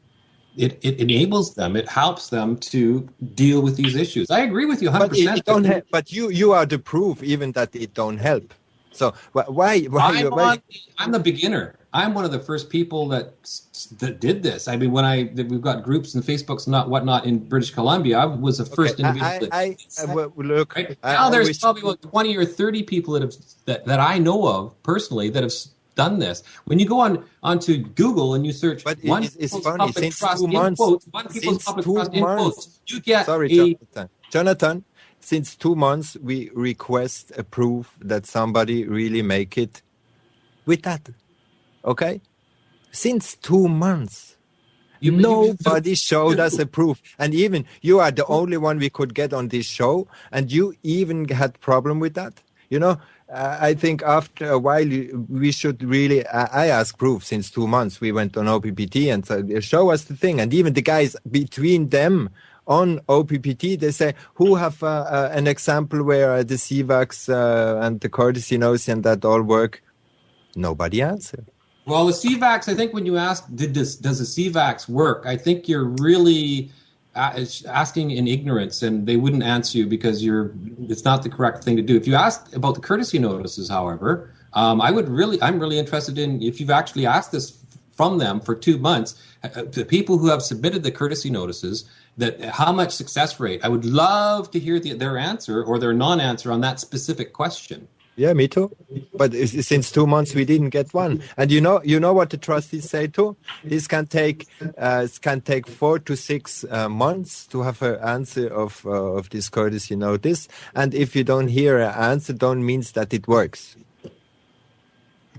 It enables them, it helps them to deal with these issues. I agree with you 100%. But you are the proof even that it don't help. So why I'm the beginner. I'm one of the first people that did this. I mean, we've got groups and Facebooks and whatnot in British Columbia. I was the first individual. Now there's probably about 20 or 30 people that I know of personally that have done this. When you go onto Google and you search you get Jonathan, since 2 months we request a proof that somebody really make it with that. Okay? Since 2 months. Nobody showed us a proof. And even you are the only one we could get on this show, and you even had problem with that. I think after a while we should really. I asked proof since 2 months. We went on OPPT and said, show us the thing. And even the guys between them on OPPT, they say, who have an example where the CVAX and the courtesy notice and that all work? Nobody answered. Well, the CVAX, I think when you ask, does the CVAX work? I think you're really asking in ignorance, and they wouldn't answer you because it's not the correct thing to do. If you ask about the courtesy notices, however, I'm really interested in if you've actually asked this from them for 2 months, the people who have submitted the courtesy notices, that how much success rate. I would love to hear their answer or their non-answer on that specific question. Yeah, me too. But since 2 months we didn't get one. And you know what the trustees say too? This can take 4 to 6 months to have an answer of this courtesy notice. And if you don't hear an answer, don't means that it works.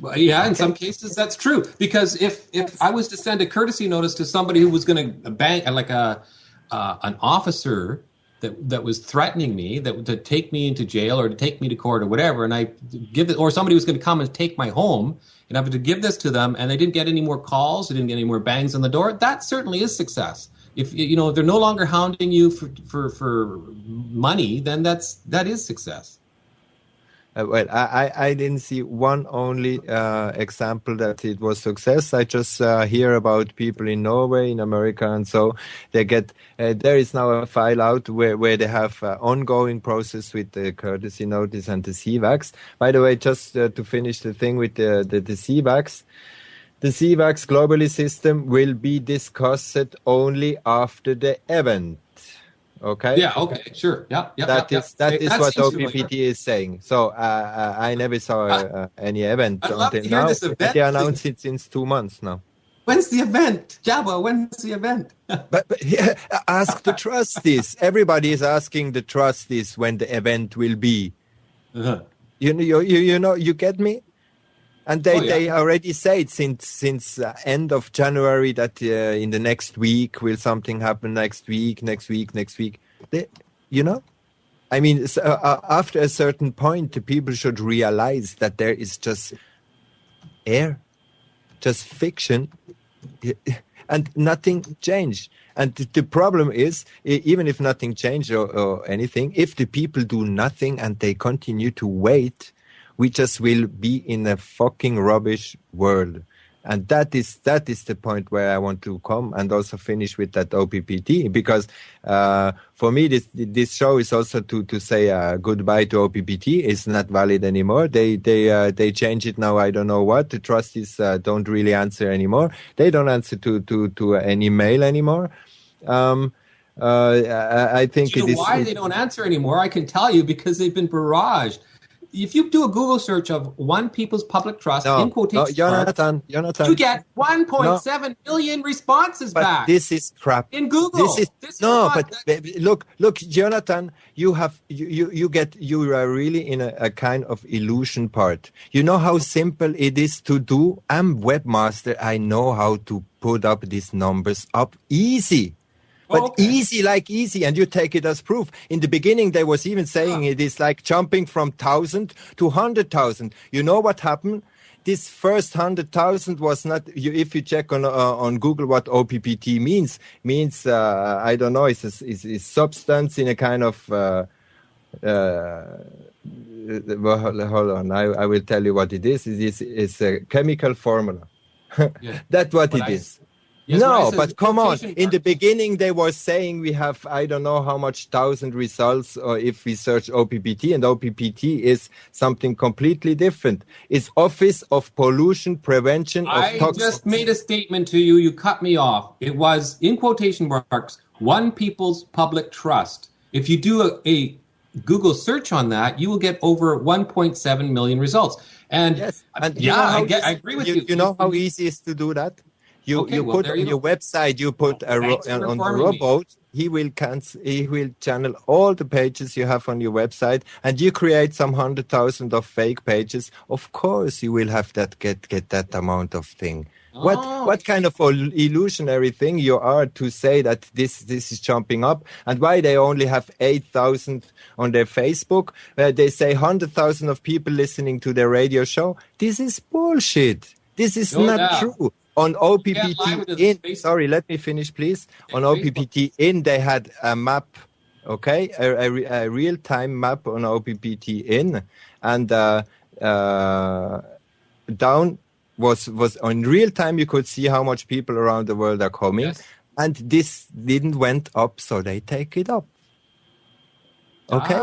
Well, yeah, in some cases that's true. Because if I was to send a courtesy notice to somebody who was going to bank like an officer that was threatening me, to take me into jail or to take me to court or whatever, and I give it, or somebody was going to come and take my home, and I have to give this to them, and they didn't get any more calls, they didn't get any more bangs on the door. That certainly is success. If they're no longer hounding you for money, then that is success. Well, I didn't see one only example that it was success. I just hear about people in Norway, in America, and so they get. There is now a file out where they have ongoing process with the courtesy notice and the CVAX. By the way, just to finish the thing with the CVAX, the CVAX globally system will be discussed only after the event. Okay. Yeah. Okay. Sure. Yeah. That is what OPPT is saying. So I never saw any event until now. They announced it since 2 months now. When's the event, Jabba? When's the event? but yeah, ask the trustees. Everybody is asking the trustees when the event will be. Uh-huh. You get me? And they already said since end of January that in the next week will something happen next week. I mean, after a certain point, the people should realize that there is just air, just fiction, and nothing changed. And the problem is, even if nothing changed or anything, if the people do nothing and they continue to wait, we just will be in a fucking rubbish world. And that is the point where I want to come and also finish with that OPPT, because for me this show is also to say goodbye to OPPT. It's not valid anymore. They change it now. I don't know what. The trustees don't really answer anymore. They don't answer to any mail anymore. I think you know why they don't answer anymore? I can tell you, because they've been barraged. If you do a Google search of One People's Public Trust, in quotation Jonathan, you get 1.7 million responses back. This is crap. In Google. Look, Jonathan, you are really in a kind of illusion part. You know how simple it is to do? I'm webmaster. I know how to put up these numbers up easy. But easy, and you take it as proof. In the beginning, they was even saying it is like jumping from 1,000 to 100,000. You know what happened? This first 100,000 was not. If you check on Google what OPPT means I don't know. It's substance in a kind of. Hold on, I will tell you what it is. It's a chemical formula. That's what it is. Yes, no, but come on. In the beginning, they were saying we have, I don't know how much 1,000 results, or if we search OPPT, and OPPT is something completely different. It's Office of Pollution Prevention of Toxins. I just made a statement to you. You cut me off. It was, in quotation marks, One People's Public Trust. If you do a Google search on that, you will get over 1.7 million results. And yes, and I agree with you. You know how easy it is to do that? You put on your website, you put on the robot, he will channel all the pages you have on your website, and you create some 100,000 of fake pages. Of course, you will have that get that amount of thing. What kind of illusionary thing you are to say that this is jumping up, and why they only have 8,000 on their Facebook? They say 100,000 of people listening to their radio show. This is bullshit. This is not true. On OPPT in, sorry, let me finish, please. On OPPT in, they had a map, okay, a real-time map on OPPT in, and down was on real time. You could see how much people around the world are coming, and this didn't went up, so they take it up. Okay,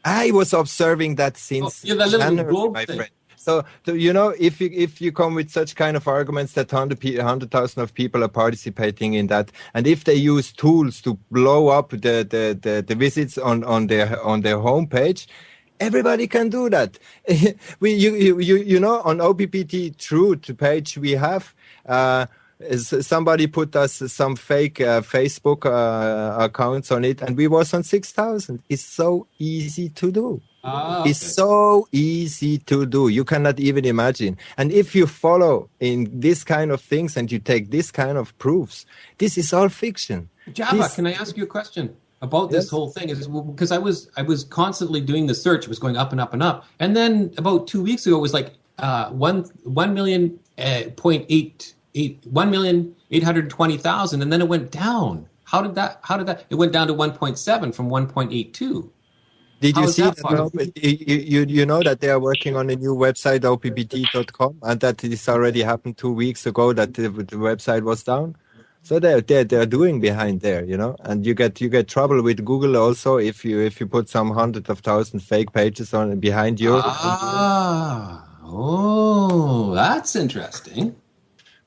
I was observing that since January, my friend. So, if you come with such kind of arguments that 100,000 of people are participating in that, and if they use tools to blow up the visits on their homepage, everybody can do that. On OPPT Truth page we have. Somebody put us some fake Facebook accounts on it, and we was on 6,000. It's so easy to do. It's so easy to do. You cannot even imagine. And if you follow in this kind of things and you take this kind of proofs, this is all fiction. Java, can I ask you a question about this whole thing? Because I was constantly doing the search. It was going up and up and up. And then about 2 weeks ago, it was like 1,820,000, and then it went down. How did that? It went down to 1.7 from 1.82. Did you see that? You know that they are working on a new website, OPPT.com, and that this already happened 2 weeks ago that the website was down. So they're doing behind there, and you get trouble with Google also if you put some 100,000 fake pages on behind you. That's interesting.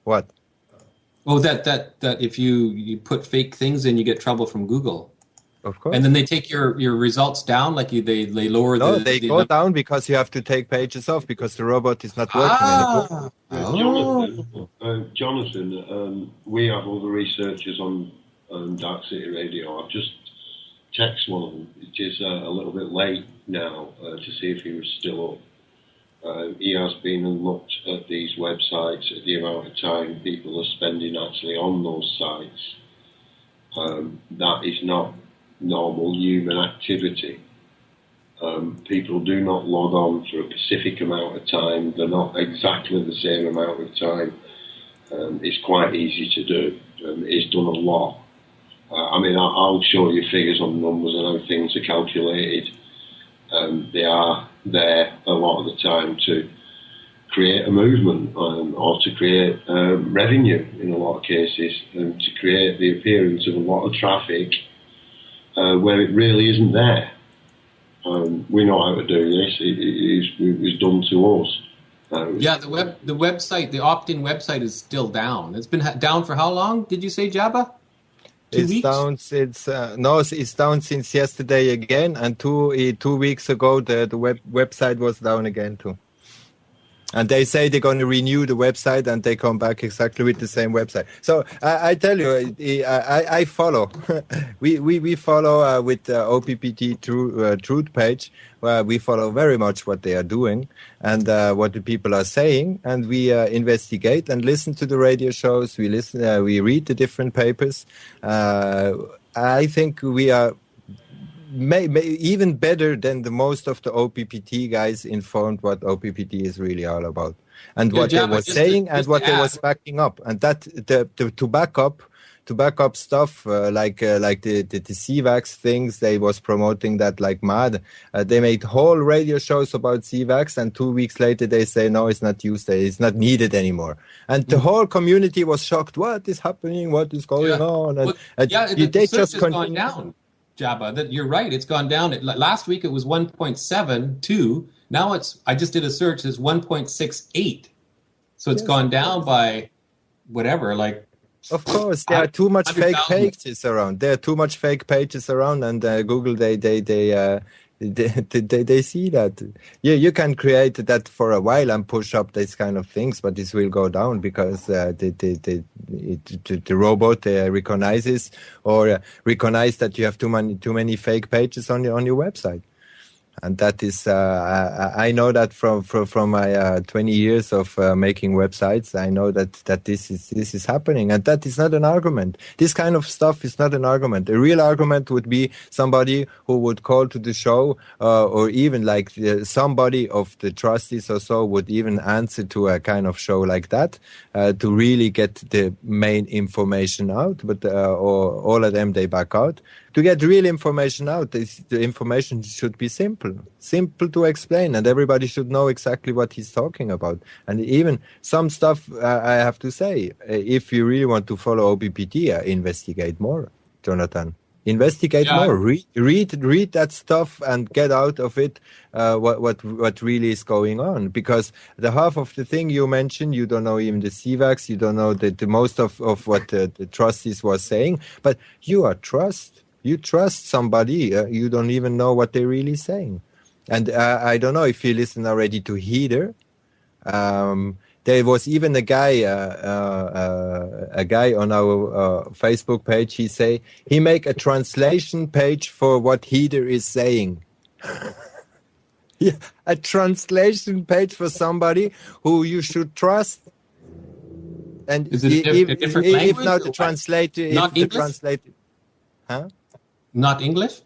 What? Oh, that if you put fake things in, you get trouble from Google. Of course. And then they take your results down, like they lower the... No, they go down because you have to take pages off because the robot is not working anymore. Jonathan, we have other researchers on Darkcity Radio. I've just texted one of them, which is a little bit late now, to see if he was still up. He has been and looked at these websites, at the amount of time people are spending actually on those sites. That is not normal human activity. People do not log on for a specific amount of time. They're not exactly the same amount of time. It's quite easy to do. It's done a lot. I'll show you figures on numbers and how things are calculated. They are there a lot of the time to create a movement or to create revenue in a lot of cases, and to create the appearance of a lot of traffic where it really isn't there. We know how to do this. It was done to us. The website, the opt-in website is still down. It's been down for how long, did you say, Jabba? 2 weeks? Down. It's down since yesterday again, and 2 weeks ago the website was down again too. And they say they're going to renew the website, and they come back exactly with the same website. So I tell you, I follow. we follow with the OPPT Truth page. We follow very much what they are doing and what the people are saying, and we investigate and listen to the radio shows. We listen. We read the different papers. I think we are. Even better than the most of the OPPT guys informed what OPPT is really all about, and what they were saying and what they was backing up, and that to back up stuff like the CVAX things. They was promoting that like mad. They made whole radio shows about CVAX, and 2 weeks later they say no, it's not used, it's not needed anymore, and the whole community was shocked. What is happening? What is going on? And they just gone down. Jabba, that you're right. It's gone down. Last week it was 1.72. Now I just did a search. It's 1.68. So it's gone down by whatever. Of course, there are too much fake pages around. And Google they see that. Yeah, you can create that for a while and push up these kind of things, but this will go down because the robot recognizes that you have too many fake pages on your website. And that is, I know that from my 20 years of making websites. I know that this is happening, and that is not an argument. This kind of stuff is not an argument. A real argument would be somebody who would call to the show, or even like somebody of the trustees or so would even answer to a kind of show like that to really get the main information out. But or all of them they back out. To get real information out, the information should be simple to explain, and everybody should know exactly what he's talking about. And even some stuff, I have to say, if you really want to follow OPPT, investigate more, Jonathan. Investigate more. Read that stuff and get out of it what really is going on. Because the half of the thing you mentioned, you don't know even the CVAX, you don't know the most of what the trustees was saying, but you are trust. You trust somebody, you don't even know what they're really saying. And I don't know if you listen already to Heather. There was even a guy on our Facebook page. He make a translation page for what Heather is saying. Yeah, a translation page for somebody who you should trust. And is it a different language? If not the translator, huh? Not English?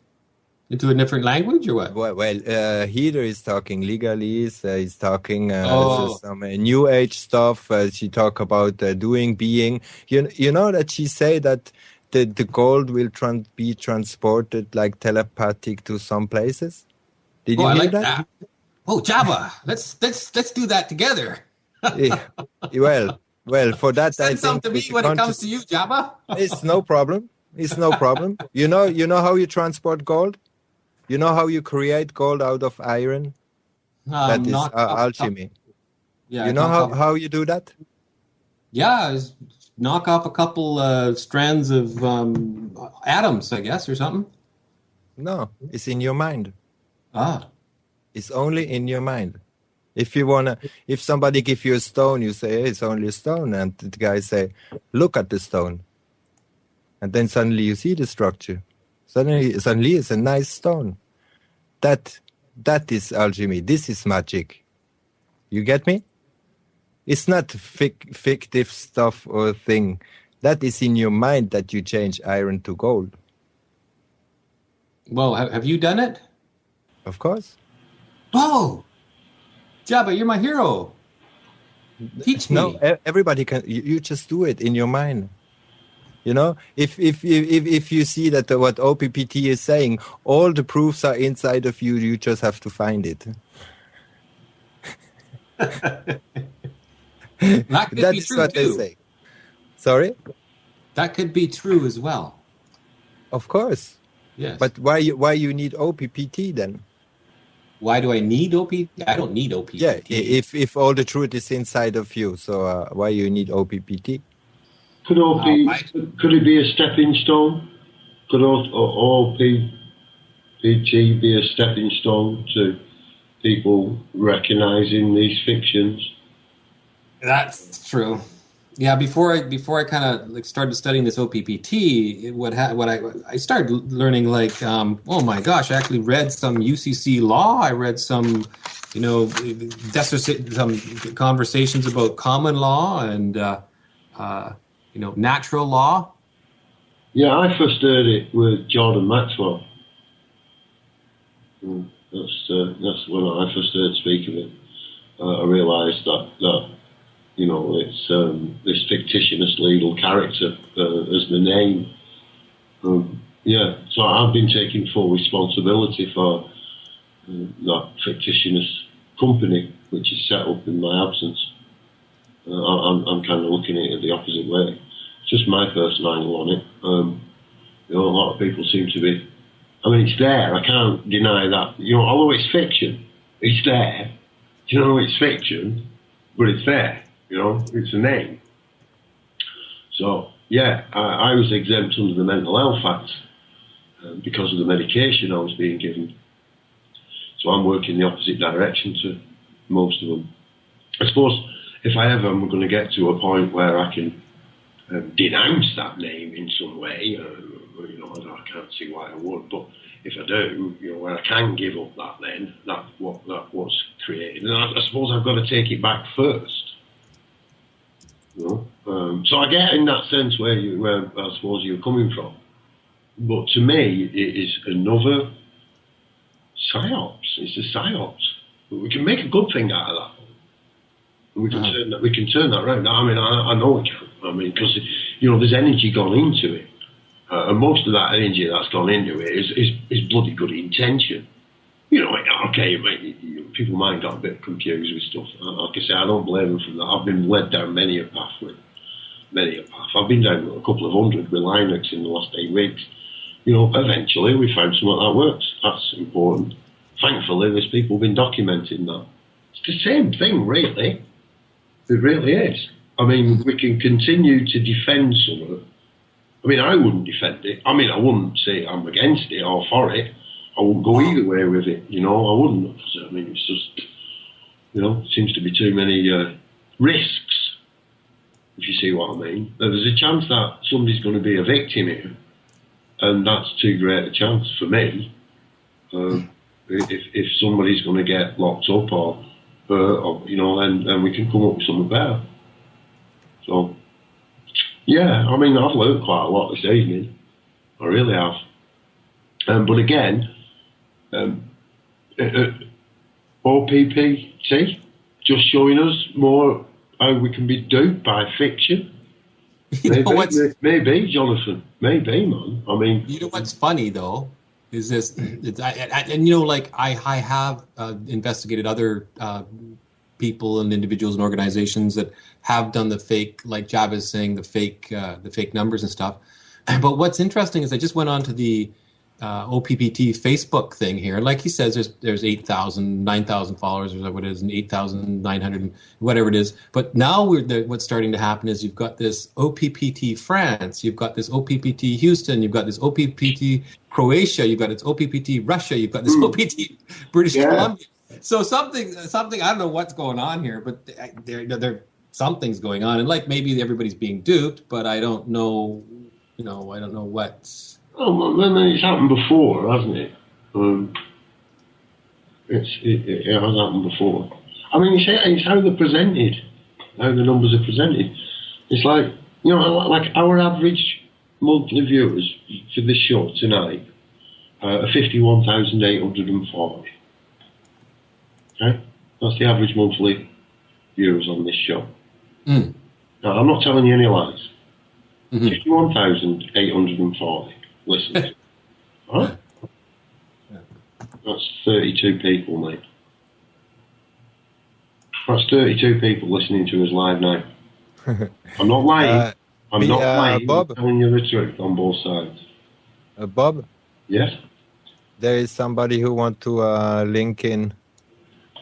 Into a different language or what? Well, Heather is talking legalese. He's talking some new age stuff. She talk about doing, being. You know that she say that the gold will be transported like telepathic to some places. Did you hear that? Oh, Jabba, let's do that together. Well, for that Send some to me when it comes to you, Jabba. It's no problem. It's no problem. You know how you transport gold? You know how you create gold out of iron? That is alchemy. Yeah. You know how you do that? Yeah, knock off a couple strands of atoms, I guess, or something. No, it's in your mind. It's only in your mind. If somebody give you a stone, you say, hey, it's only a stone. And the guy say, look at the stone. And then suddenly you see the structure. Suddenly it's a nice stone. That is alchemy. This is magic. You get me? It's not fictive stuff or thing. That is in your mind that you change iron to gold. Well, have you done it? Of course. Oh, Jabba, you're my hero. Teach me. No, everybody can. You just do it in your mind. You know, if you see that what OPPT is saying, all the proofs are inside of you. You just have to find it. That is what they say. Sorry? That could be true as well. Of course. Yes. But why you need OPPT then? Why do I need OPPT? I don't need OPPT. Yeah, if all the truth is inside of you, so why you need OPPT? Could it be a stepping stone? Could OPPT be a stepping stone to people recognizing these fictions? That's true. Yeah, before I kind of started studying this OPPT, I started learning oh my gosh, I actually read some UCC law. I read some, some conversations about common law and natural law. Yeah, I first heard it with Jordan Maxwell. That's when I first heard speak of it. I realised that it's this fictitious legal character as the name. So I've been taking full responsibility for that fictitious company, which is set up in my absence. I'm kind of looking at it the opposite way. It's just my personal angle on it. A lot of people seem to be. I mean, it's there. I can't deny that. Although it's fiction, it's there. It's fiction, but it's there. It's a name. So, yeah, I was exempt under the Mental Health Act because of the medication I was being given. So I'm working the opposite direction to most of them. I suppose if I ever am going to get to a point where I can denounce that name in some way, I can't see why I would, but if I do, where I can give up that then, that's what's created. And I suppose I've got to take it back first. So I get in that sense where I suppose you're coming from. But to me, it is another psyops. It's a psyops. We can make a good thing out of that. We can turn that around. I mean, I know we can. I mean, because there's energy gone into it, and most of that energy that's gone into it is bloody good intention. Okay, people might get a bit confused with stuff. Like I say, I don't blame them for that. I've been led down many a path. I've been down a couple of hundred with Linux in the last 8 weeks. Eventually we found something that works. That's important. Thankfully, there's people been documenting that. It's the same thing, really. It really is. I mean, we can continue to defend something. I mean, I wouldn't defend it. I mean, I wouldn't say I'm against it or for it. I wouldn't go either way with it, I wouldn't. I mean, it's just, it seems to be too many risks, if you see what I mean. There's a chance that somebody's going to be a victim here, and that's too great a chance for me. If somebody's going to get locked up or then we can come up with something better. So, yeah, I mean, I've learned quite a lot this evening. I really have. But again, OPPT, just showing us more how we can be duped by fiction. Maybe, Jonathan. Maybe, man. I mean, what's funny though is this. I have investigated other people and individuals and organizations that have done the fake, like Jabba is saying, the fake numbers and stuff. But what's interesting is I just went on to the OPPT Facebook thing here. Like he says, there's 8,000, 9,000 followers, or what it is, and 8,900, whatever it is. But now what's starting to happen is you've got this OPPT France, you've got this OPPT Houston, you've got this OPPT Croatia, you've got this OPPT Russia, you've got this OPPT British Columbia. So something, I don't know what's going on here, but something's going on. And maybe everybody's being duped, but I don't know, I don't know what's... Oh, well, it's happened before, hasn't it? It has happened before. I mean, it's how they're presented, how the numbers are presented. It's like, you know, like our average monthly viewers for this show tonight are 51,840. Okay? That's the average monthly viewers on this show. Mm. Now, I'm not telling you any lies. Mm-hmm. 51,840 listeners. All right? That's 32 people, mate. That's 32 people listening to us live now. I'm not lying. I'm not lying. Bob? I'm telling you the truth on both sides. Bob? Yes? There is somebody who want to link in,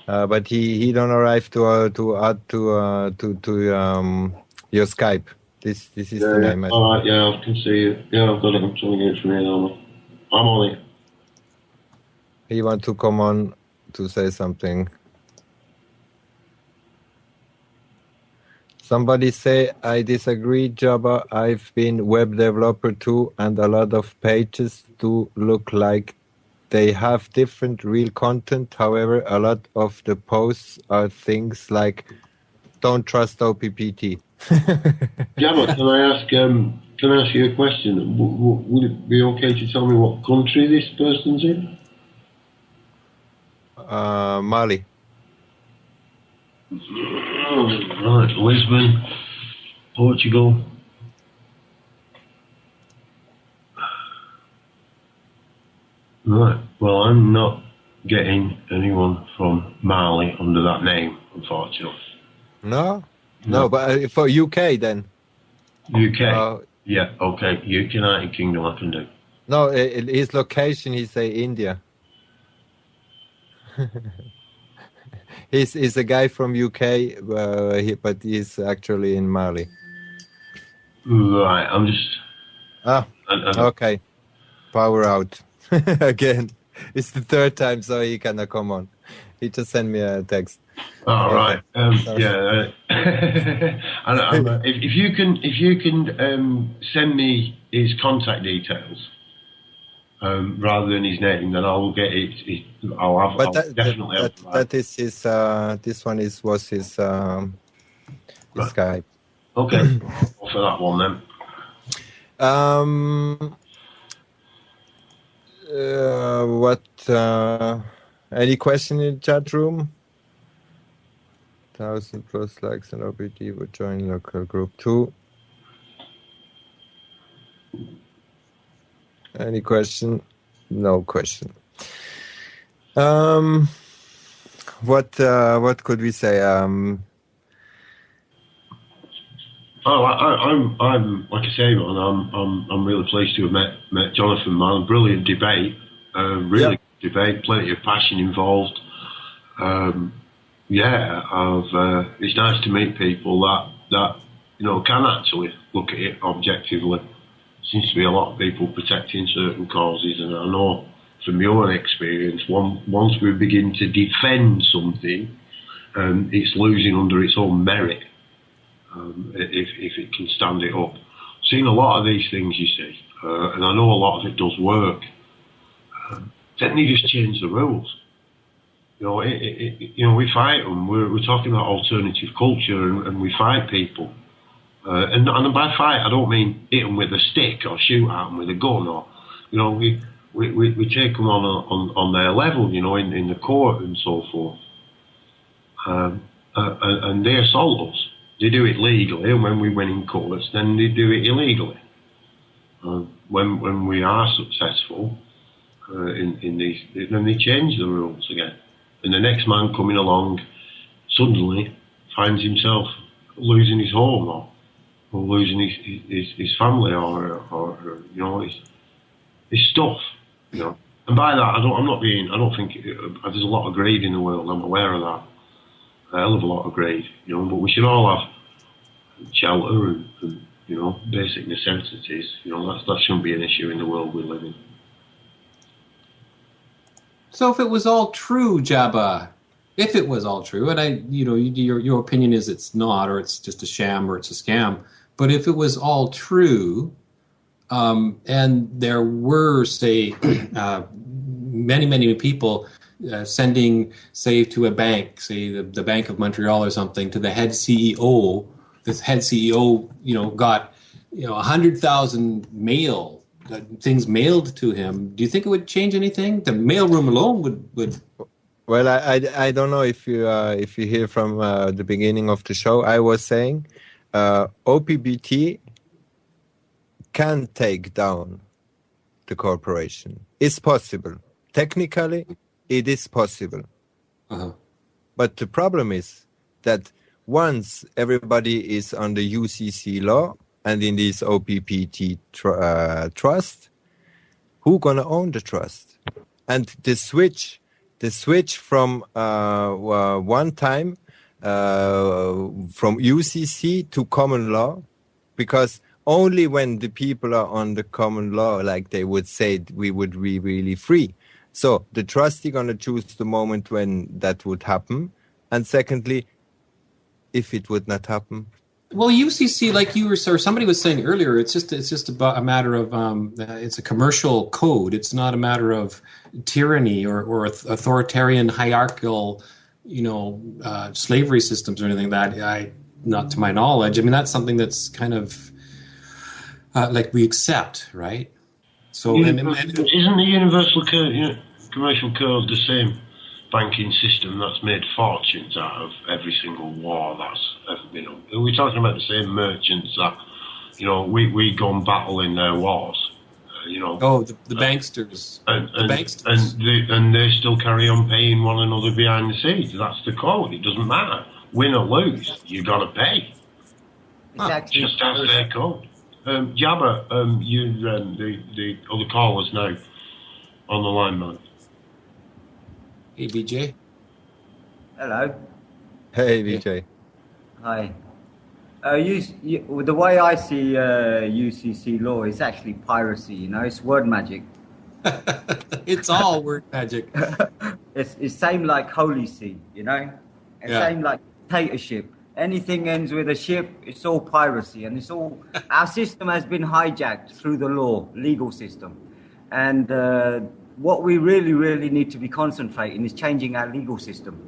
but he don't arrive to add to your Skype. This is the name. All right, yeah, I can see it. Yeah, I've got it. I'm trying to get it from here now. I'm on it. He want to come on to say something. Somebody say, I disagree, Jabba. I've been web developer too, and a lot of pages do look like they have different real content. However, a lot of the posts are things like, don't trust OPPT. Jabba, can I ask you a question? Would it be okay to tell me what country this person's in? Mali. Right, Lisbon, Portugal. Right, well, I'm not getting anyone from Mali under that name, unfortunately. No, but for UK then. UK? Yeah, okay, United Kingdom I can do. No, his location, he say India. He's a guy from UK, but he's actually in Mali. Right, I'm just... Okay. Power out. Again. It's the third time, so he cannot come on. He just sent me a text. All right. Yeah. If you can send me his contact details rather than his name, then I will get it. I'll definitely have that is his. This one was his right. Skype. Okay. For that one then. Any question in the chat room? 1,000+ likes and OPT would join local group too. Any question? No question. What could we say? I'm like I say, man. I'm really pleased to have met Jonathan, man. Brilliant debate. Really good debate. Plenty of passion involved. It's nice to meet people that can actually look at it objectively. Seems to be a lot of people protecting certain causes, and I know from your experience, once we begin to defend something, it's losing under its own merit. If it can stand it up. Seen a lot of these things, you see, and I know a lot of it does work. Then they just change the rules. We fight them. We're talking about alternative culture, and we fight people. And by fight, I don't mean hit them with a stick or shoot at them with a gun, or we take them on their level, in the court and so forth. And they assault us. They do it legally, and when we win in courts, then they do it illegally. When we are successful in these, then they change the rules again. And the next man coming along suddenly finds himself losing his home or losing his family or his stuff. And by that, I don't think there's a lot of greed in the world. I'm aware of that. A hell of a lot of greed, but we should all have shelter and basic necessities. That shouldn't be an issue in the world we live in. So if it was all true, Jabba, if it was all true, and your opinion is it's not, or it's just a sham, or it's a scam, but if it was all true, and there were, say, many people sending, say, to a bank, say the Bank of Montreal or something, to the head CEO. This head CEO, got 100,000 things mailed to him. Do you think it would change anything? The mailroom alone would. Well, I don't know if you hear from the beginning of the show. I was saying OPPT can take down the corporation. It's possible. Technically, it is possible. Uh-huh. But the problem is that once everybody is on the UCC law and in this OPPT trust, who gonna own the trust? And the switch from one time from UCC to common law, because only when the people are on the common law, like they would say, we would be really free. So the trustee gonna choose the moment when that would happen, and secondly, if it would not happen. Well, UCC, like you were, or somebody was saying earlier, it's just about a matter of it's a commercial code. It's not a matter of tyranny or authoritarian hierarchical, slavery systems or anything that not to my knowledge. I mean, that's something that's kind of like we accept, right? So, isn't the universal code, commercial code the same banking system that's made fortunes out of every single war that's ever been on? Are we talking about the same merchants that, we go and battle in their wars? The banksters. And they still carry on paying one another behind the scenes. That's the code. It doesn't matter. Win or lose, you got to pay. Exactly. Just as their code. Jabba, the other callers now on the line, man. Hey, VJ. Hello. Hey, VJ. Hi. The way I see UCC law is actually piracy. It's word magic. It's all word magic. It's same like holy see. Same like dictatorship. Anything ends with a ship, it's all piracy, and it's all. Our system has been hijacked through the legal system, and what we really, really need to be concentrating is changing our legal system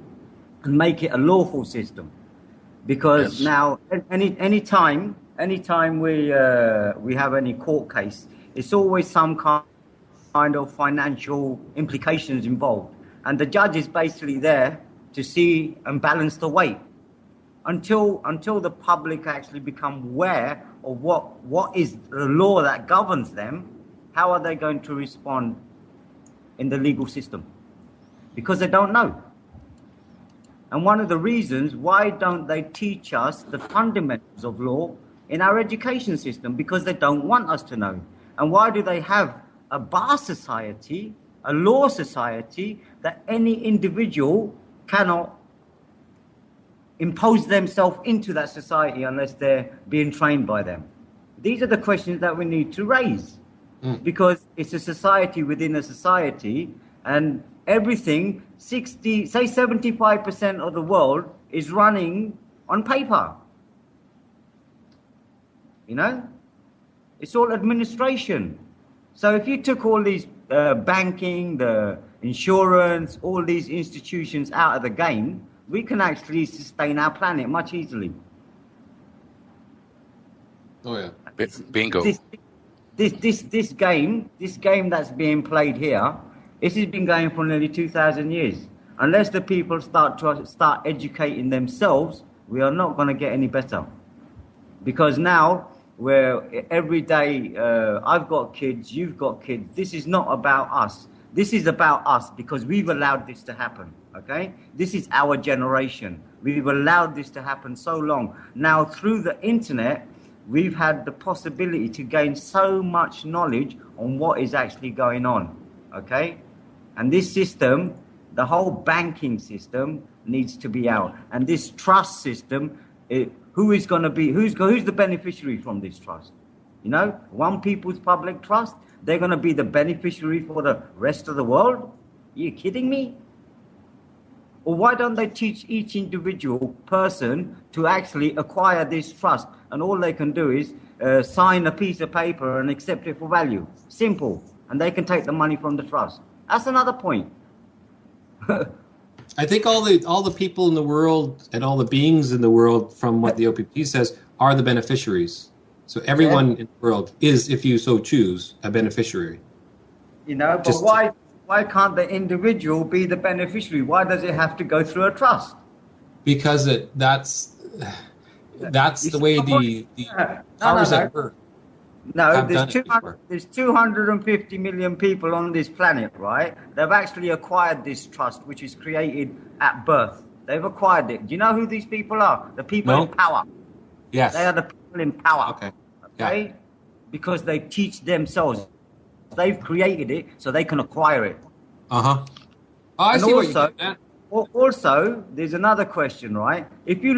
and make it a lawful system, because now any time we have any court case, it's always some kind of financial implications involved, and the judge is basically there to see and balance the weight. Until the public actually become aware of what is the law that governs them, how are they going to respond in the legal system? Because they don't know. And one of the reasons, why don't they teach us the fundamentals of law in our education system? Because they don't want us to know. And why do they have a bar society, a law society, that any individual cannot impose themselves into that society unless they're being trained by them? These are the questions that we need to raise, because it's a society within a society, and everything, 75% of the world is running on paper. It's all administration. So if you took all these banking, the insurance, all these institutions out of the game, we can actually sustain our planet much easily. Oh yeah, bingo. This game that's being played here, this has been going for nearly 2,000 years. Unless the people start educating themselves, we are not going to get any better. Because now, where every day I've got kids, you've got kids. This is not about us. This is about us because we've allowed this to happen. Okay? This is our generation. We've allowed this to happen so long. Now, through the internet, we've had the possibility to gain so much knowledge on what is actually going on. Okay? And this system, the whole banking system, needs to be out. And this trust system, who's the beneficiary from this trust? One People's Public Trust, they're going to be the beneficiary for the rest of the world? Are you kidding me? Or why don't they teach each individual person to actually acquire this trust, and all they can do is sign a piece of paper and accept it for value? Simple. And they can take the money from the trust. That's another point. I think all the people in the world and all the beings in the world, from what the OPPT says, are the beneficiaries. So everyone in the world is, if you so choose, a beneficiary. You know, but why can't the individual be the beneficiary? Why does it have to go through a trust? Because that's the way the powers that work. No, there's 250 million people on this planet, right? They've actually acquired this trust, which is created at birth. They've acquired it. Do you know who these people are? The people in power. Yes. They are the people in power. Okay. Yeah. Because they teach themselves. They've created it so they can acquire it. Uh-huh. Oh, I see what you did. Also, there's another question, right? If you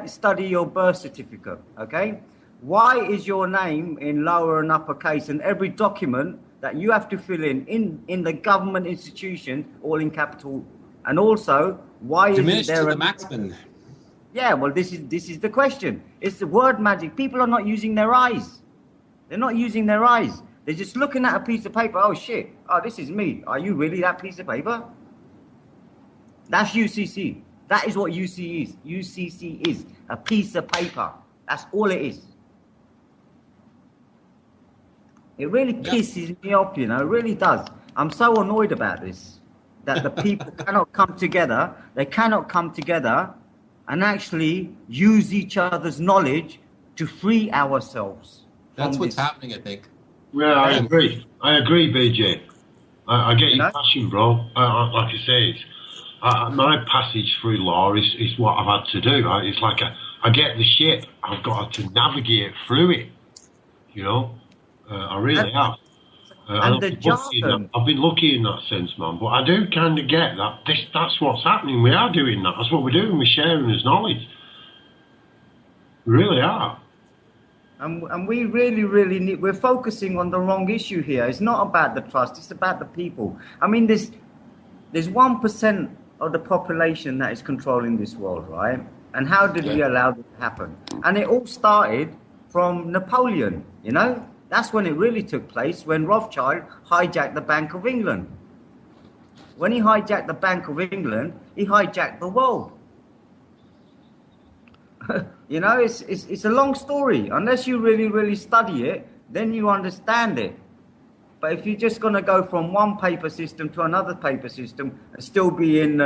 study your birth certificate, okay? Why is your name in lower and uppercase, and every document that you have to fill in the government institution, all in capital? And also, why is there the maximum? Yeah, well, this is the question. It's the word magic. People are not using their eyes. They're not using their eyes. They're just looking at a piece of paper. Oh shit! Oh, this is me. Are you really that piece of paper? That's UCC. That is what UCC is. A piece of paper. That's all it is. It really pisses me off, you know, it really does. I'm so annoyed about this, that the people cannot come together. They cannot come together and actually use each other's knowledge to free ourselves. That's what's happening, I think. Yeah, I agree, BJ. I get your passion, bro. Like I say, my passage through law is what I've had to do. Right? It's like I get the ship. I've got to navigate through it, you know. I really have. And the jargon. I've been lucky in that sense, man. But I do kind of get that. That's what's happening. We are doing that. That's what we're doing. We're sharing this knowledge. We really are. And we really need... We're focusing on the wrong issue here. It's not about the trust. It's about the people. I mean, there's 1% of the population that is controlling this world, right? And how did we allow this to happen? And it all started from Napoleon, you know? That's when it really took place, when Rothschild hijacked the Bank of England. When he hijacked the Bank of England, he hijacked the world. You know, it's a long story. Unless you really study it, then you understand it. But if you're just going to go from one paper system to another paper system and still be in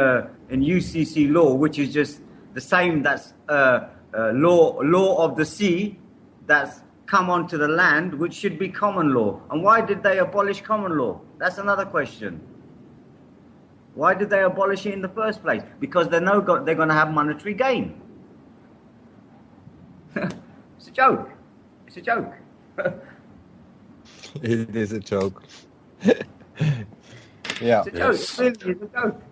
UCC law, which is just the same, that's law of the sea, that's come onto the land, which should be common law. And why did they abolish common law? That's another question. Why did they abolish it in the first place? Because they're going to have monetary gain. It's a joke. It's a joke. It is a joke. Yeah. It's a joke. It really is a joke.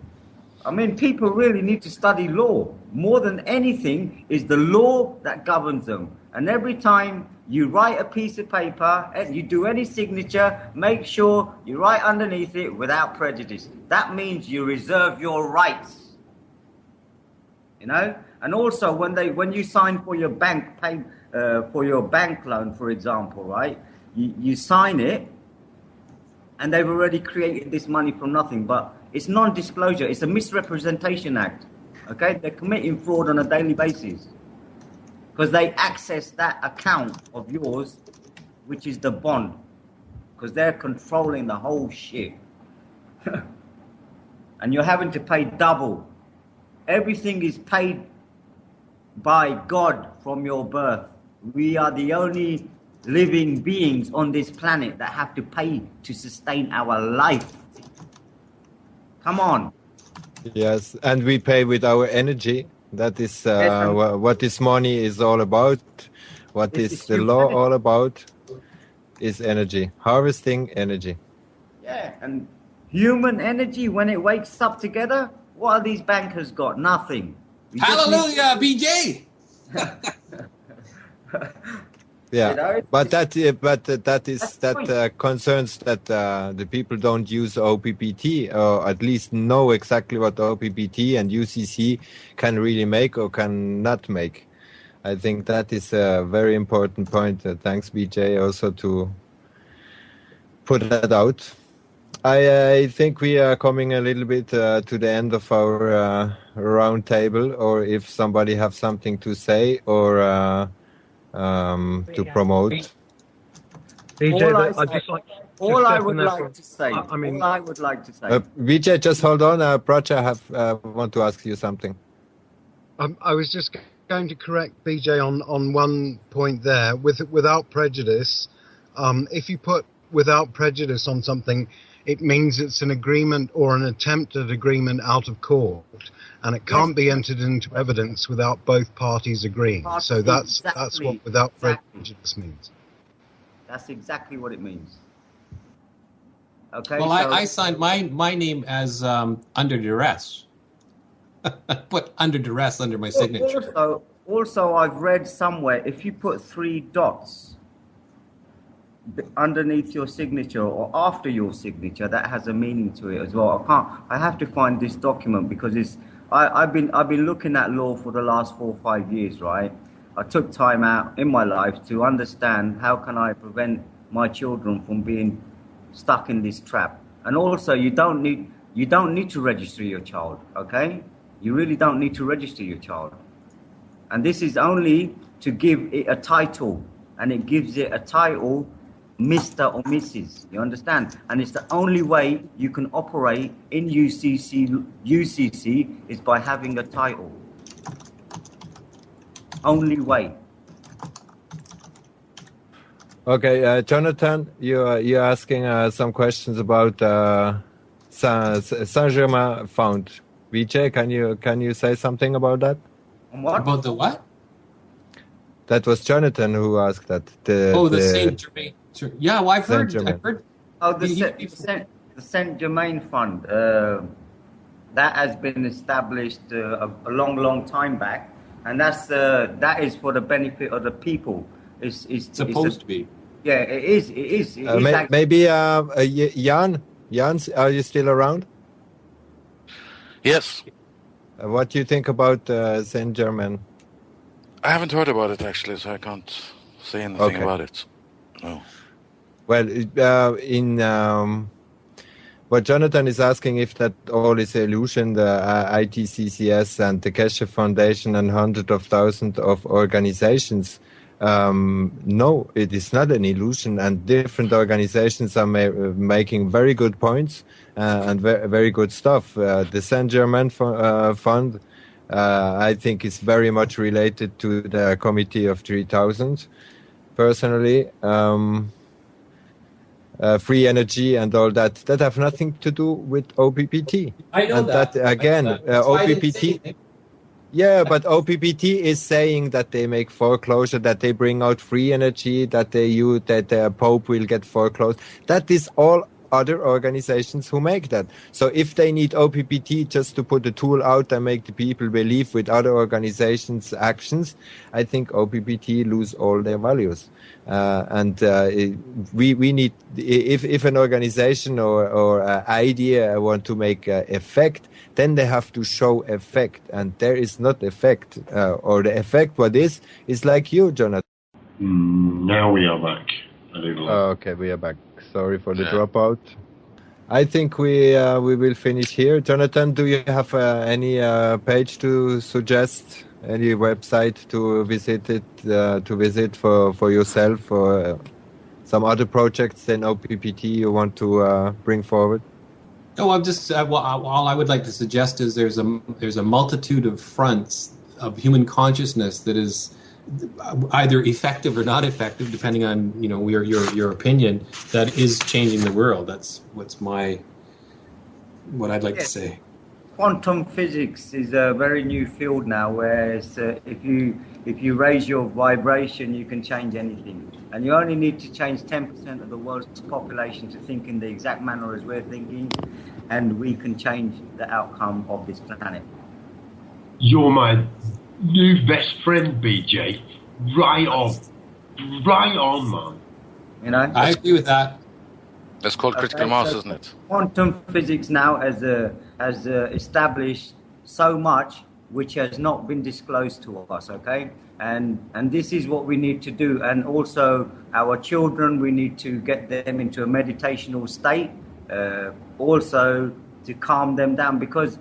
I mean, people really need to study law. More than anything is the law that governs them. And every time you write a piece of paper and you do any signature, make sure you write underneath it without prejudice. That means you reserve your rights. You know? And also when you sign for your bank loan, for example, right? You sign it and they've already created this money from nothing, but it's non-disclosure. It's a misrepresentation act. Okay? They're committing fraud on a daily basis. Because they access that account of yours, which is the bond. Because they're controlling the whole shit. And you're having to pay double. Everything is paid by God from your birth. We are the only living beings on this planet that have to pay to sustain our life. Come on. Yes, and we pay with our energy. That is what this money is all about. What is the law all about is energy, harvesting energy. Yeah, and human energy, when it wakes up together, what have these bankers got? Nothing. Hallelujah, BJ! Yeah, You know, but that concerns that the people don't use OPPT, or at least know exactly what OPPT and UCC can really make or cannot make. I think that is a very important point. Thanks, BJ, also to put that out. I think we are coming a little bit to the end of our round table, or if somebody have something to say or to promote. All I would like to say. Vijay, just hold on. Pracha want to ask you something. I was just going to correct BJ on one point there. Without prejudice, if you put without prejudice on something, it means it's an agreement or an attempt at agreement out of court, and it can't be entered into evidence without both parties agreeing. So that's what without prejudice means. That's exactly what it means. Okay. Well, I signed my name as under duress. Put under duress under my signature. Also, I've read somewhere if you put 3 dots underneath your signature or after your signature, that has a meaning to it as well. I have to find this document because I've been looking at law for the last 4 or 5 years, right? I took time out in my life to understand how can I prevent my children from being stuck in this trap. And also, you don't need to register your child, okay? You really don't need to register your child. And this is only to give it a title, and it gives it a title, Mr. or Mrs. You understand? And it's the only way you can operate in UCC is by having a title. Only way. Okay, Jonathan, you're asking some questions about Saint-Germain Fund. Vijay, can you say something about that? What? About the what? That was Jonathan who asked that. The Saint-Germain. Yeah, well, I've heard. Oh, the Saint-Germain Fund. That has been established a long time back, and that is for the benefit of the people. It's supposed to be. Yeah, it is. Maybe Jan, are you still around? Yes. What do you think about Saint-Germain? I haven't heard about it actually, so I can't say anything about it. No. Well, what Jonathan is asking, if that all is illusion, the ITCCS and the Keshe Foundation and hundreds of thousands of organizations. No, it is not an illusion, and different organizations are making very good points and very good stuff. The Saint-Germain Fund, I think, is very much related to the Committee of 3000, personally. Free energy and all that have nothing to do with OPPT. I know and that again, OPPT. Yeah, but OPPT is saying that they make foreclosure, that they bring out free energy, that the Pope will get foreclosed. That is all other organizations who make that. So if they need OPPT just to put a tool out and make the people believe with other organizations' actions, I think OPPT lose all their values. We need, if an organization or idea want to make effect, then they have to show effect, and there is not effect, or the effect what is like you, Jonathan. Now we are back. Okay, we are back. Sorry for the dropout. I think we will finish here. Jonathan, do you have any page to suggest? Any website to visit for yourself, or some other projects than OPPT you want to bring forward? No, I'm just all I would like to suggest is there's a multitude of fronts of human consciousness that is either effective or not effective, depending on your opinion, that is changing the world. That's what I'd like to say. Quantum physics is a very new field now, where if you raise your vibration, you can change anything, and you only need to change 10% of the world's population to think in the exact manner as we're thinking, and we can change the outcome of this planet. You're my new best friend, BJ. Right on, man. You know, I agree with that. That's called critical mass, isn't it? Quantum physics now has established so much which has not been disclosed to us, okay? And this is what we need to do. And also our children, we need to get them into a meditational state also to calm them down, because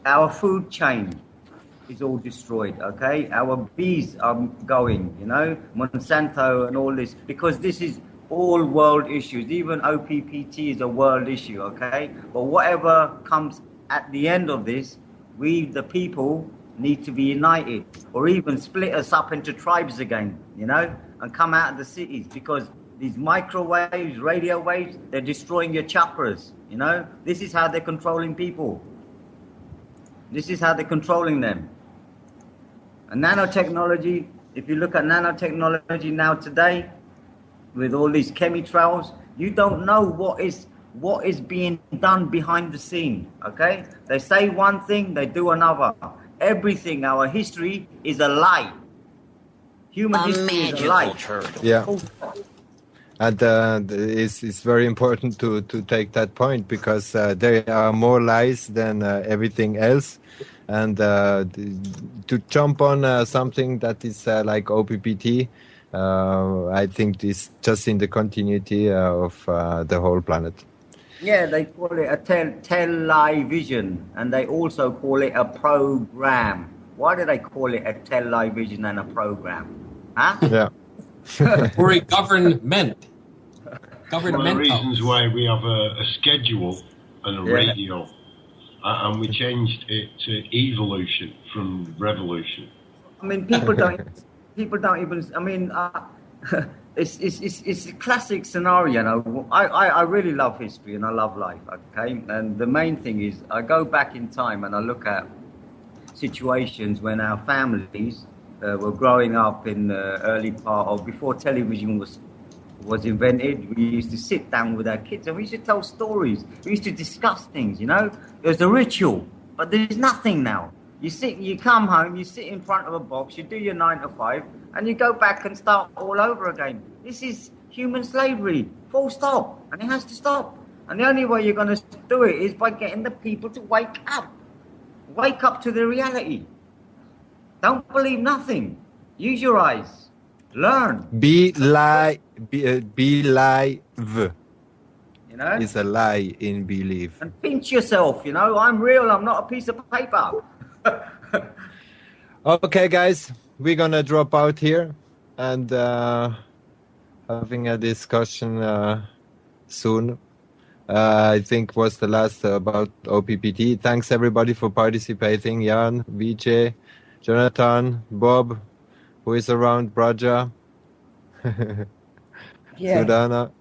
our food chain is all destroyed, okay? Our bees are going, you know, Monsanto and all this, because this is all world issues. Even OPPT is a world issue, okay? But whatever comes at the end of this, we, the people, need to be united, or even split us up into tribes again, you know, and come out of the cities, because these microwaves, radio waves, they're destroying your chakras, you know? This is how they're controlling people. This is how they're controlling them. And nanotechnology, if you look at nanotechnology now today, with all these chemtrails, you don't know what is being done behind the scene, okay? They say one thing, they do another. Everything, our history is a lie. Human history is a lie. Yeah. And it's very important to take that point, because there are more lies than everything else. And to jump on something that is like OPPT, I think it's just in the continuity of the whole planet. Yeah, they call it a television, and they also call it a program. Why do they call it a television and a program? Huh? Yeah. Or a government. One of the reasons why we have a schedule and a radio, and we changed it to evolution from revolution. I mean, people don't even. I mean, it's a classic scenario. You know, I really love history and I love life. Okay, and the main thing is I go back in time and I look at situations when our families were growing up in the early part of before television was invented. We used to sit down with our kids and we used to tell stories. We used to discuss things, you know. It was a ritual, but there's nothing now. You come home, you sit in front of a box, you do your 9 to 5, and you go back and start all over again. This is human slavery, full stop, and it has to stop. And the only way you're going to do it is by getting the people to wake up to the reality. Don't believe nothing. Use your eyes. Learn. Be live. You know? It's a lie in belief. And pinch yourself, you know. I'm real, I'm not a piece of paper. Okay, guys, we're going to drop out here and having a discussion soon. I think was the last about OPPT. Thanks, everybody, for participating. Jan, Vijay, Jonathan, Bob, who is around, Braja, Yeah. Sudana.